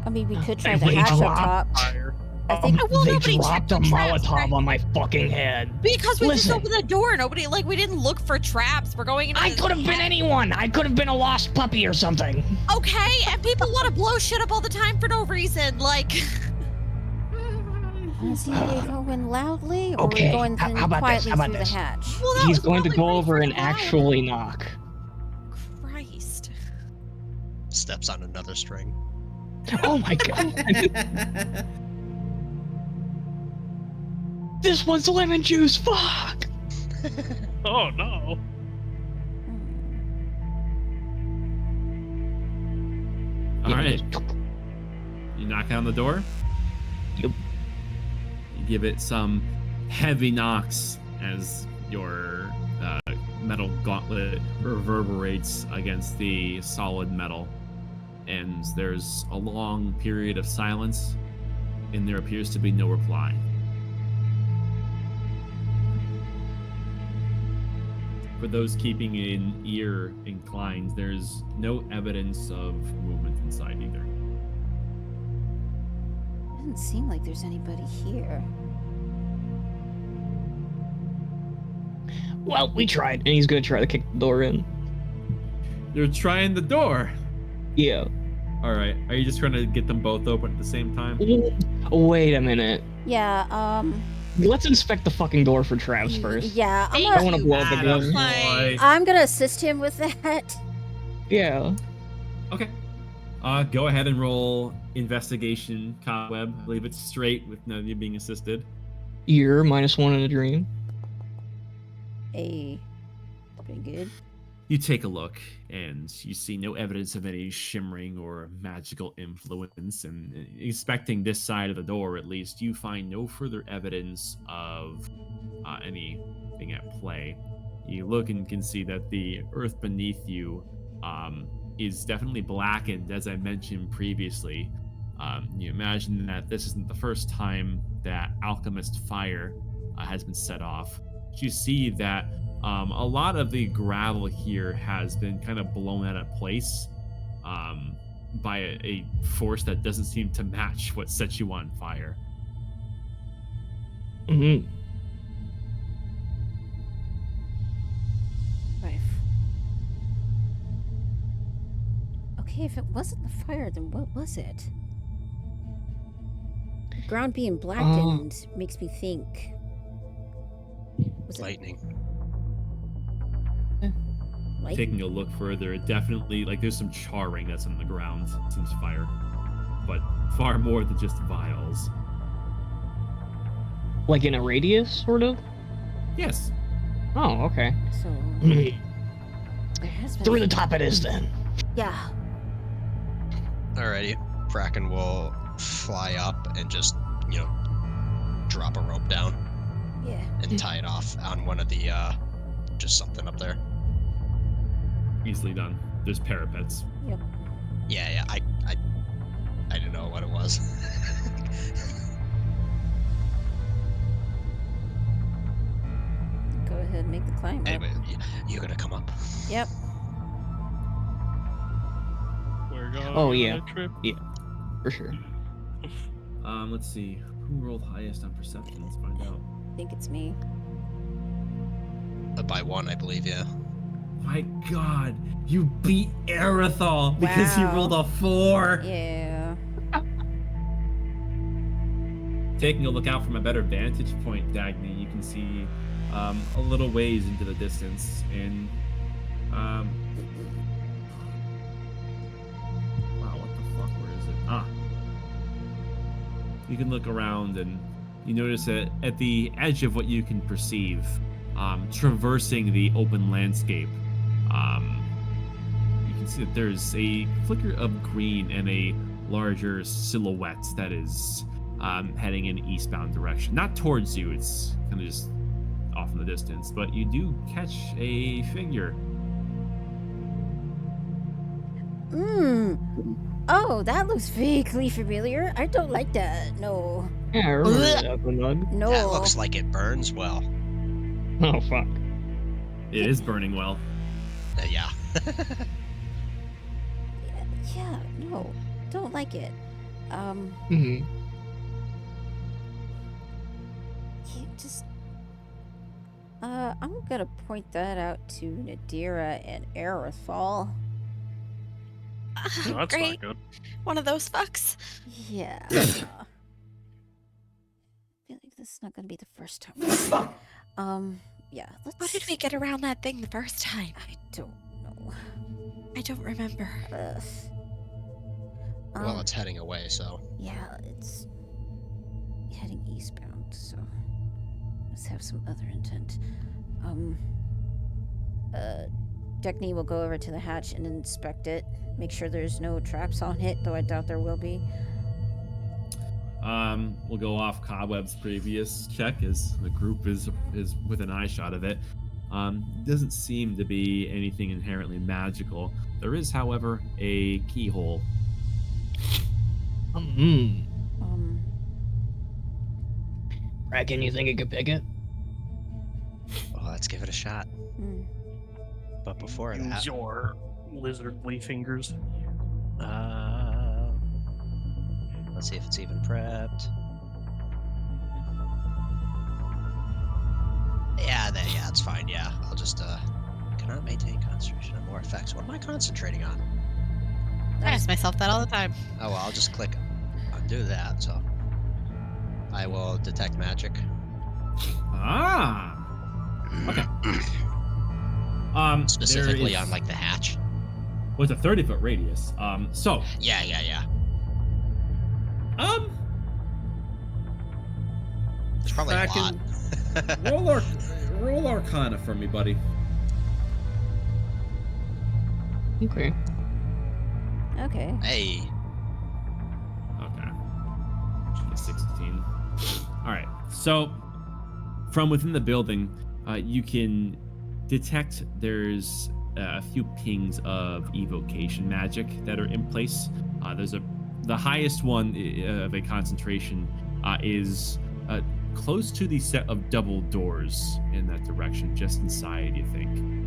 I mean, we could try They the hatch up drop top. Fire. I think Well, they nobody dropped checked a the traps, Molotov right? on my fucking head. Because we just Listen. opened the door. Nobody, like, we didn't look for traps. We're going into I this could have been hatch. anyone. I could have been a lost puppy or something. Okay, and people want to blow shit up all the time for no reason. Like, Is he going loudly or Okay, are we going how about this? quietly How about through this? the hatch? well, that He's was going to probably go over pretty and loud. actually knock. Christ. Steps on another string. Oh my god. This one's lemon juice. Fuck. Oh no. All right. You knock on the door. Yep. You give it some heavy knocks as your metal gauntlet reverberates against the solid metal. And there's a long period of silence, and there appears to be no reply. For those keeping an ear inclined, there's no evidence of movement inside either. Doesn't seem like there's anybody here. Well, we tried, and he's gonna try to kick the door in. You're trying the door. Yeah. All right. Are you just trying to get them both open at the same time? Wait a minute. Yeah, Let's inspect the fucking door for traps first. yeah, Thank I I'm want to you, blow up the Adam. gun. Like, gonna assist him with that. Yeah. Okay. Go ahead and roll investigation, Cobweb. I believe it's straight with none of you being assisted. You're -1 in a dream. Hey, pretty good. You take a look, and you see no evidence of any shimmering or magical influence. And inspecting this side of the door, at least, you find no further evidence of anything at play. You look and can see that the earth beneath you is definitely blackened, as I mentioned previously. You imagine that this isn't the first time that alchemist fire has been set off. You see that a lot of the gravel here has been kind of blown out of place by a force that doesn't seem to match what set you on fire. Mm-hmm. Right. Okay, if it wasn't the fire, then what was it? The ground being blackened makes me think. Was Lightning. Light? Taking a look further, it definitely, like, there's some charring that's on the ground. Seems fire. But far more than just vials. Like in a radius, sort of? Yes. Oh, okay. So there has been. Through the top it is then. Yeah. Alrighty. Kraken will fly up and just, drop a rope down Yeah. and tie it off on one of the, just something up there. Easily done. There's parapets. Yep. Yeah, I didn't know what it was. Go ahead and make the climb. Up. Anyway, you gonna come up? Yep. We're going Oh, on yeah. a trip. For sure. Let's see. Who rolled highest on perception? Let's find out. I think it's me. By one, I believe, yeah. My God, you beat Aerithal because he Wow. rolled a 4. Yeah. Taking a look out from a better vantage point, Dagny, you can see a little ways into the distance, and wow, what the fuck? Where is it? You can look around and you notice that at the edge of what you can perceive, traversing the open landscape, you can see that there's a flicker of green and a larger silhouette that is heading in eastbound direction. Not towards you, it's kind of just off in the distance, but you do catch a figure. Oh, that looks vaguely familiar. I don't like that. No. Yeah, I remember that episode. No. That looks like it burns well. Oh, fuck. It is burning well. Yeah. Yeah, no. Don't like it. Mm-hmm. Yeah, just I'm gonna point that out to Nadira and Aerithal. No, that's Great. not good. One of those fucks. Yeah. I feel like this is not gonna be the first time. Yeah, let's. How did we get around that thing the first time? I don't know. I don't remember. Well, it's heading away, so. Yeah, it's heading eastbound, so let's have some other intent. Deckney will go over to the hatch and inspect it. Make sure there's no traps on it, though I doubt there will be. We'll go off Cobweb's previous check as the group is with an eye shot of it. Doesn't seem to be anything inherently magical. There is, however, a keyhole. Reckon you think you could pick it? Well, let's give it a shot. But before that, Use your lizardly fingers. let's see if it's even prepped. Yeah, it's fine. Yeah, I'll just cannot maintain concentration on more effects. What am I concentrating on? I ask myself that all the time. Oh, well, I'll just click undo that. So I will detect magic. Ah. Okay. Specifically there is, on like the hatch. with a 30-foot radius. So. Yeah. There's probably a lot. Kraken, roll Arcana for me, buddy. Okay. Okay. Hey, Okay. 16. All right. So, from within the building, you can detect there's a few pings of evocation magic that are in place. The highest one of a concentration is close to the set of double doors in that direction, just inside, you think.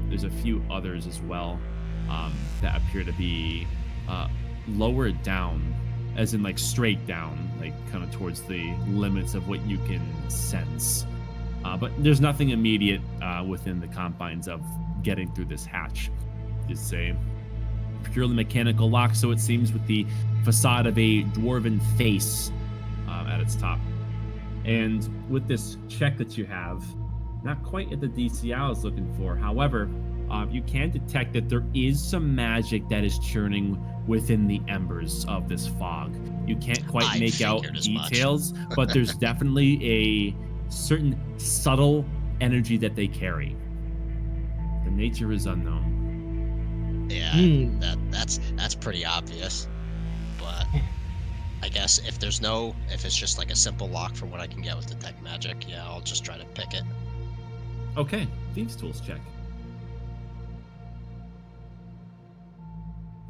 There's a few others as well that appear to be lower down, as in like straight down, like kind of towards the limits of what you can sense. But there's nothing immediate within the confines of getting through this hatch. It's a purely mechanical lock, so it seems, with the facade of a dwarven face at its top. And with this check that you have, not quite at the DC I was looking for. However, you can detect that there is some magic that is churning within the embers of this fog. You can't quite make out details, but there's definitely a certain subtle energy that they carry. The nature is unknown. Yeah, that's pretty obvious. But I guess if it's just like a simple lock from what I can get with detect magic, yeah, I'll just try to pick it. Okay, Thieves' Tools check.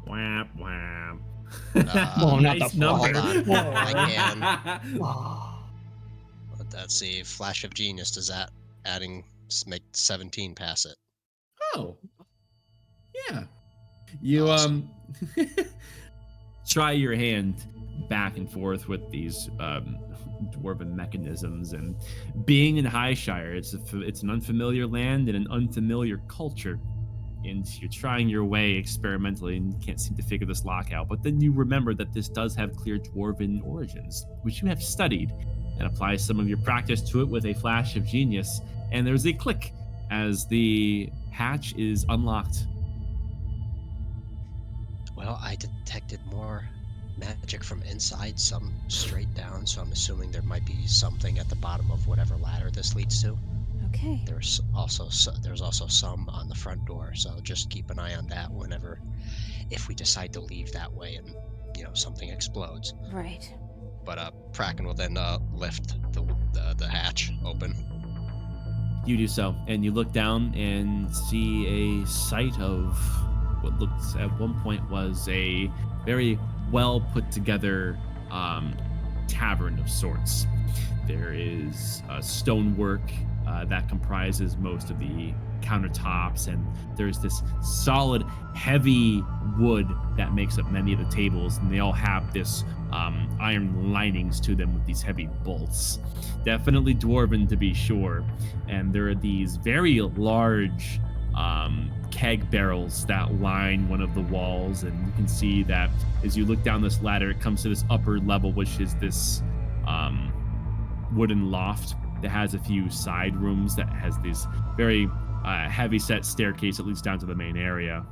Whap, whap. Well, not Nice the number. Hold on. I can. Oh. Let's see. Flash of Genius. Does that make 17 pass it? Oh, yeah. You Awesome. try your hand back and forth with these dwarven mechanisms, and being in Highshire, it's an unfamiliar land and an unfamiliar culture, and you're trying your way experimentally and can't seem to figure this lock out. But then you remember that this does have clear dwarven origins, which you have studied, and apply some of your practice to it with a flash of genius, and there's a click as the hatch is unlocked. Well, I detected more magic from inside, some straight down, so I'm assuming there might be something at the bottom of whatever ladder this leads to. Okay. There's also some on the front door, so just keep an eye on that if we decide to leave that way and something explodes. Right. But Kraken will then lift the hatch open. You do so, and you look down and see a sight of what looks at one point was a very well put together tavern of sorts. There is stonework that comprises most of the countertops, and there's this solid, heavy wood that makes up many of the tables, and they all have this iron linings to them with these heavy bolts. Definitely dwarven, to be sure. And there are these very large keg barrels that line one of the walls, and you can see that as you look down this ladder, it comes to this upper level, which is this wooden loft that has a few side rooms that has this very heavy set staircase that leads down to the main area,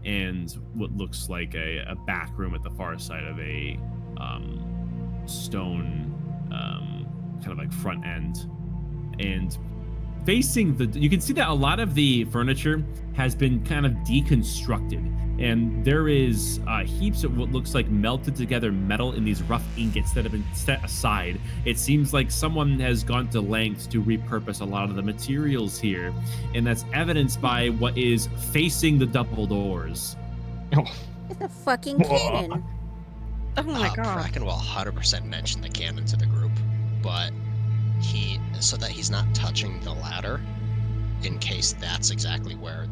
and what looks like a back room at the far side of a stone kind of like front end. And facing you can see that a lot of the furniture has been kind of deconstructed, and there is heaps of what looks like melted together metal in these rough ingots that have been set aside. It seems like someone has gone to lengths to repurpose a lot of the materials here, and that's evidenced by what is facing the double doors. Oh. It's a fucking cannon. Oh my god. Kraken will 100% mention the cannon to the group, but so that he's not touching the ladder, in case that's exactly where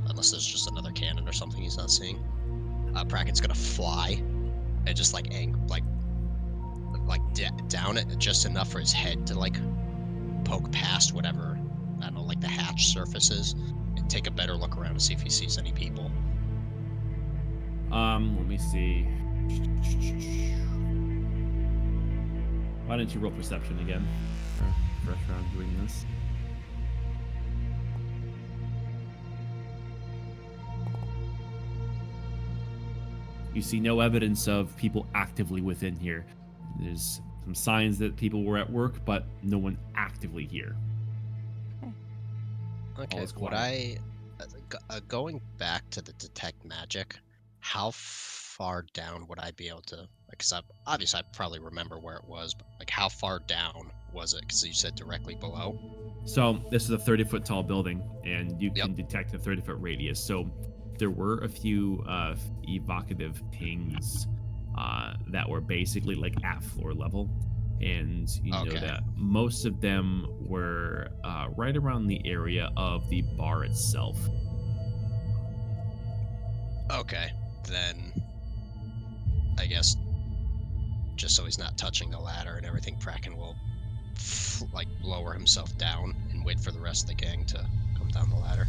unless there's just another cannon or something he's not seeing. Kraken's gonna fly and just down it just enough for his head to poke past whatever, I don't know, like the hatch surfaces, and take a better look around to see if he sees any people. Let me see. Why don't you roll perception again? Fresh round doing this. You see no evidence of people actively within here. There's some signs that people were at work, but no one actively here. Okay, would I Going back to the detect magic, how far down would I be able to? Because obviously I probably remember where it was, but like how far down was it? Because you said directly below. So this is a 30-foot tall building, and you can detect a 30-foot radius. So there were a few evocative pings that were basically like at floor level, and you know that most of them were right around the area of the bar itself. Okay, then I guess just so he's not touching the ladder and everything, Kraken will like lower himself down and wait for the rest of the gang to come down the ladder.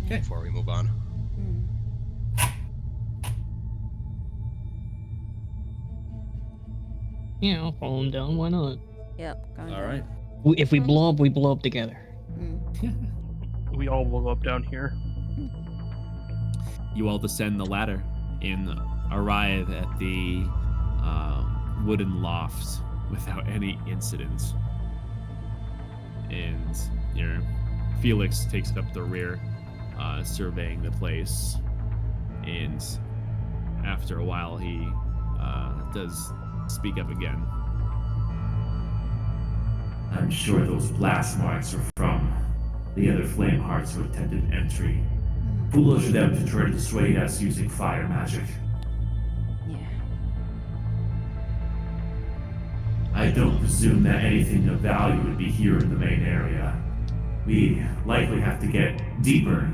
Okay. Before we move on. Yeah, I'll follow him down. Why not? Yep. Going All down. right. If we blow up together. We all blow up down here. You all descend the ladder and arrive at the wooden loft without any incident. And Felix takes up the rear, surveying the place. And after a while, he does speak up again. I'm sure those blast marks are from the other flame hearts who attempted entry. Foolish of them to try to dissuade us using fire magic. Yeah. I don't presume that anything of value would be here in the main area. We likely have to get deeper,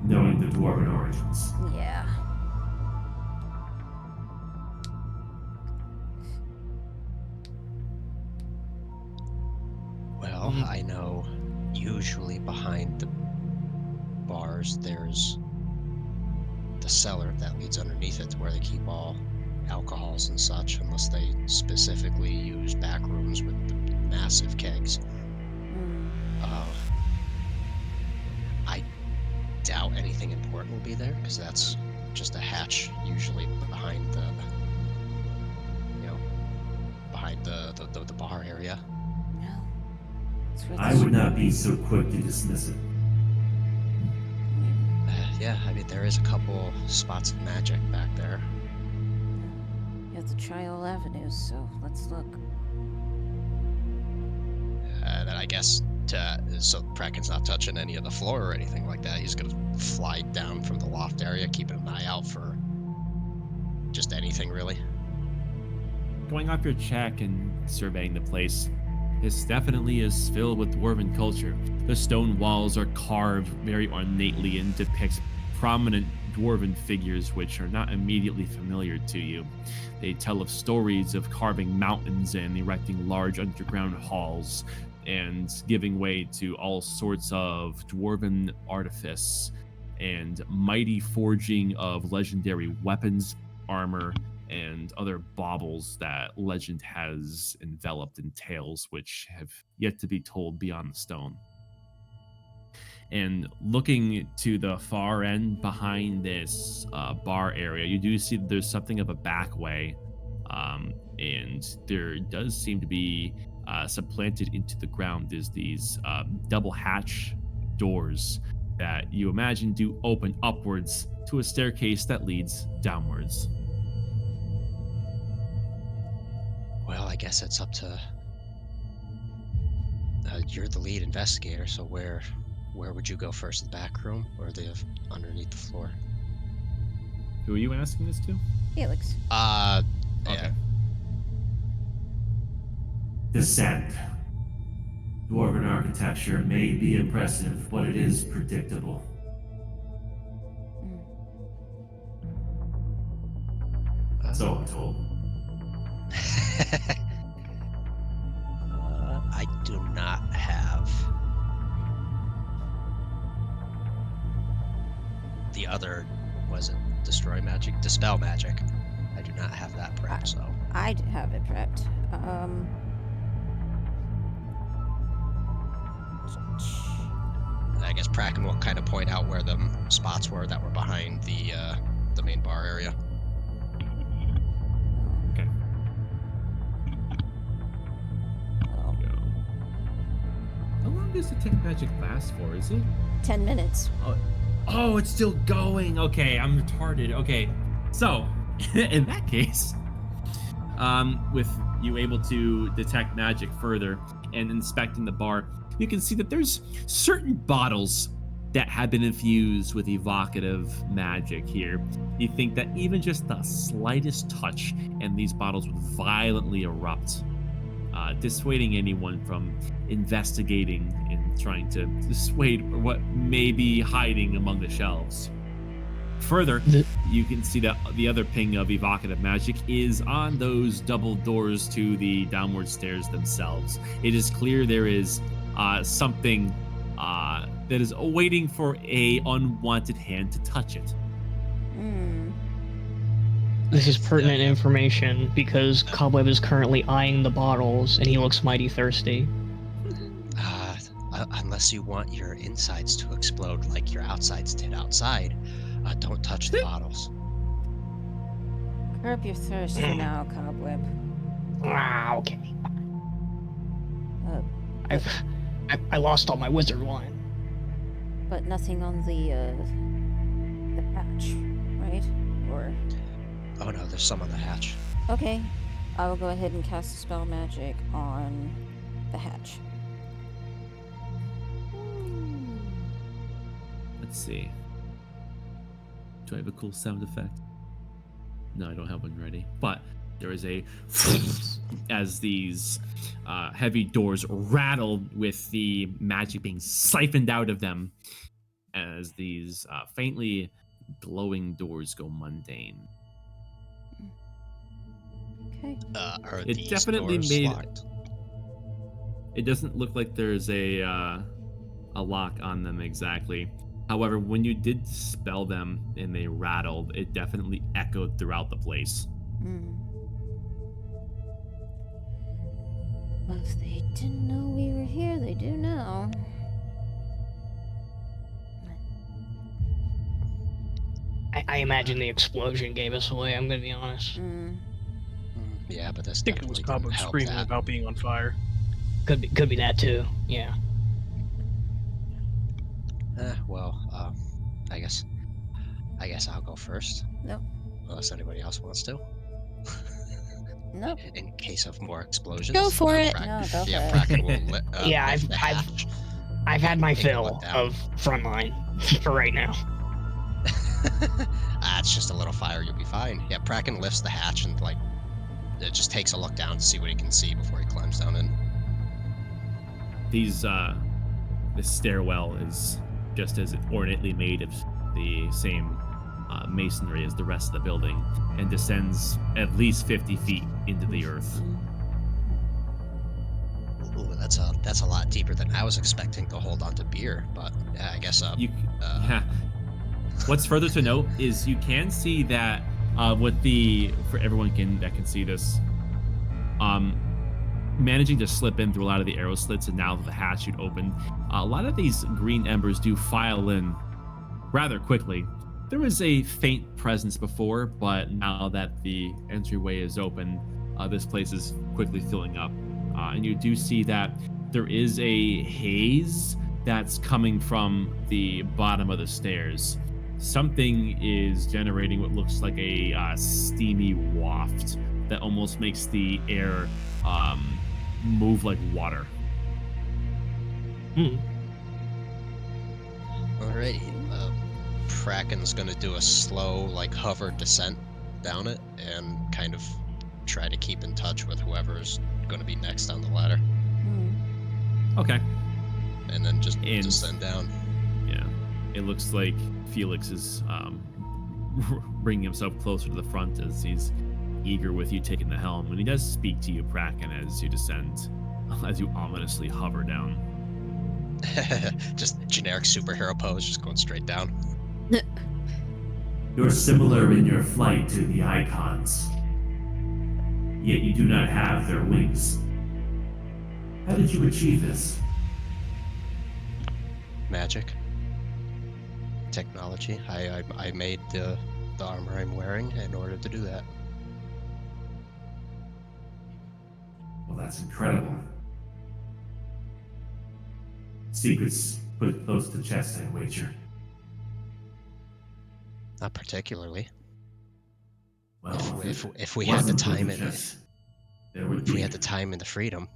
knowing the dwarven origins. Yeah. Well, I know usually behind the bars there's the cellar that leads underneath it to where they keep all alcohols and such, unless they specifically use back rooms with the massive kegs. I doubt anything important will be there, because that's just a hatch usually behind the bar area. I would not be so quick to dismiss it. Yeah, I mean, there is a couple spots of magic back there. You have to try all avenues, so let's look. Then I guess so Kraken's not touching any of the floor or anything like that. He's gonna fly down from the loft area, keeping an eye out for just anything really. Going off your check and surveying the place, this definitely is filled with dwarven culture. The stone walls are carved very ornately and depict prominent dwarven figures which are not immediately familiar to you. They tell of stories of carving mountains and erecting large underground halls and giving way to all sorts of dwarven artifice and mighty forging of legendary weapons, armor, and other baubles that legend has enveloped in tales which have yet to be told beyond the stone. And looking to the far end behind this bar area, you do see that there's something of a back way, and there does seem to be supplanted into the ground is these double hatch doors that you imagine do open upwards to a staircase that leads downwards. Well, I guess it's up to you're the lead investigator, so where would you go first? The back room or the underneath the floor? Who are you asking this to? Felix. Okay. Yeah. Descent. Dwarven architecture may be impressive, but it is predictable. So I'm told. I do not have the other, was it destroy magic? Dispel magic. I do not have that prepped, so. I have it prepped. I guess Kraken will kind of point out where the spots were that were behind the main bar area. Okay. How long does detect magic last for? Is it 10 minutes. Oh, Oh, it's still going. Okay, I'm retarded. Okay, so in that case, with you able to detect magic further and inspecting the bar, you can see that there's certain bottles that have been infused with evocative magic here. You think that even just the slightest touch and these bottles would violently erupt, dissuading anyone from investigating and trying to dissuade what may be hiding among the shelves. Further, you can see that the other ping of evocative magic is on those double doors to the downward stairs themselves. It is clear there is something that is waiting for a unwanted hand to touch it. This is pertinent information because Cobweb is currently eyeing the bottles and he looks mighty thirsty. Unless you want your insides to explode like your outsides did outside, don't touch the bottles. Curb your thirst for now, Cobweb. Okay. But, I lost all my wizard wine. but nothing on the hatch, right? Or Oh no, there's some on the hatch. okay, I will go ahead and cast a spell magic on the hatch. Let's see. Do I have a cool sound effect? No, I don't have one ready. But there is a as these heavy doors rattle with the magic being siphoned out of them as these faintly glowing doors go mundane. Okay. Are It these definitely doors made- locked? It doesn't look like there's a lock on them exactly. However, when you did dispel them and they rattled, it definitely echoed throughout the place. Well, if they didn't know we were here, they do now. I imagine the explosion gave us away, I'm gonna be honest. Yeah, but this I think it was definitely didn't Cobweb help screaming that. about being on fire. Could be that too, yeah. Well, I guess I'll go first. Nope. Unless anybody else wants to. Nope. In case of more explosions. Go for it. No, go Yeah, for it. Bracken will Yeah, lift the hatch. I've had my Take a fill look down. of frontline for right now. It's just a little fire, you'll be fine. Yeah, Bracken lifts the hatch and it just takes a look down to see what he can see before he climbs down in. These this stairwell is just as ornately made of the same masonry as the rest of the building and descends at least 50 feet into the earth. Ooh, that's a lot deeper than I was expecting to hold on to beer, but yeah, I guess Yeah. What's further to note is you can see that for everyone that can see this, managing to slip in through a lot of the arrow slits, and now that the hatch should open, a lot of these green embers do file in rather quickly. There was a faint presence before, but now that the entryway is open, this place is quickly filling up. And you do see that there is a haze that's coming from the bottom of the stairs. Something is generating what looks like a steamy waft that almost makes the air move like water. Alrighty. Bracken's gonna do a slow, hover descent down it and kind of try to keep in touch with whoever's gonna be next on the ladder. Okay. And then just descend down. Yeah. It looks like Felix is bringing himself closer to the front as he's eager with you taking the helm. And he does speak to you, Bracken, as you descend, as you ominously hover down. Just generic superhero pose, just going straight down. You're similar in your flight to the icons, yet you do not have their wings. How did you achieve this? Magic. Technology. I made the armor I'm wearing in order to do that. Well, that's incredible. Secrets put close to chest, I wager. Not particularly. Well, If we had the time and there would if be. we had the time and the freedom,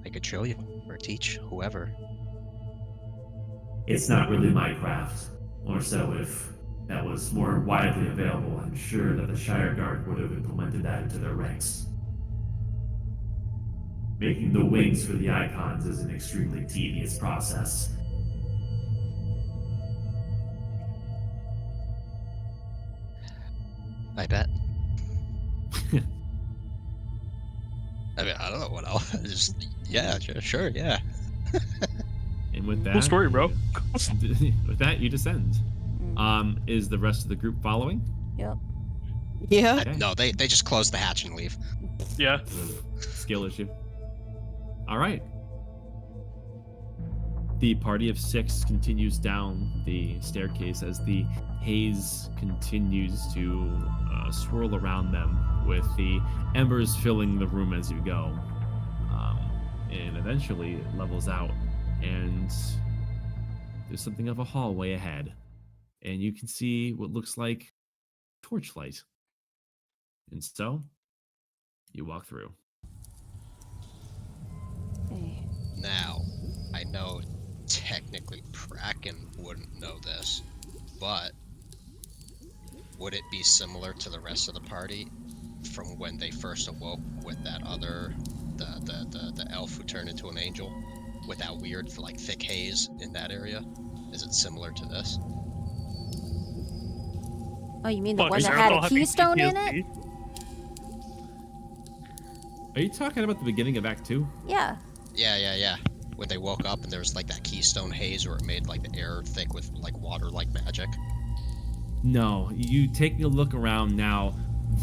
I could show you or teach whoever. It's not really my craft. More so if that was more widely available, I'm sure that the Shire Guard would have implemented that into their ranks. Making the wings for the icons is an extremely tedious process. I bet. I mean, I don't know what else. Just yeah, sure, yeah. And with that, Cool story, bro. with that, you descend. Is the rest of the group following? Yep. Yeah. Okay. No, they just close the hatch and leave. Yeah. Skill issue. All right. The party of 6 continues down the staircase as the haze continues to swirl around them, with the embers filling the room as you go. And eventually it levels out, and there's something of a hallway ahead. And you can see what looks like torchlight. And so, you walk through. Hey. Now, I know technically Kraken wouldn't know this, but would it be similar to the rest of the party from when they first awoke with that other, the elf who turned into an angel, with that weird like thick haze in that area? Is it similar to this? Oh, you mean the Fuck, one is that Aerodol had a having keystone in PTSD? it? Are you talking about the beginning of Act 2? Yeah. Yeah. When they woke up and there was like that keystone haze where it made like the air thick with like water-like magic. No, you take a look around now.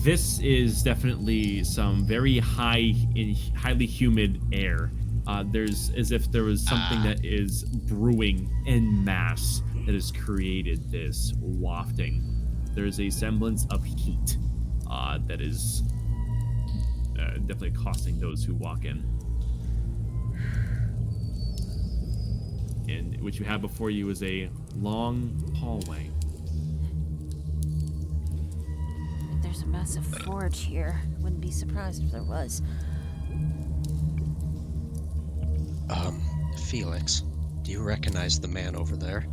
This is definitely some very highly humid air. There's as if there was something that is brewing en masse that has created this wafting. There's a semblance of heat that is definitely costing those who walk in. And what you have before you is a long hallway. There's a massive forge here. Wouldn't be surprised if there was. Felix, do you recognize the man over there?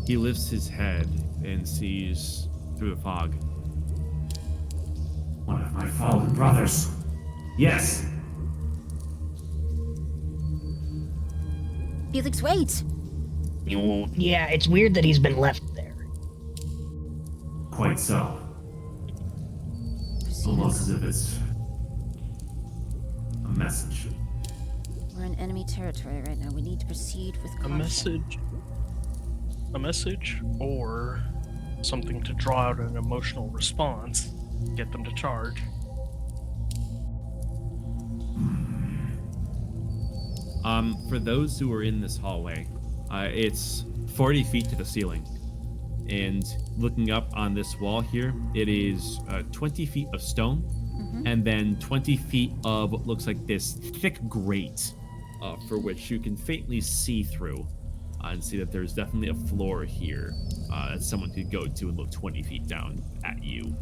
He lifts his head and sees through the fog. One of my fallen brothers. Yes. Felix, wait! Yeah, it's weird that he's been left there. Quite so. Almost as if it's a message. We're in enemy territory right now. We need to proceed with caution. A message, or something to draw out an emotional response, get them to charge. For those who are in this hallway, it's 40 feet to the ceiling. And looking up on this wall here, it is 20 feet of stone, and then 20 feet of what looks like this thick grate, for which you can faintly see through, and see that there's definitely a floor here that someone could go to and look 20 feet down at you.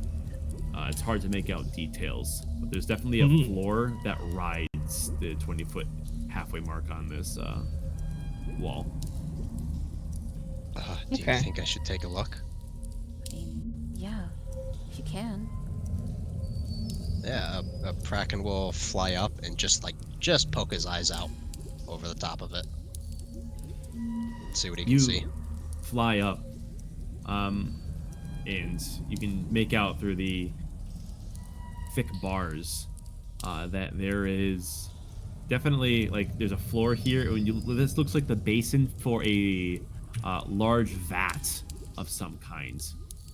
It's hard to make out details, but there's definitely a floor that rides the 20-foot halfway mark on this wall. Do you think I should take a look? I mean, yeah, if you can. Yeah, a Kraken will fly up and just poke his eyes out over the top of it. See what he can see. Fly up, and you can make out through the thick bars that there is definitely, like, there's a floor here. This looks like the basin for a large vat of some kind.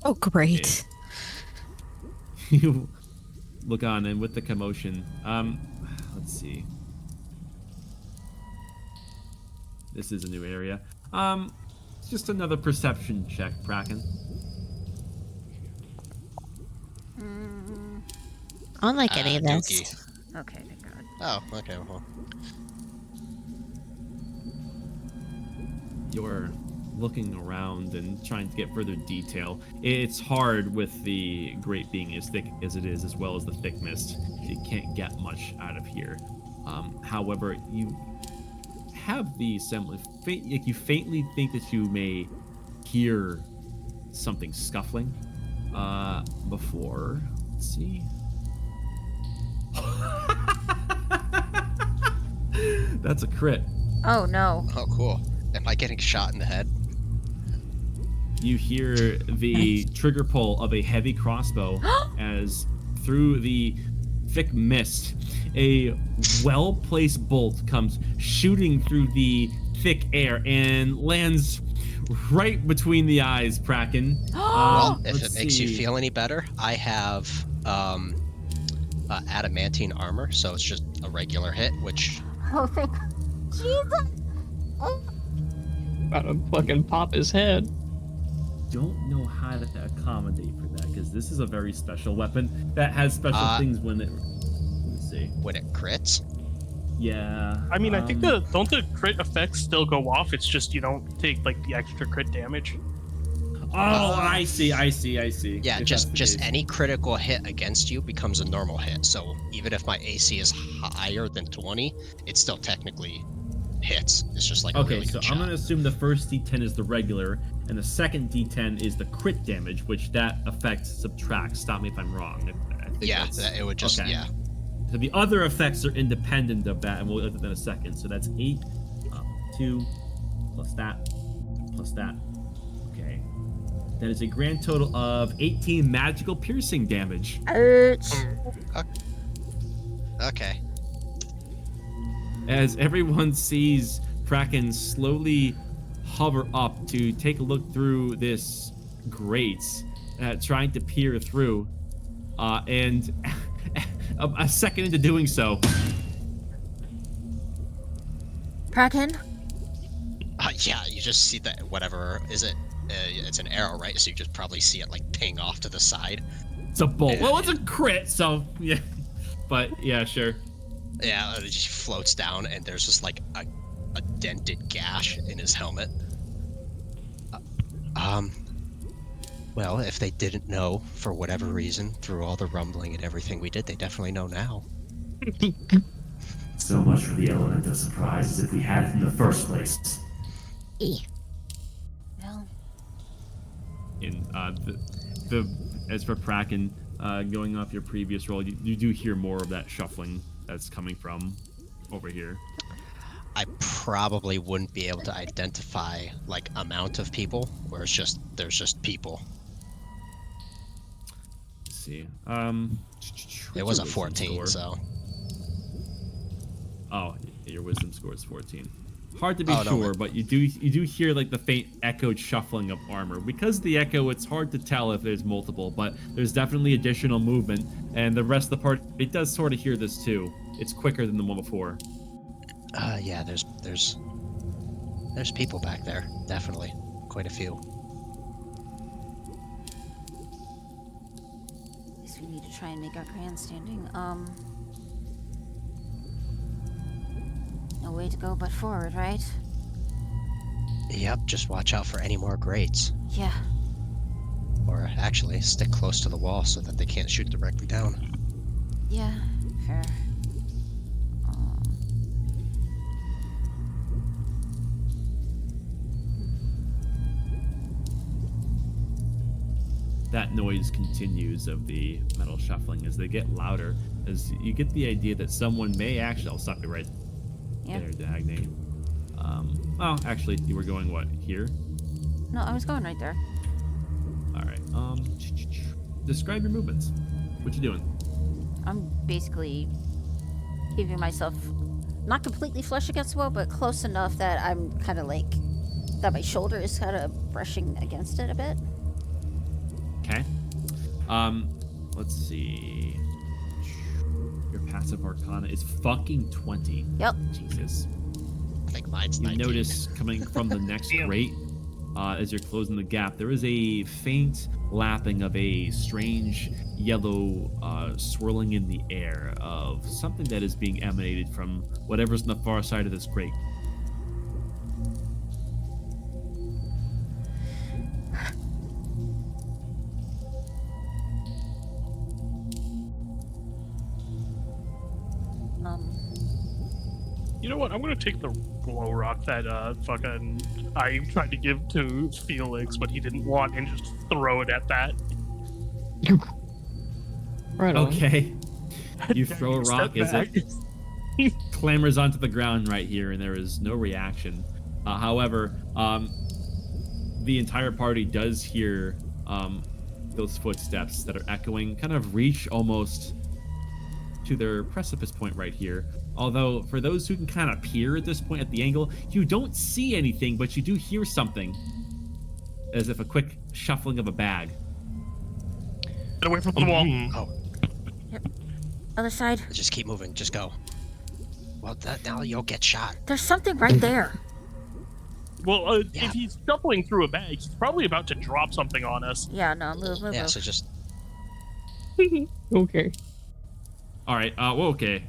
Oh, great. You look on, and with the commotion, let's see. This is a new area. Just another perception check, Kraken. I don't like any of this. Dookie. Okay, thank God. Oh, okay. Well, You're looking around and trying to get further detail. It's hard with the grate being as thick as it is, as well as the thick mist. You can't get much out of here. However, you have the semblance, like you faintly think that you may hear something scuffling. Before, let's see. That's a crit. Oh no. Oh, cool. Am I getting shot in the head? You hear the trigger pull of a heavy crossbow as through the thick mist, a well-placed bolt comes shooting through the thick air and lands right between the eyes, Kraken. Well, if it makes you feel any better, I have adamantine armor, so it's just a regular hit, which... Oh, thank Jesus! Oh. About to fucking pop his head. Don't know how to accommodate for that, because this is a very special weapon that has special things when it... Let's see. When it crits? Yeah. I mean, I think don't the crit effects still go off? It's just you don't take like the extra crit damage. Oh, I see. Yeah, If just that's the case. any critical hit against you becomes a normal hit. So even if my AC is higher than 20, it still technically hits. It's just like a Okay, really so good shot. I'm gonna assume the first D10 is the regular, and the second D10 is the crit damage, which that effect subtracts. Stop me if I'm wrong. I think Yeah, that's- it would just okay. yeah. So the other effects are independent of that, and we'll look at that in a second. So that's 8, 2, plus that, plus that. Okay. That is a grand total of 18 magical piercing damage. Ouch. Okay. As everyone sees Kraken slowly hover up to take a look through this grate, trying to peer through, and a second into doing so, Kraken? Yeah, you just see that whatever is it? It's an arrow, right? So you just probably see it like ping off to the side. it's a bolt. Well, it's a crit, so yeah. But yeah, sure. Yeah, it just floats down, and there's just like a dented gash in his helmet. Well, if they didn't know for whatever reason through all the rumbling and everything we did, they definitely know now. So much for the element of surprise as if we had it in the first place. Well, In as for Kraken, going off your previous roll, you do hear more of that shuffling that's coming from over here. I probably wouldn't be able to identify like amount of people, where there's just people. Let's see. It was a 14, so. Oh, your wisdom score is 14. Hard to be Oh, no, sure, wait. but you do hear like the faint echoed shuffling of armor. Because of the echo, it's hard to tell if there's multiple, but there's definitely additional movement, and the rest of the part, it does sort of hear this too. It's quicker than the one before. Yeah, there's people back there, definitely, quite a few. at least we need to try and make our grandstanding. No way to go but forward, right? Yep, just watch out for any more grates. Yeah. Or actually, stick close to the wall so that they can't shoot directly down. Yeah, fair. That noise continues of the metal shuffling as they get louder, as you get the idea that someone may actually... I'll stop you right Yeah. there, Dagny. Oh, actually, you were going, what, here? No, I was going right there. All right. Describe your movements. What you doing? I'm basically keeping myself not completely flush against the wall, but close enough that I'm kind of like that my shoulder is kind of brushing against it a bit. Okay. Let's see. Your passive arcana is fucking 20. Yep. Jesus. I think mine's You 19. notice coming from the next Damn. grate, as you're closing the gap, there is a faint lapping of a strange yellow swirling in the air of something that is being emanated from whatever's on the far side of this grate. You know what? I'm gonna take the glow rock that fucking I tried to give to Felix, but he didn't want, and just throw it at that. Right on. Okay. You Then throw a step rock as back. it clambers onto the ground right here, and there is no reaction. However, the entire party does hear those footsteps that are echoing, kind of reach almost to their precipice point right here. Although, for those who can kind of peer at this point at the angle, you don't see anything, but you do hear something. As if a quick shuffling of a bag. Get away from the wall. Oh, Other side. just keep moving. Just go. Well, now you'll get shot. There's something right there. Well, Yeah. if he's shuffling through a bag, he's probably about to drop something on us. Yeah, no, move. Yeah, so just Okay. All right. Well, okay.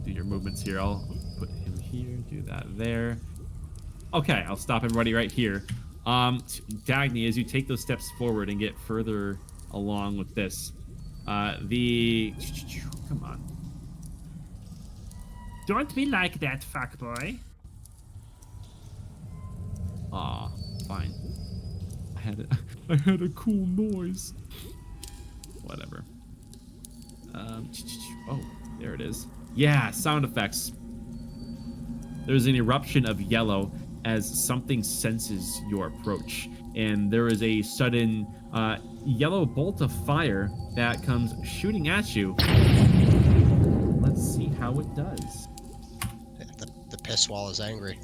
Do your movements here. I'll put him here. Do that there. Okay. I'll stop everybody right here. Dagny, as you take those steps forward and get further along with this, come on. Don't be like that, fuckboy. Aw, fine. I had a cool noise. Whatever. Oh, there it is. Yeah, sound effects. There's an eruption of yellow as something senses your approach, and there is a sudden yellow bolt of fire that comes shooting at you. Let's see how it does. the piss wall is angry.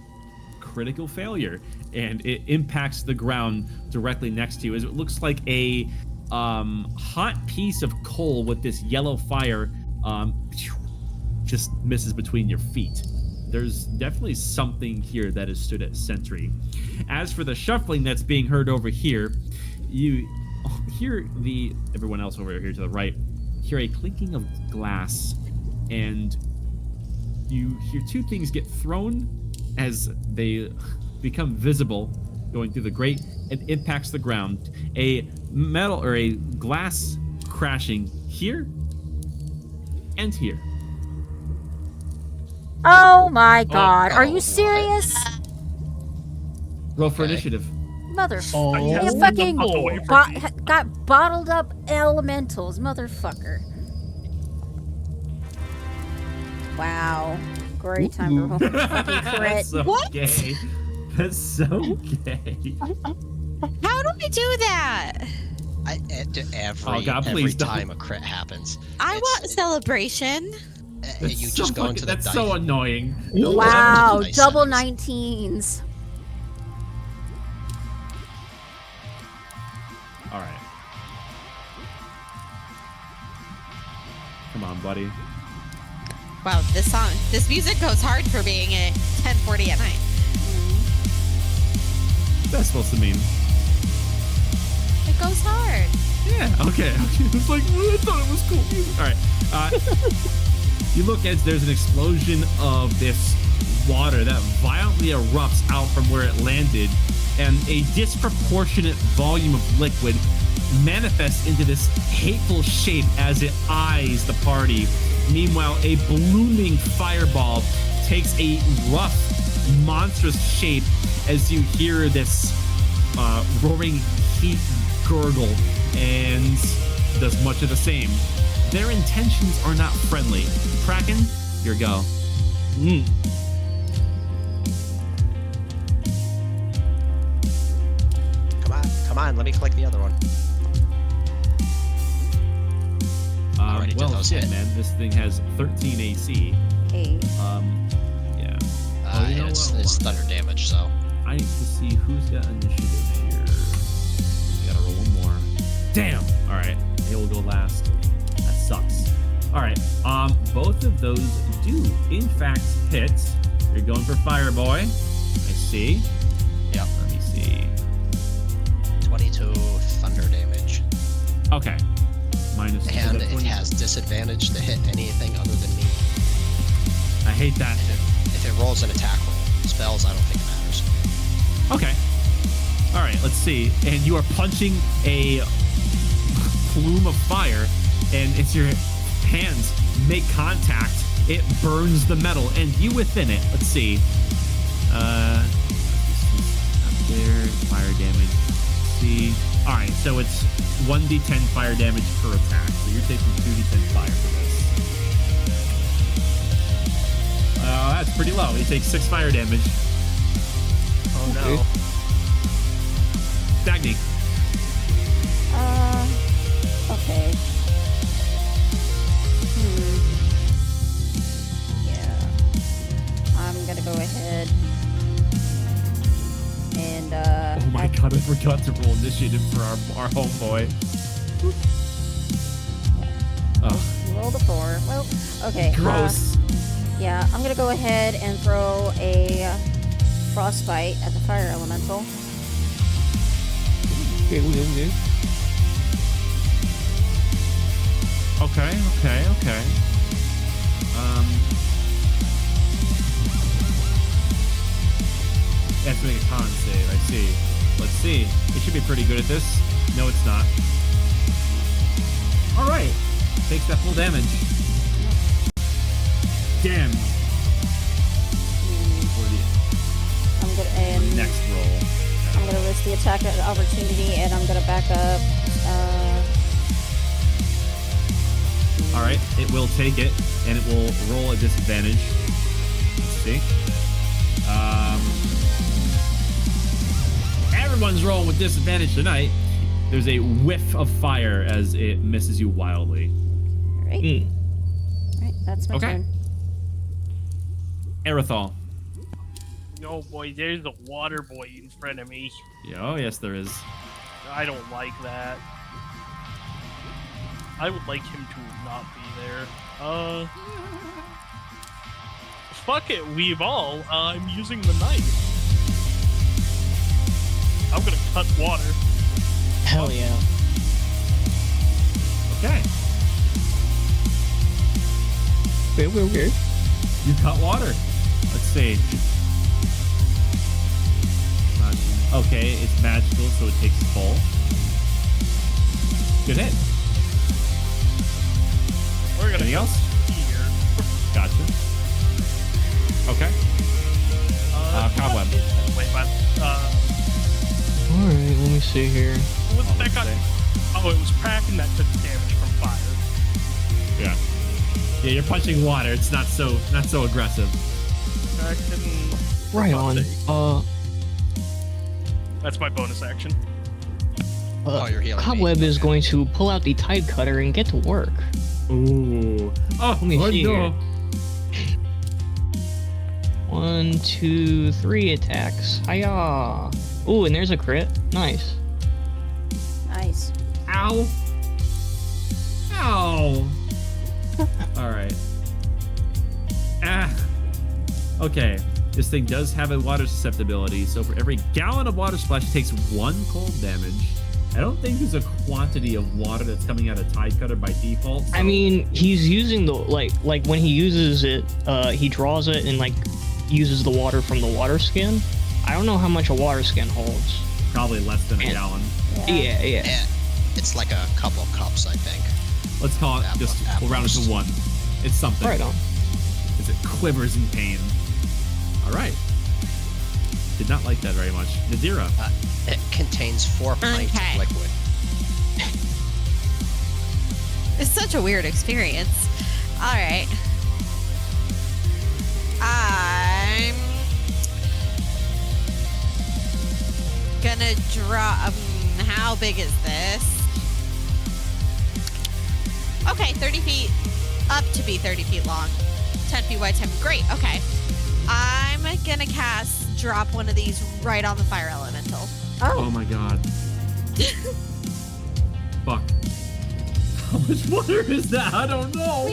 Critical failure, and it impacts the ground directly next to you as it looks like a hot piece of coal with this yellow fire just misses between your feet. There's definitely something here that has stood at sentry. As for the shuffling that's being heard over here, you hear everyone else over here to the right hear a clinking of glass, and you hear two things get thrown as they become visible going through the grate and impacts the ground. A metal or a glass crashing here and here. Oh my god. Are you serious? Roll for initiative. Motherfucker. Yes, You fucking away from me. got bottled up elementals, motherfucker. Wow. Great time to roll a fucking crit. That's so What? gay. That's so gay. How do I do that? Oh, God, every please don't. time a crit happens, I it's- want celebration. That's you so just go fucking- into the That's dice. so annoying. Wow, Nice double settings. 19s. All right. Come on, buddy. Wow, this music goes hard for being at 10:40 at night. What's that supposed to mean? It goes hard. Yeah, okay. It's like, I thought it was cool music. All right. You look as there's an explosion of this water that violently erupts out from where it landed, and a disproportionate volume of liquid manifests into this hateful shape as it eyes the party. Meanwhile, a blooming fireball takes a rough, monstrous shape as you hear this roaring heat gurgle and does much of the same. Their intentions are not friendly. Kraken, your go. Come on, let me collect the other one. Already did Well, those shit, hit. man. This thing has 13 AC. Hey. Yeah. Oh, you know It's what? Hold on. thunder damage, so. I need to see who's got initiative here. I gotta roll one more. Damn. All right. They will go last. That sucks. All right. Both of those do in fact hit. You're going for Fireboy. I see. Yep. Let me see. 22 thunder damage. Okay. Minus. And is that it 20? has disadvantage to hit anything other than me. I hate that. If it rolls an attack roll. Spells, I don't think it matters. Okay. All right. Let's see. And you are punching a plume of fire, and it's your hands make contact it burns the metal and you within it. Let's see. Up there, fire damage. Let's see. All right, so it's 1d10 fire damage per attack. So you're taking 2d10 fire for this. That's pretty low. You take 6 fire damage. Oh no. Dagny. Okay. Yeah. I'm gonna go ahead and Oh my god, I forgot to roll initiative for our homeboy. Oh, roll the 4. Well, okay. gross. Yeah, I'm gonna go ahead and throw a frostbite at the fire elemental. Okay. Okay. You have to make a con save, I see. Let's see. It should be pretty good at this. No, it's not. Alright. Takes that full damage. Damn. I'm gonna and Next roll. I'm gonna risk the attack of opportunity, and I'm gonna back up. Alright, it will take it, and it will roll a disadvantage. Let's see. Everyone's rolling with disadvantage tonight. There's a whiff of fire as it misses you wildly. Alright. Alright, that's my turn. Aerithal. Oh boy, there's a water boy in front of me. Yeah, oh yes, there is. I don't like that. I would like him to not be there. Fuck it, we've all. I'm using the knife. I'm gonna cut water. Hell yeah. Okay. Okay. You cut water. Let's see. Okay, it's magical, so it takes full. Good hit. We're gonna Anything else? Here. Gotcha. Okay. Cobweb. Wait, what? Alright, let me see here. What was that got? Oh, it was Kraken that took damage from fire. Yeah. Yeah, you're punching water. It's not so aggressive. Kraken. Right on. That's my bonus action. You're healing. Cobweb me. is going to pull out the tide cutter and get to work. Ooh. Oh, Let me see no. here. 1, 2, 3 attacks. Hiya! Ooh, and there's a crit. Nice. Nice. Ow. Ow. All right. Okay. This thing does have a water susceptibility, so for every gallon of water splash, it takes 1 cold damage. I don't think there's a quantity of water that's coming out of Tide Cutter by default. So. I mean, he's using the like when he uses it, he draws it and like uses the water from the water skin. I don't know how much a water skin holds. Probably less than a gallon. Yeah. Yeah, it's like a couple of cups, I think. Let's call it we'll round it to 1. It's something. Right on. As it quivers in pain. All right. Did not like that very much. Nadira. It contains 4 pints of liquid. It's such a weird experience. All right. I'm gonna draw. How big is this? Okay, 30 feet. Up to be 30 feet long. 10 feet wide, 10 feet. Great, okay. I'm gonna drop one of these right on the fire elemental. Oh my god. Fuck. How much water is that? I don't know.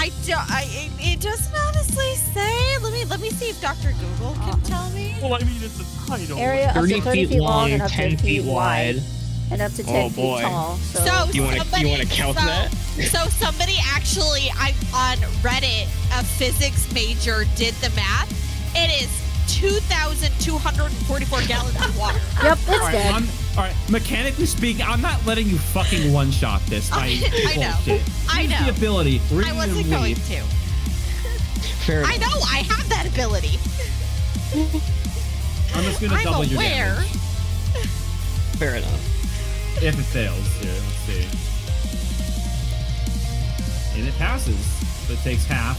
It doesn't honestly say. Let me see if Dr. Google can tell me. Well, I mean, it's a title. Area up to 30 feet long, and up to 10 feet wide. And up to 10 feet tall. So you want to count that? So somebody actually, on Reddit, a physics major did the math. It is 2,244 gallons of water. Yep, it's dead. All right, mechanically speaking, I'm not letting you fucking one-shot this by I know. bullshit. I Use know. the ability. I wasn't going to. Fair I enough. know, I have that ability. I'm just gonna I'm double your aware. damage. Fair enough. If it fails, here, let's see. And it passes, so it takes half,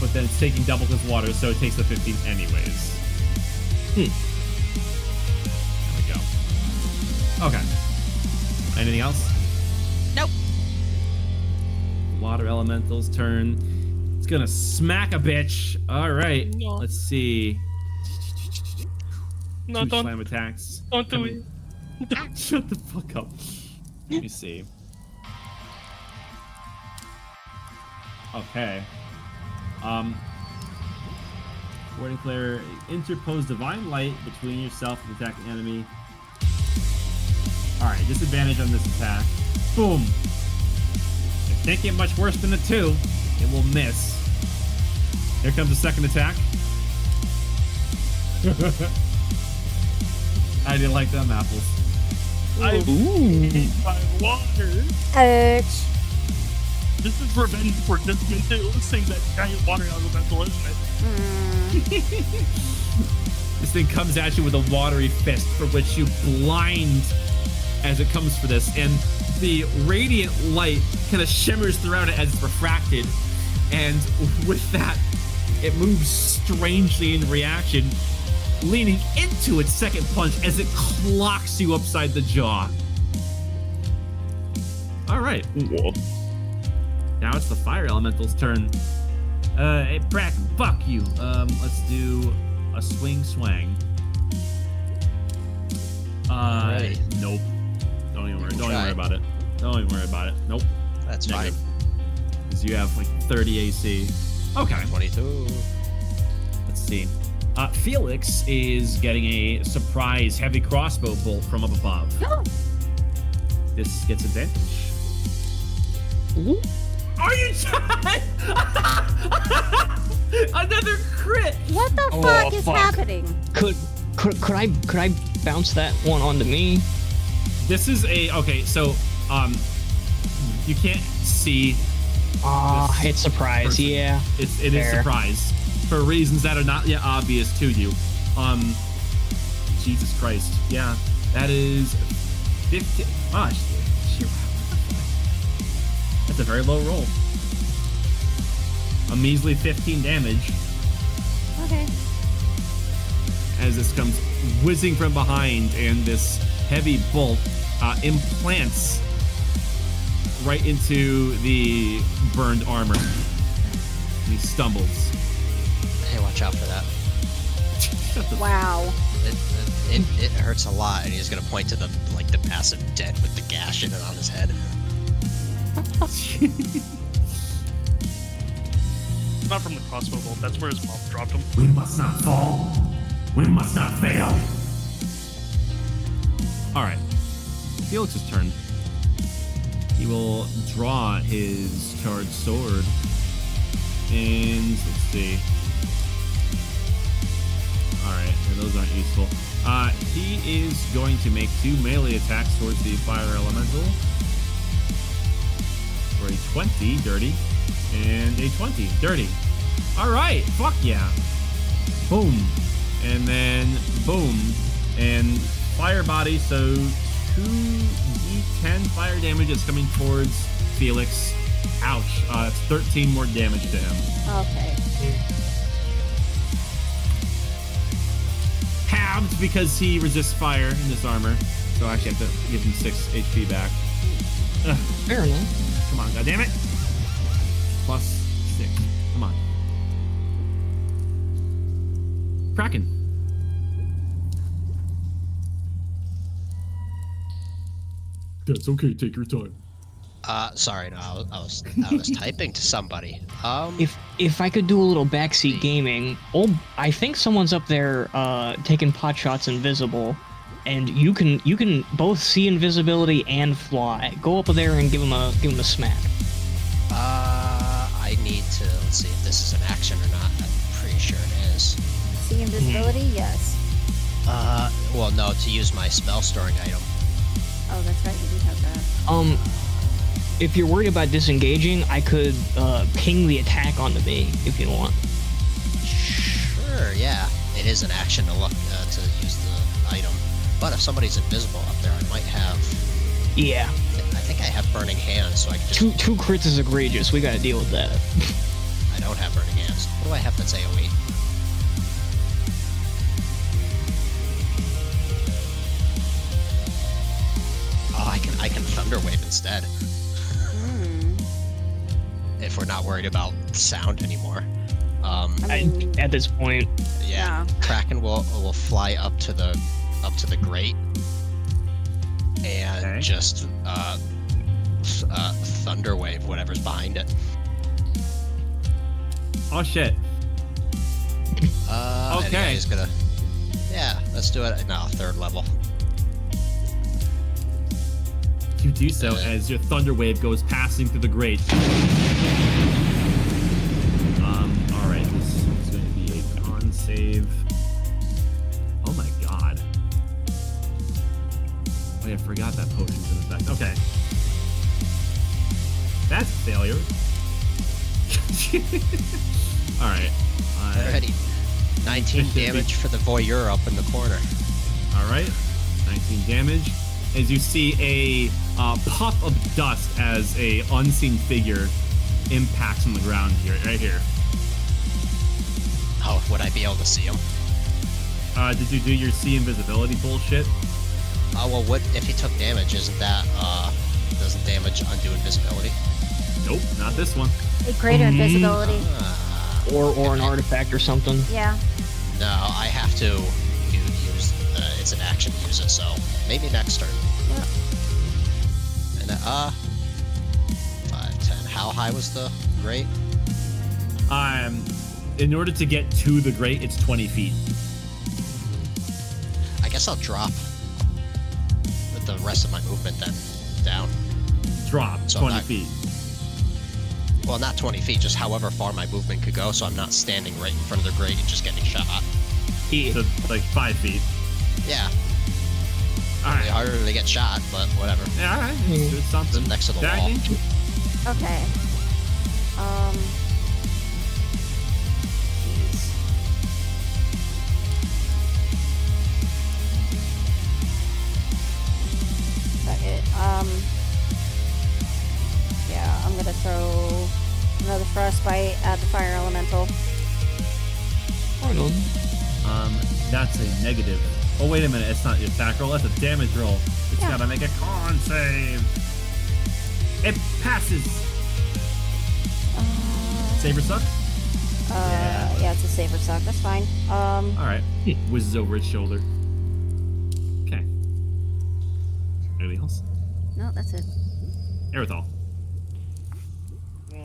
but then it's taking double because water, so it takes the 15 anyways. There we go. Okay. Anything else? Nope. Water elemental's turn. It's gonna smack a bitch. All right. No. Let's see. No, Two don't slam attacks. don't do it. Shut the fuck up. Let me see. Okay. Warding Flare, interpose divine light between yourself and the attacking enemy. Alright, disadvantage on this attack. Boom! It can't get much worse than a 2. It will miss. Here comes the second attack. I didn't like them apples. I need my water. Ouch. This is revenge for dismissing that giant water elemental, isn't it? This thing comes at you with a watery fist for which you blind as it comes for this, and the radiant light kind of shimmers throughout it as it's refracted, and with that, it moves strangely in reaction, leaning into its second punch as it clocks you upside the jaw. All right. Now it's the fire elemental's turn. Hey, Bracken, fuck you. Let's do a swing swang. Alright. Nope. Don't even worry Try. about it. Don't even worry about it. Nope. That's fine. Because you have like 30 AC. Okay. 22. Let's see. Felix is getting a surprise heavy crossbow bolt from up above. This gets advantage. Are you trying? Another crit. What the Oh, fuck is fuck. happening? Could I bounce that one onto me? This is a okay. So you can't see. It's surprise. person. Yeah. It is Fair. surprise for reasons that are not yet obvious to you. Jesus Christ. Yeah, that is 15. Ah, shit. That's a very low roll. A measly 15 damage Okay. as this comes whizzing from behind, and this heavy bolt implants right into the burned armor. And he stumbles. Hey, watch out for that. Wow. It hurts a lot, and he's gonna point to the passive dead with the gash in it on his head. Not from the crossbow bolt. That's where his mom dropped him. We must not fall. We must not fail. All right. Felix's turn. He will draw his charged sword. And let's see. All right, and those aren't useful. He is going to make 2 melee attacks towards the fire elemental. For a 20, dirty, and a 20, dirty. All right, fuck yeah. Boom. And then boom. And fire body, so 2d10 fire damage is coming towards Felix. Ouch. That's 13 more damage to him. Okay. Halved because he resists fire in this armor. So I actually have to give him 6 HP back. Ugh. Fair enough. Come on, goddammit. Plus 6. Come on. Kraken. That's okay, take your time. Sorry, no, I was typing to somebody. If I could do a little backseat gaming, I think someone's up there taking pot shots invisible, and you can both see invisibility and fly. Go up there and give him a smack. I need to let's see if this is an action or not. I'm pretty sure it is. See invisibility? Yes. Well, no, to use my spell storing item. Oh, that's right. You do have that. If you're worried about disengaging, I could ping the attack onto me if you want. Sure, yeah. It is an action to look to use the item. But if somebody's invisible up there, I might have... Yeah. I think I have Burning Hands, so I can just... Two crits is egregious. We gotta deal with that. I don't have Burning Hands. What do I have that's AoE? Oh, I can Thunder Wave instead. If we're not worried about sound anymore. At this point, yeah. Kraken will fly up to the grate and just Thunder Wave whatever's behind it. Oh shit. Okay. He's gonna. Yeah, let's do it. No, 3rd level. You do so as your thunder wave goes passing through the grate. All right, this is going to be a con save. Oh my god. Oh yeah, I forgot that potion's in effect. Okay. That's a failure. All right. Alrighty. 19 damage for the voyeur up in the corner. All right. 19 damage. As you see a puff of dust as a unseen figure impacts on the ground here, right here. Oh, would I be able to see him? Did you do your see invisibility bullshit? Well, what if he took damage? Isn't that doesn't damage undo invisibility? Nope, not this one. A greater invisibility. or an artifact or something. Yeah. No, I have to use. It's an action to use it, so maybe next turn. Yeah. And 5, 10. How high was the grate? In order to get to the grate, it's 20 feet. I guess I'll drop the rest of my movement then down. Drop so 20 feet. Well, not 20 feet, just however far my movement could go, so I'm not standing right in front of the grate and just getting shot. So, like 5 feet. Yeah. Alright. Harder to get shot, but whatever. Yeah, alright. It's something. It's next to the wall. Okay. Jeez. Second. Yeah, I'm gonna throw another frostbite at the fire elemental. That's a negative. Oh, wait a minute. It's not your attack roll. That's a damage roll. It's gotta make a con save. It passes. Saber suck? Yeah, it's a saber suck. That's fine. Alright. Whizzes over its shoulder. Okay. Anything else? No, that's it. Erythal.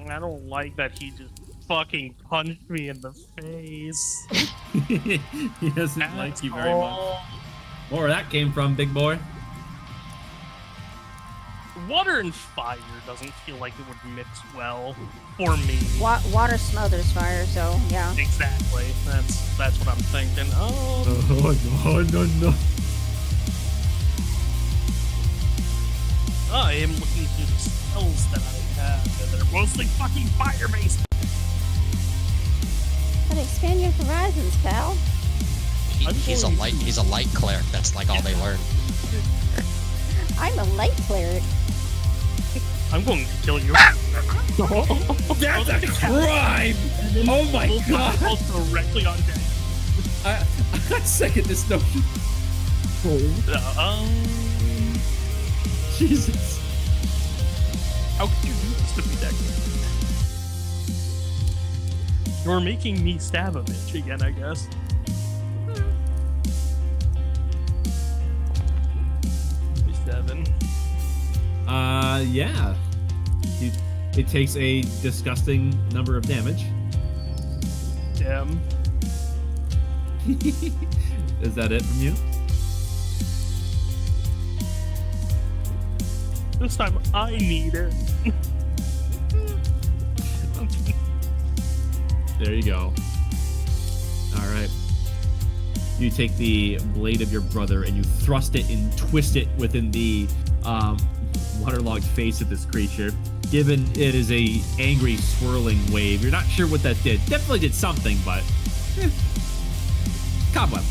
I don't like that he just fucking punched me in the face. He doesn't like you very much. Where that came from, big boy? Water and fire doesn't feel like it would mix well for me. Water smothers fire, so yeah. Exactly. That's what I'm thinking. Oh, no. I am looking through the spells that I have, and they're mostly fucking fire-based. Gotta expand your horizons, pal. He's a light cleric. That's like all they learn. I'm a light cleric. I'm going to kill you. That's a crime! Oh my god! Directly on deck. I second this notion. Jesus. How could you do this to me, Deck? You're making me stab a bitch again, I guess. Seven. Yeah. It takes a disgusting number of damage. Damn. Is that it from you? This time I need it. There you go. Alright. You take the blade of your brother and you thrust it and twist it within the waterlogged face of this creature. Given it is a angry swirling wave, you're not sure what that did. Definitely did something, but Cobweb.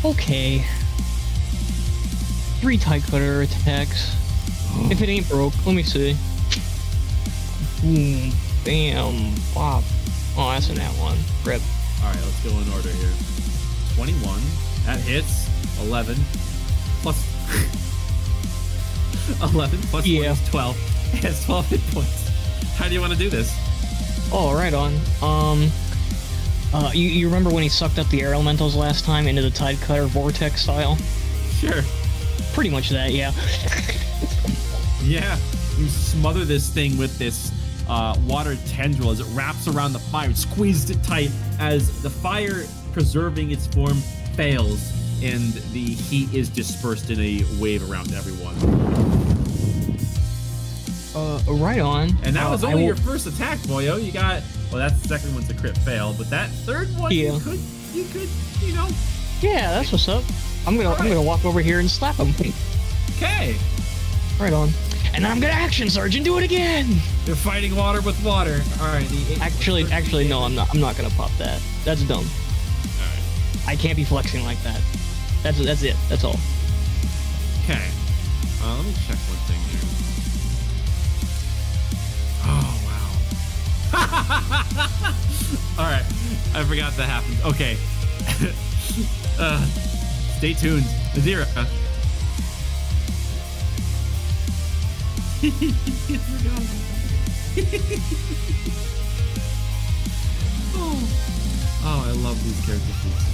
Okay. 3 tie cutter attacks. If it ain't broke, let me see. Boom, bam, bop. Oh, that's in that one. Rip. All right, let's go in order here. 21. That hits. 11 plus 11 plus 1 is 12. It has 12 hit points. How do you want to do this? Oh, right on. You remember when he sucked up the air elementals last time into the tide cutter vortex style? Sure. Pretty much that, yeah. Yeah. You smother this thing with this water tendril as it wraps around the fire, squeezes it tight as the fire preserving its form fails and the heat is dispersed in a wave around everyone. Right on. And that was only your first attack, Boyo. You got, well, that second one's a crit fail, but that third one, yeah. you could, you know. Yeah, that's what's up. I'm gonna walk over here and slap him. Okay. Right on. And I'm gonna action surge and do it again. You're fighting water with water. All right. Actually, no, I'm not gonna pop that. That's dumb. All right. I can't be flexing like that. That's it. That's all. Okay. Let me check one thing here. Oh wow. All right. I forgot that happened. Okay. Stay tuned. Nadira. Oh, I love these character sheets.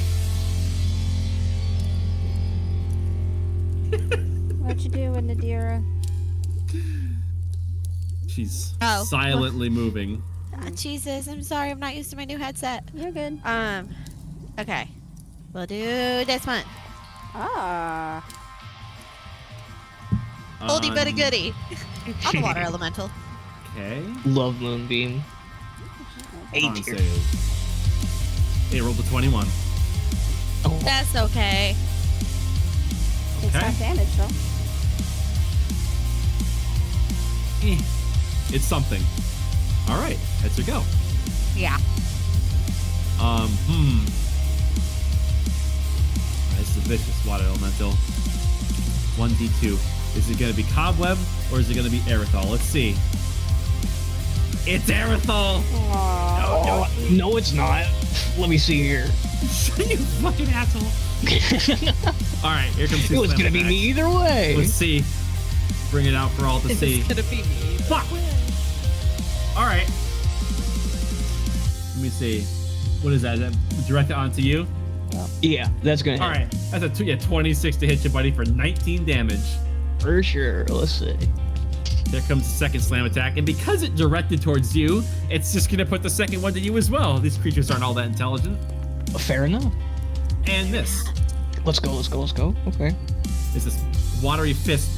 What you doing, Nadira? She's silently moving. Jesus, I'm sorry. I'm not used to my new headset. You're good. Okay. We'll do this one. Ah. Oldie but a goodie. I'm a water elemental. Okay. Love Moonbeam. On save. Hey, rolled a 21. Oh. That's okay. It's Okay. half damage, though. It's something. All right, that's your go. Yeah. This is a vicious water elemental. 1d2. Is it going to be Cobweb or is it going to be Aerithal? Let's see. It's Aerithal! No, it's not. Let me see here. You fucking asshole. All right, here comes It was gonna be me either way. Let's see. Bring it out for all to see. It's gonna be me. Fuck. All right. Let me see. What is that? Is that directed onto you? Yeah, that's gonna hit. All right. That's a 26 to hit you, buddy, for 19 damage. For sure. Let's see. There comes the second slam attack, and because it directed towards you, it's just gonna put the second one to you as well. These creatures aren't all that intelligent. Fair enough. And miss. Let's go. Okay. Is this watery fist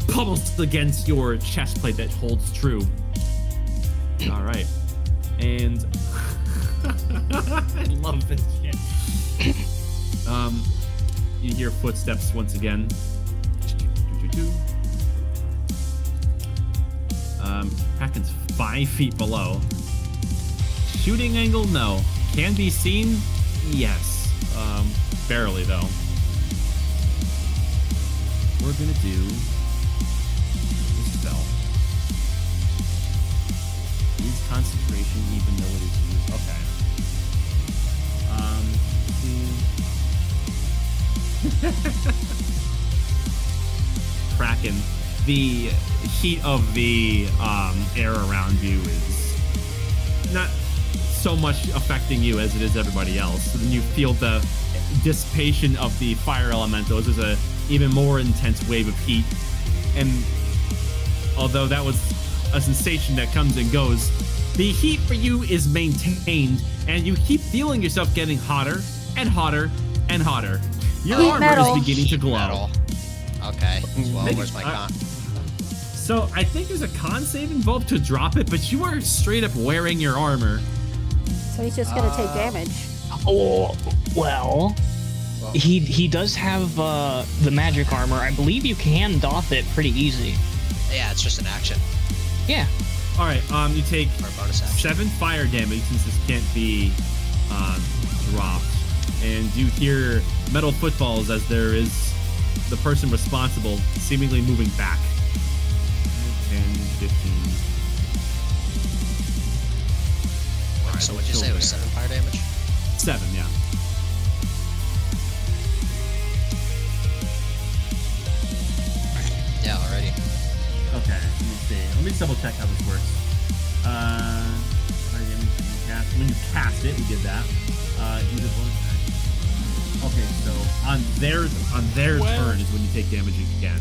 pummels against your chest plate that holds true. All right. And I love this shit. You hear footsteps once again. Kraken's 5 feet below. Shooting angle, no. Can be seen, yes. Barely though. We're gonna do this spell. Use concentration even though it is used. Okay. Kraken. The heat of the air around you is not so much affecting you as it is everybody else. So then you feel the dissipation of the fire elemental. This is a even more intense wave of heat. And although that was a sensation that comes and goes, the heat for you is maintained, and you keep feeling yourself getting hotter and hotter and hotter. Your Heat armor metal. is beginning to glow. Metal. Okay. Well, where's my con? So I think there's a con save involved to drop it, but you are straight up wearing your armor. So he's just gonna take damage. Oh, well, he does have the magic armor. I believe you can doff it pretty easy. Yeah, it's just an action Yeah. All right, you take or a bonus action. 7 fire damage since this can't be dropped, and you hear metal footfalls as there is the person responsible seemingly moving back. 10, 15. So what'd you say? It was 7 fire damage? 7, yeah. Yeah, already. Okay, let me see. Let me just double check how this works. Fire damage when you cast it, we did that. Use it once. Okay, so on their turn is when you take damage again.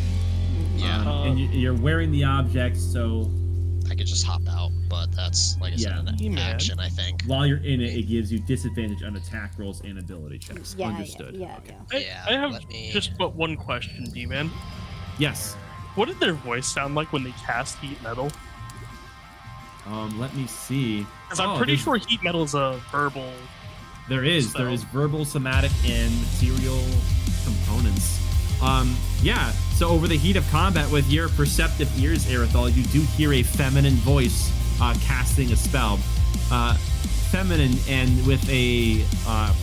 Yeah. And you're wearing the object, so I could just hop out, but that's, like I said, an action, I think. while you're in it, it gives you disadvantage on attack rolls and ability checks. Yeah, Understood. Yeah. Okay. I have just but one question, D-Man. Yes. What did their voice sound like when they cast heat metal? Let me see. Because I'm pretty sure heat metal is a verbal. There is verbal, somatic, and material components. Yeah. So over the heat of combat with your perceptive ears, Aerithal, you do hear a feminine voice casting a spell. Feminine and with a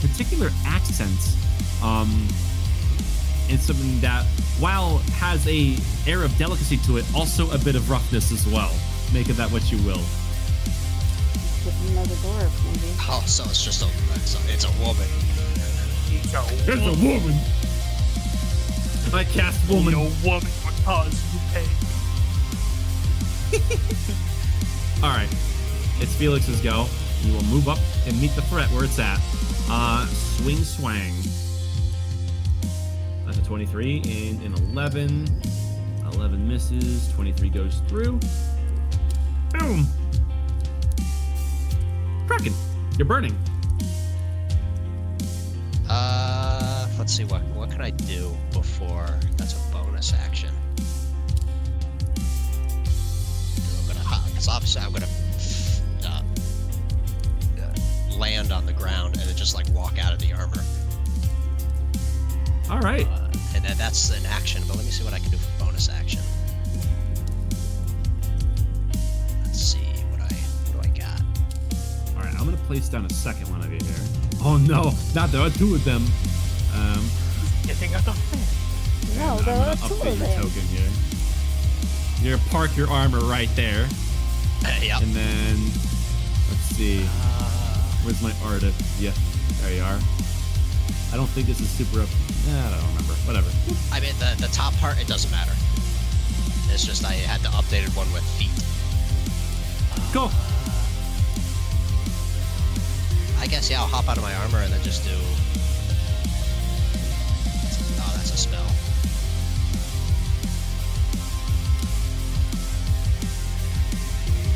particular accent. And something that, while has a air of delicacy to it, also a bit of roughness as well. Make of that what you will. Another dwarf, maybe. Oh, so it's just it's a woman. It's a woman. I cast woman. No woman because you pay. All right, it's Felix's go. You will move up and meet the threat where it's at. Swing swang. That's a 23 and an 11. 11 misses. 23 goes through. Boom. Kraken, you're burning. Let's see, what can I do before that's a bonus action? I'm gonna hop, because obviously I'm gonna land on the ground and then just like walk out of the armor. All right. And then that's an action, but let me see what I can do for bonus action. Let's see, what do I got? All right, I'm gonna place down a second one of you here. Oh no, not there are two of them. Getting out of hand. No, I'm there gonna are two update of your them. token here. You're gonna park your armor right there, Yep. and then let's see. Where's my artist? Yeah, there you are. I don't think this is super up. I don't remember. Whatever. I mean, the top part, it doesn't matter. It's just I had the updated one with feet. Go. I guess, yeah, I'll hop out of my armor and then just do... Oh, that's a spell.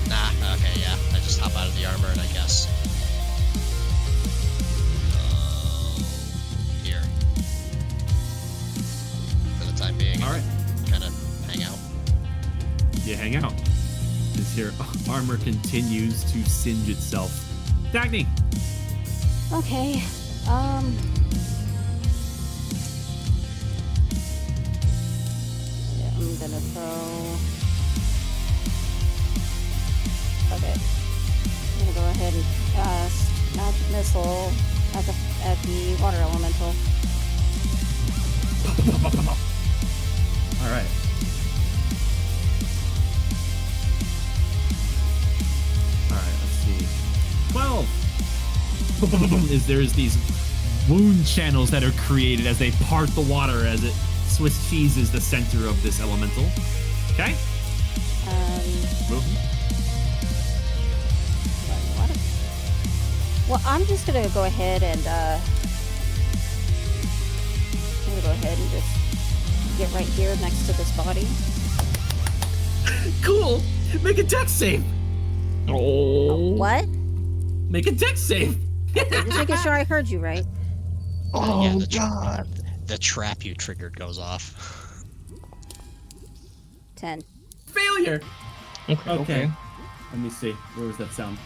Nah, okay, yeah. I just hop out of the armor and I guess... Here. For the time being. All right. Kind of hang out. You hang out. As your armor continues to singe itself. Dagny. Okay. Yeah, I'm gonna throw. Okay. I'm gonna go ahead and cast magic missile at the water elemental. All right. All right. Let's see. 12. Is there's these wound channels that are created as they part the water as it Swiss cheese is the center of this elemental. Okay. Water. Well, I'm just gonna go ahead and just get right here next to this body. Cool. Make a dex save. Oh. What? Make a dex save. Just making sure I heard you right. Oh, Yeah, God. the trap you triggered goes off. 10. Failure. Okay. Let me see. Where was that sound?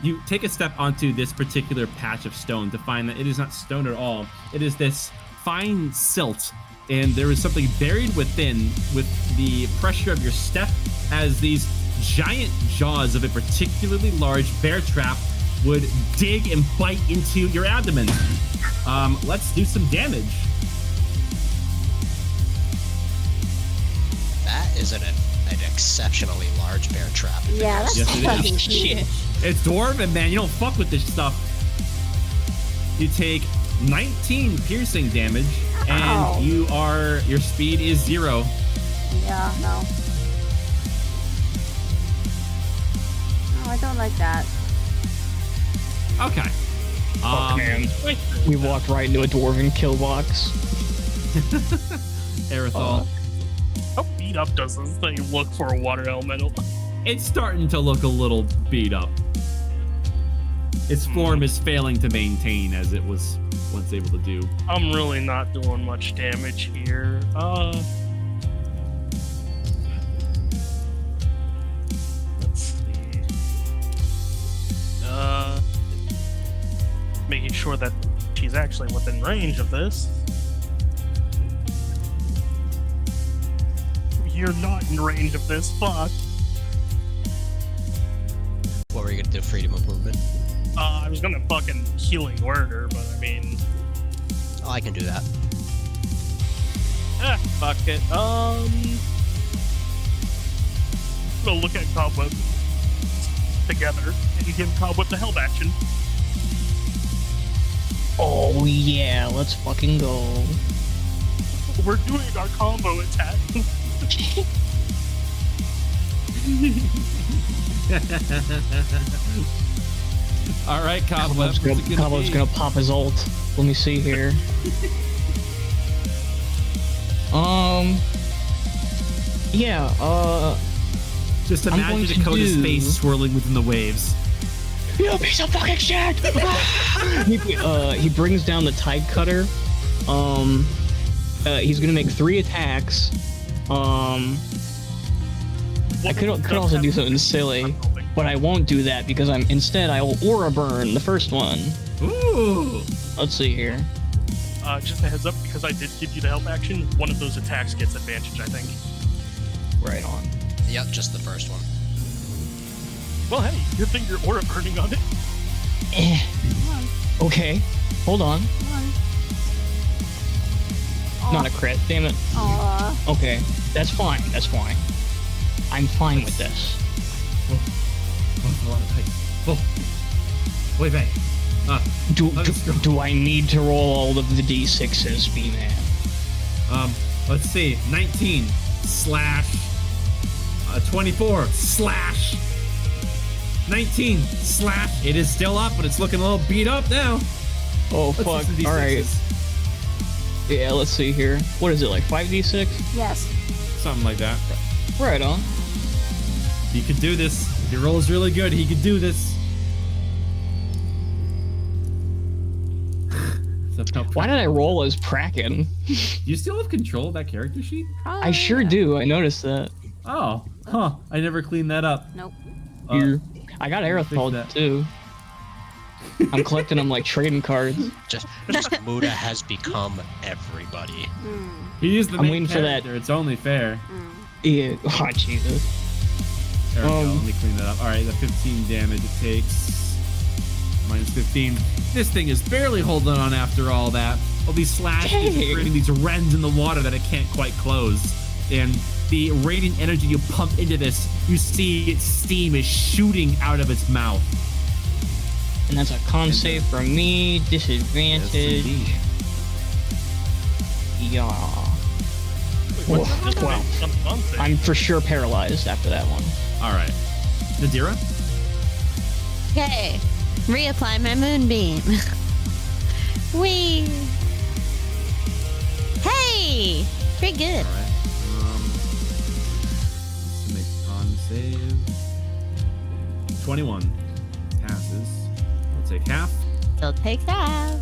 You take a step onto this particular patch of stone to find that it is not stone at all. It is this fine silt, and there is something buried within with the pressure of your step as these giant jaws of a particularly large bear trap would dig and bite into your abdomen. Let's do some damage. That is an exceptionally large bear trap. Yeah, that's Yes, it is. fucking Shit. huge. It's dwarven, man. You don't fuck with this stuff. You take 19 piercing damage, Ow. and your speed is 0. Yeah, no. No, I don't like that. Okay. Fuck, man. We walked right into a dwarven kill box. Aerithal. How beat up does this thing look for a water elemental? It's starting to look a little beat up. Its form is failing to maintain as it was once able to do. I'm really not doing much damage here. Let's see. Making sure that she's actually within range of this. You're not in range of this, fuck. What were you gonna do? Freedom of movement? I was gonna fucking healing word her, but I mean, Oh, I can do that. fuck it. I'm gonna look at Cobweb together and give Cobweb the help action. Oh yeah, let's fucking go. We're doing our combo attack. All right, Cobweb. Cobweb's gonna pop his ult. Let me see here. Yeah, Just I'm imagine going to Dakota's do- face swirling within the waves. you piece of fucking shit! He brings down the Tide Cutter. He's gonna make 3 attacks. I could also do something silly, but I won't do that because instead I will Aura Burn the first one. Ooh. Let's see here. Just a heads up, because I did give you the help action, one of those attacks gets advantage, I think. Right on. Yep, just the first one. Well, hey, good thing you're aura burning on it. Okay, hold on. Not a crit, damn it. Aw. Okay, that's fine, that's fine. I'm fine with this. Oh. Wait, wait. Do I need to roll all of the d6s, B-Man? Let's see. 19 slash 24 slash 19 slash. It is still up, but it's looking a little beat up now. Oh, Let's fuck. see some Alright. D6s. Yeah, let's see here. What is it, like 5d6? Yes. Something like that. Right on. He could do this. If he rolls really good, he could do this. Why did I roll as Kraken? Do you still have control of that character sheet? I sure do, I noticed that. Oh, huh. I never cleaned that up. Nope. Here. I got Aerithal that. too. I'm collecting them like trading cards. Just Muda has become everybody. He's the I'm main waiting for that. character. It's only fair. Yeah. Oh, Jesus. There we go. Let me clean that up. All right, the 15 damage it takes. Minus 15. This thing is barely holding on after all that. All these slashes are creating these rends in the water that it can't quite close. And the radiant energy you pump into this, you see its steam is shooting out of its mouth. And that's a con save from me. Yes, Disadvantage. indeed. Yeah. What's Well, I'm for sure paralyzed after that one. All right. Nadira? Okay. Reapply my moonbeam. Whee! Hey! Pretty good. All right. Let's make a con save. 21. Passes. I'll take half. Still takes half.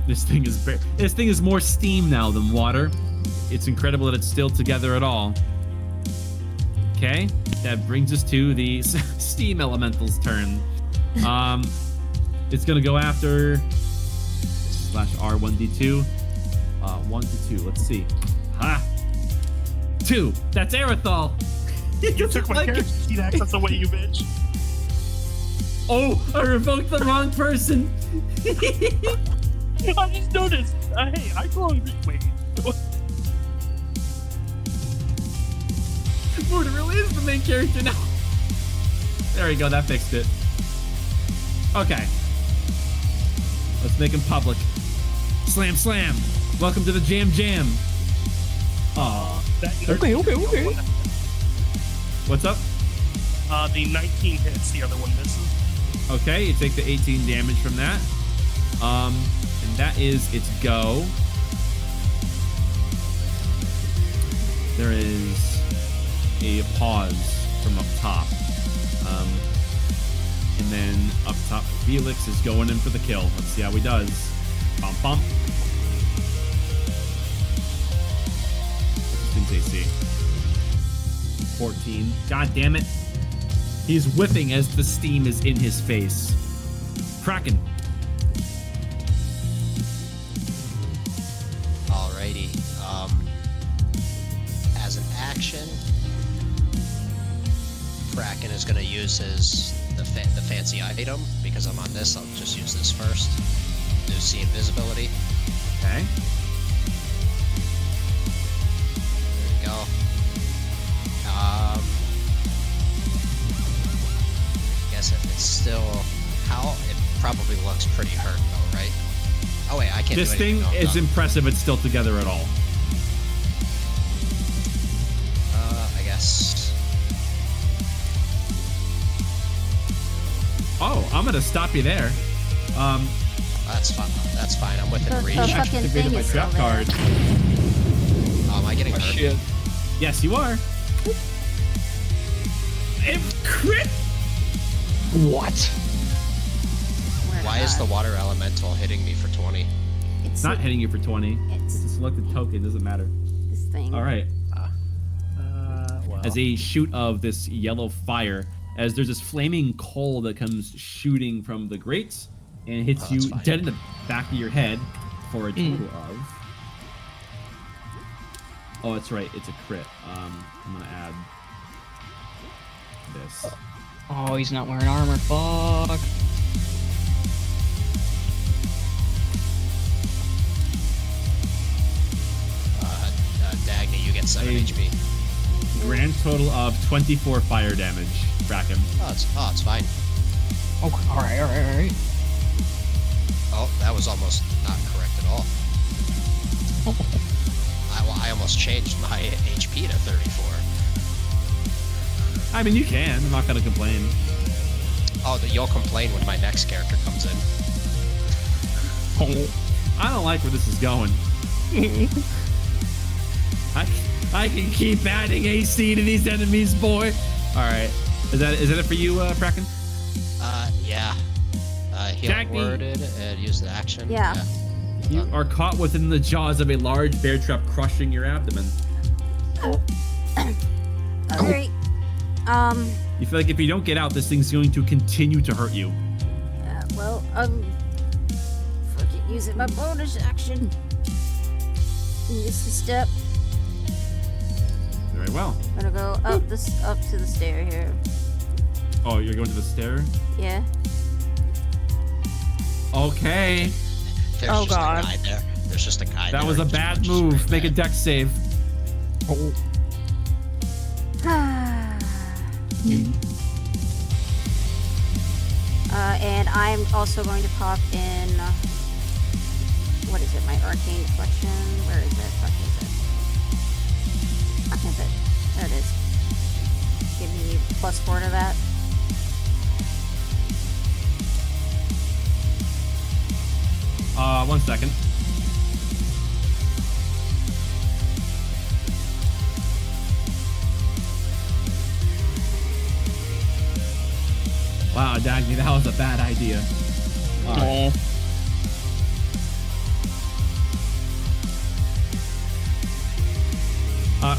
This thing is more steam now than water. It's incredible that it's still together at all. Okay, that brings us to the steam elemental's turn. It's gonna go after /R1D2. 1 to 2. Let's see. Ha! 2. That's Aerithal. You took my character sheet access away, you bitch. Oh, I revoked the wrong person. I just noticed. Hey, I go on. Wait. Mood really is the main character now. There we go. That fixed it. Okay. Let's make him public. Slam, slam. Welcome to the Jam Jam. Aw. Okay. What's up? The 19 hits, the other one misses. Okay, you take the 18 damage from that. And that is its go. There is a pause from up top. And then up top, Felix is going in for the kill. Let's see how he does. Bump, bump. What's this thing's AC? 14. God damn it. He's whipping as the steam is in his face. Kraken. Alrighty. As an action, Kraken is going to use the fancy item. Because I'm on this, I'll just use this first. Do see invisibility. Okay. There we go. Guess if it's still it probably looks pretty hurt though, right? Oh wait, I can't. This do anything. thing No, is done. impressive. It's still together at all. I guess. Oh, I'm gonna stop you there. That's fine. That's fine. I'm within The reach. fucking Activated thing my is trap still there. card. Am I getting hurt? Shit. Yes, you are. If crit. What? Why is the water elemental hitting me for 20? It's not hitting you for 20. It's It's a selected token. Doesn't matter. this thing. All right. Well. As a shoot of this yellow fire, as there's this flaming coal that comes shooting from the grates and hits Oh, you that's fine. dead in the back of your head for a total of. Oh, that's right. It's a crit. I'm gonna add this. Oh, he's not wearing armor. Fuck. Dagny, you get 7 Hey. HP. Grand total of 24 fire damage. Kraken. Oh, it's fine. Okay. All right. Oh, that was almost not correct at all. I almost changed my HP to 34. I mean, you can. I'm not gonna complain. Oh, you'll complain when my next character comes in. I don't like where this is going. I can keep adding AC to these enemies, boy. All right. Is that it for you, Kraken? Yeah. Heal Jackie. worded and use the action. Yeah. You are caught within the jaws of a large bear trap crushing your abdomen. Alright. You feel like if you don't get out, this thing's going to continue to hurt you. Well, I'm fucking using my bonus action. This is step. Very well. I'm gonna go up to the stair here. Oh, you're going to the stair? Yeah. Okay. There's Oh, just God. a guy there. There's just a guy there. That was a who just bad punches move. straight Make a back. dex save. Oh. And I'm also going to pop in. What is it? My arcane deflection. Where is it? Fuck is it? Fuck is it? There it is. Give me +4 to that. One second. Wow, Dagny, that was a bad idea. All right.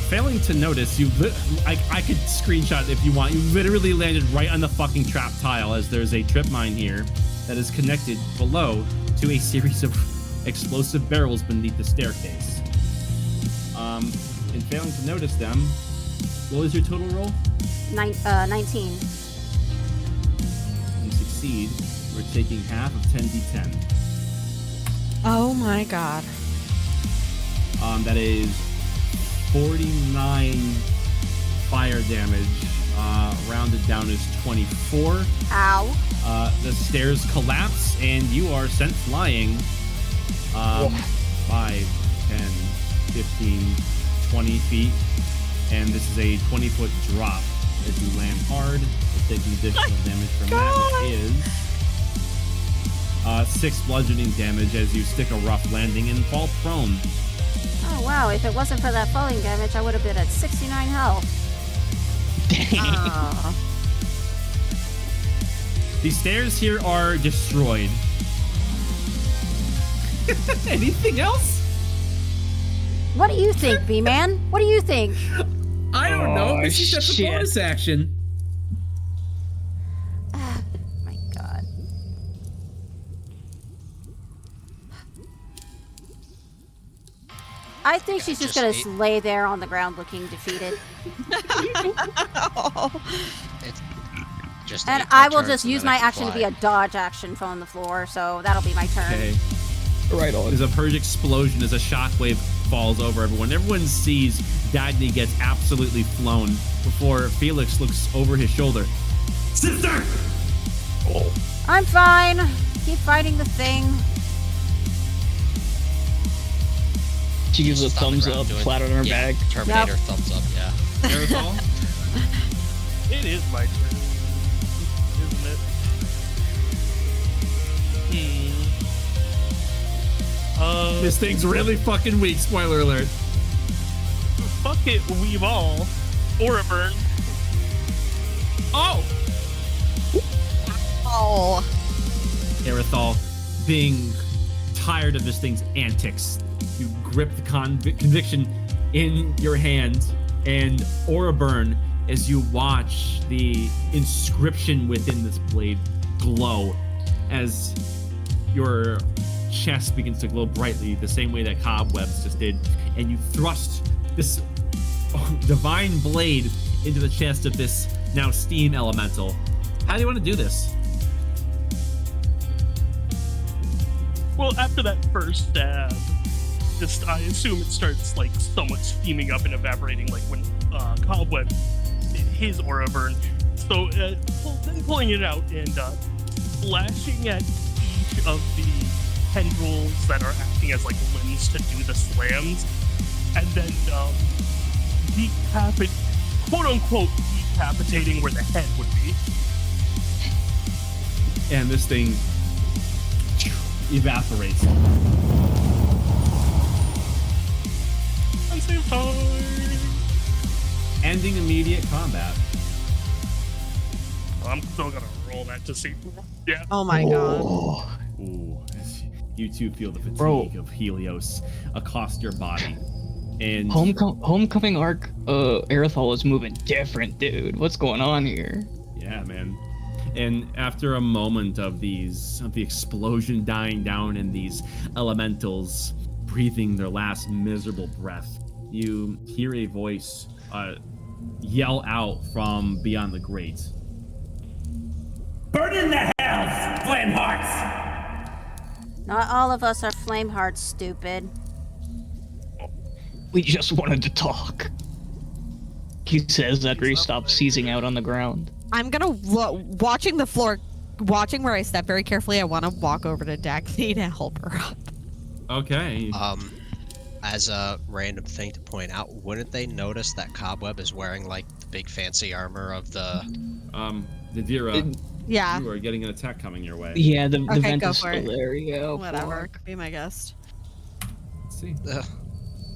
Failing to notice, I could screenshot it if you want. You literally landed right on the fucking trap tile, as there's a trip mine here that is connected below to a series of explosive barrels beneath the staircase. And failing to notice them, what was your total roll? 19. You succeed, we're taking half of 10d10. Oh my god. That is 49 fire damage. Rounded down is 24. Ow. The stairs collapse, and you are sent flying. 5, 10, 15, 20 feet. And this is a 20-foot drop. As you land hard, you're taking additional damage from that, which is 6 bludgeoning damage as you stick a rough landing and fall prone. Oh wow, if it wasn't for that falling damage, I would have been at 69 health. Aw. The stairs here are destroyed. Anything else? What do you think, B-Man? What do you think? I don't know. Oh, This is just a shit. bonus action. My god. I think she's just gonna lay there on the ground looking defeated. It's just And 8 I will turns just and use then I my can action to fly. be a dodge action from the floor, so that'll be my turn. Okay. Right on. There's a purge explosion as a shockwave falls over everyone. Everyone sees Dagny gets absolutely flown before Felix looks over his shoulder. Sister! Oh. I'm fine. Keep fighting the thing. She gives a Just on the thumbs ground up, doing- flat on her yeah, back. Terminator Yep. thumbs up, yeah. Aerosol? It is my turn, isn't it? This thing's really fucking weak, spoiler alert. Fuck it, weave all. Or a burn. Oh! Oh. Aerithal, being tired of this thing's antics, you grip the conviction in your hand and aura burn as you watch the inscription within this blade glow as your chest begins to glow brightly the same way that cobwebs just did, and you thrust this divine blade into the chest of this now steam elemental. How do you want to do this? Well, after that first stab, just I assume it starts like somewhat steaming up and evaporating, like when Cobweb did his aura burn. So then pulling it out and flashing at each of the tendrils that are acting as like limbs to do the slams, and then quote unquote decapitating where the head would be. And this thing evaporates. And same time. Ending immediate combat. I'm still gonna roll that to see. Yeah. Oh my god. Ooh, you two feel the fatigue Bro. of Helios accost your body. And Homecoming arc, Aerithal is moving different, dude. What's going on here? yeah, man. And after a moment of the explosion dying down and these elementals breathing their last miserable breath, you hear a voice yell out from beyond the grate. Burn in the hells, flame hearts! Not all of us are flame hearts, stupid. We just wanted to talk. He says after he stops seizing out on the ground. I'm gonna watching the floor, watching where I step very carefully. I want to walk over to Dagny to help her up. Okay. As a random thing to point out, wouldn't they notice that Cobweb is wearing like the big fancy armor of the? Nadira, Yeah. you are getting an attack coming your way. Yeah, the Okay, vent go is for still it. there. Yeah. Whatever. Be my guest. Let's see.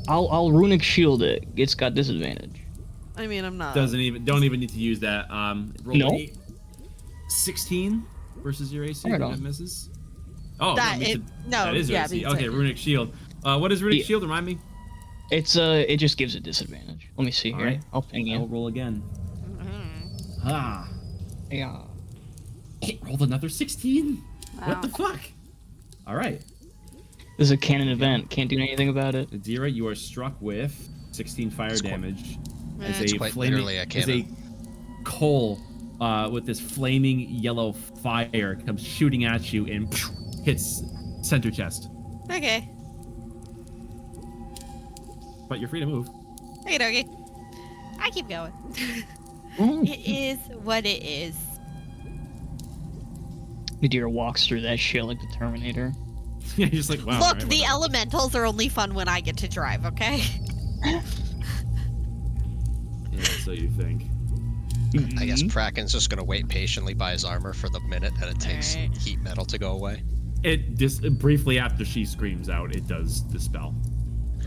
I'll runic shield it. It's got disadvantage. I mean, I'm not. Don't even need to use that. Roll No. 16 versus your AC. Right That on. misses. Oh, That no, it. No. that is your Yeah. AC. beats Okay, it. runic shield. What is runic Yeah. shield? Remind me. It's it just gives it disadvantage. Let me see All here. right. I'll ping I'll you. roll again. Mhm. Ah, Yeah. it rolled another 16. Wow. What the fuck? All right, This is a canon event. Can't do anything about it. Nadira, you are struck with 16 fire damage as It's a quite flaming, literally a as a cannon. coal with this flaming yellow fire comes shooting at you and hits center chest. Okay. But you're free to move. Okay, dokie. I keep going. It is what it is. Nadir walks through that shit like the Terminator. Yeah, you're just like, wow. Look, right, the whatever. elementals are only fun when I get to drive, okay? Yeah, so you think. I guess Kraken's just gonna wait patiently by his armor for the minute that it takes Alright. heat metal to go away. It just briefly after she screams out, it does dispel.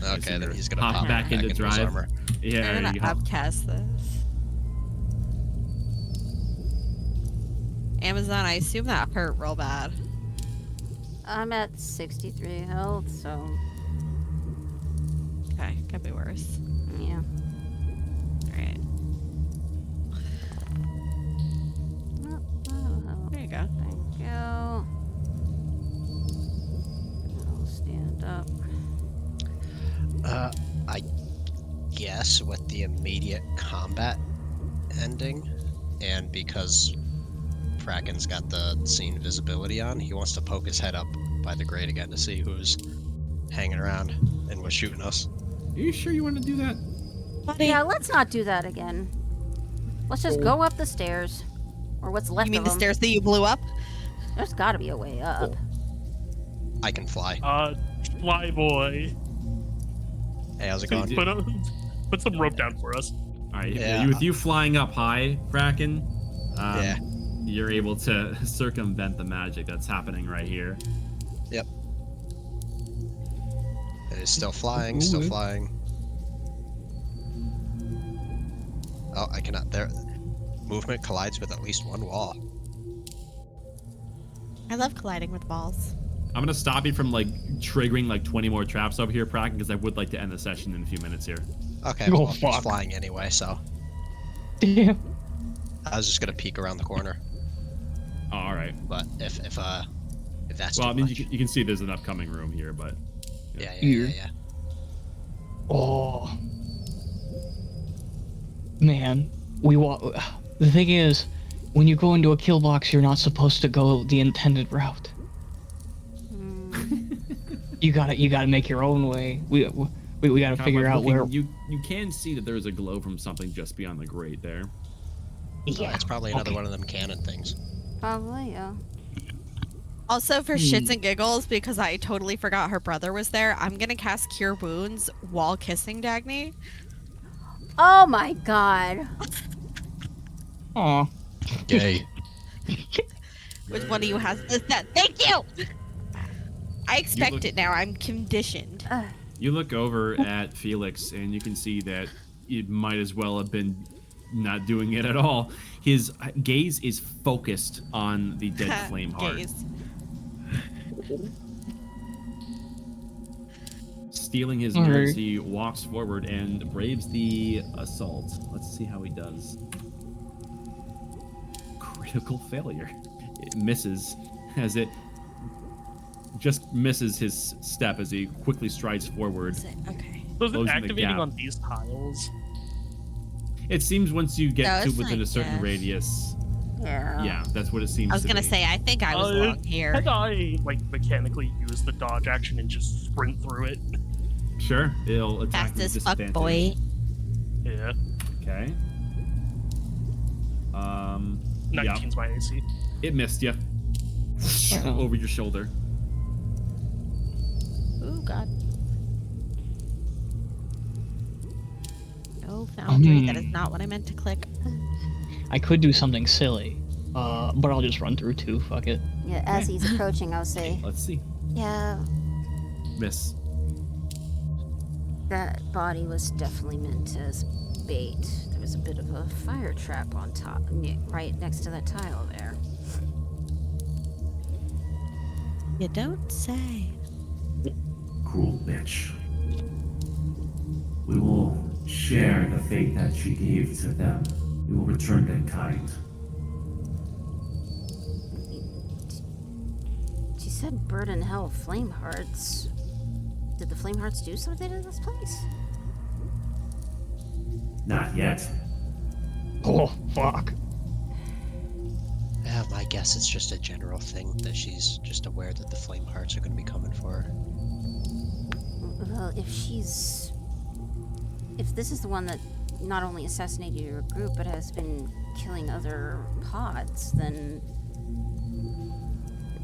Okay, then he's gonna hop pop back into his drive. armor. Yeah, I'm you gonna hop. upcast this. Amazon, I assume that hurt real bad. I'm at 63 health, so Okay, could be worse. yeah. Alright, Oh, there you go. thank you. I'll stand up. I guess with the immediate combat ending, and because Kraken's got the scene visibility on, he wants to poke his head up by the grate again to see who's hanging around and was shooting us. Are you sure you want to do that? Yeah, let's not do that again. Let's just go up the stairs, or what's left You mean of the them. stairs that you blew up? There's got to be a way up. I can fly. Fly boy. Hey, how's it So you going? did- Put some rope down for us. All right, Yeah. with you flying up high, Kraken, Yeah. you're able to circumvent the magic that's happening right here. Yep. It is still flying, still flying. Oh, I cannot. There. Movement collides with at least one wall. I love colliding with balls. I'm gonna stop you from like triggering like 20 more traps over here, Kraken, because I would like to end the session in a few minutes here. Okay, Oh, well, he's fuck. flying anyway, so Damn. I was just gonna peek around the corner. Oh, all right. But if that's Well, too I mean, much. you can see there's an upcoming room here, but Yeah. Oh. Man, the thing is, when you go into a kill box, you're not supposed to go the intended route. You gotta make your own way. We gotta figure out where. You can see that there's a glow from something just beyond the grate there. Yeah, it's probably another one of them cannon things. Probably, yeah. Also, for shits and giggles, because I totally forgot her brother was there, I'm gonna cast Cure Wounds while kissing Dagny. Oh my god. Aw. Gay. Which one of you has that? Thank you! I expect look- it now. I'm conditioned. You look over at Felix, and you can see that it might as well have been not doing it at all. His gaze is focused on the dead flame heart. Gaze. Stealing his Alright. nerves, he walks forward and braves the assault. Let's see how he does. Critical failure. It misses as it just misses his step as he quickly strides forward. Is it? Okay. So is Closing it the activating gap. on these tiles? It seems once you No, get to it's within like a certain this. radius, Yeah. yeah, that's what it seems I was to gonna be. say, I think I was wrong here. Had I mechanically use the dodge action and just sprint through it? Sure, it'll attack Fast with as fuck, disadvantage. boy. Yeah. Okay. 19's Yeah, my AC. it missed you. Over your shoulder. Ooh, God. No, Foundry. That is not what I meant to click. I could do something silly, but I'll just run through too. Fuck it. Yeah, as he's approaching, I'll say, Let's see. yeah, Miss. that body was definitely meant as bait. There was a bit of a fire trap on top, right next to that tile there. You don't say. Cruel bitch. We will share the fate that she gave to them. We will return in kind. She said bird in hell, flame hearts. Did the flame hearts do something to this place? Not yet. Oh fuck. Yeah, my guess it's just a general thing that she's just aware that the flame hearts are going to be coming for her. Well, if this is the one that not only assassinated your group but has been killing other pods, then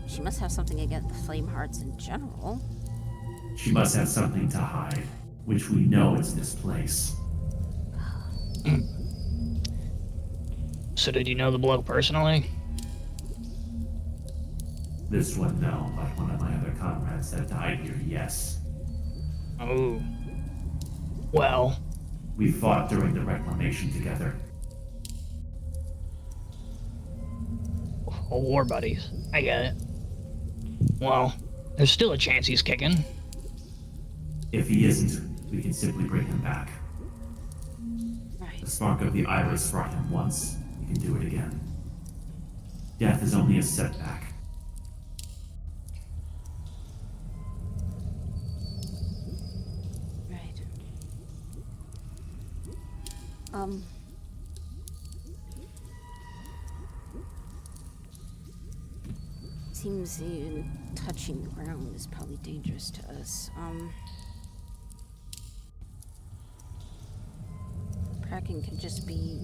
she must have something against the flame hearts in general. She must have something to hide, which we know is this place. So did you know the bloke personally? This one, no, but one of my other comrades that died here, yes. Oh. Well, We fought during the reclamation together. war buddies. I get it. Well, there's still a chance he's kicking. If he isn't, we can simply bring him back. Right. The spark of the iris brought him once. We can do it again. Death is only a setback. Right. Seems even touching the ground is probably dangerous to us. Kraken can just be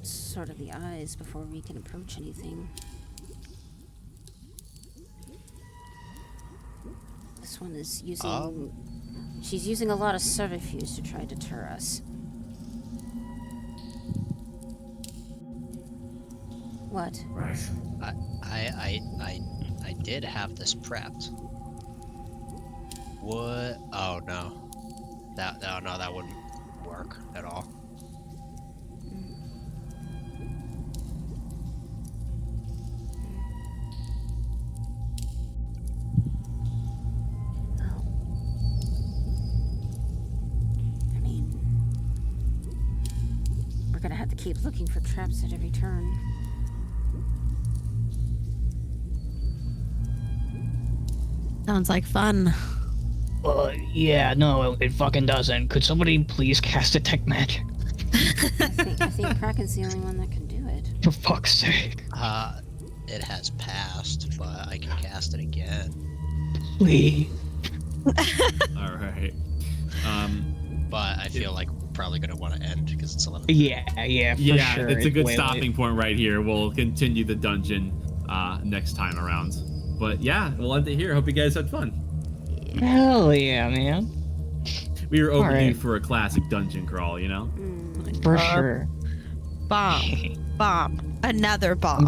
sort of the eyes before we can approach anything. This one is using... She's using a lot of subterfuge to try to deter us. What? Right. I did have this prepped. What? Oh no. That wouldn't work at all. I mean, we're gonna have to keep looking for traps at every turn. Sounds like fun. Yeah, no, it fucking doesn't. Could somebody please cast Detect Magic? I think Kraken's the only one that can do it. For fuck's sake. It has passed, but I can cast it again. Please. All right. But I feel like we're probably gonna want to end because it's 11. Yeah, for Yeah, sure. it's a good way stopping late. point right here. We'll continue the dungeon next time around. But yeah, we'll end it here. Hope you guys had fun. Hell yeah, man. We were overdue right. for a classic dungeon crawl, you know? For sure. Bomb. Another bomb.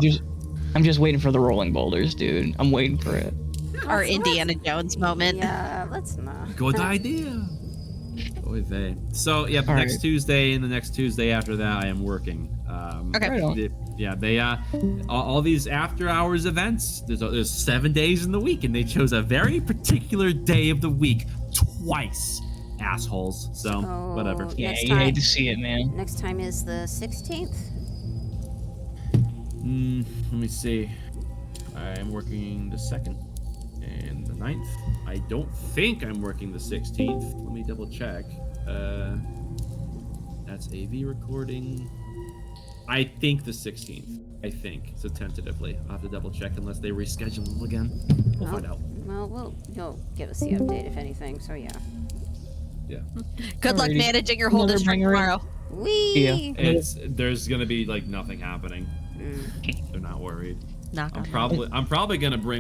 I'm just waiting for the rolling boulders, dude. I'm waiting for it. Our Indiana Jones moment. Yeah, let's not. Good idea. Oy vey. So yeah, All next right. Tuesday and the next Tuesday after that, I am working. Okay. Right on. They all these after hours events. There's 7 days in the week, and they chose a very particular day of the week twice. Assholes. So whatever. Yeah, Next you time, hate to see it, man. next time is the 16th. Let me see. I'm working the 2nd and the 9th. I don't think I'm working the 16th. Let me double check. That's AV recording. I think the 16th. I think so, tentatively. I'll have to double check unless they reschedule them again. We'll find out. Well, you'll give us the update if anything. So yeah. Yeah. Good luck Alrighty. managing your whole Another district banger in. tomorrow. Wee. There's gonna be like nothing happening. Mm. They're not worried. Knock on I'm probably gonna bring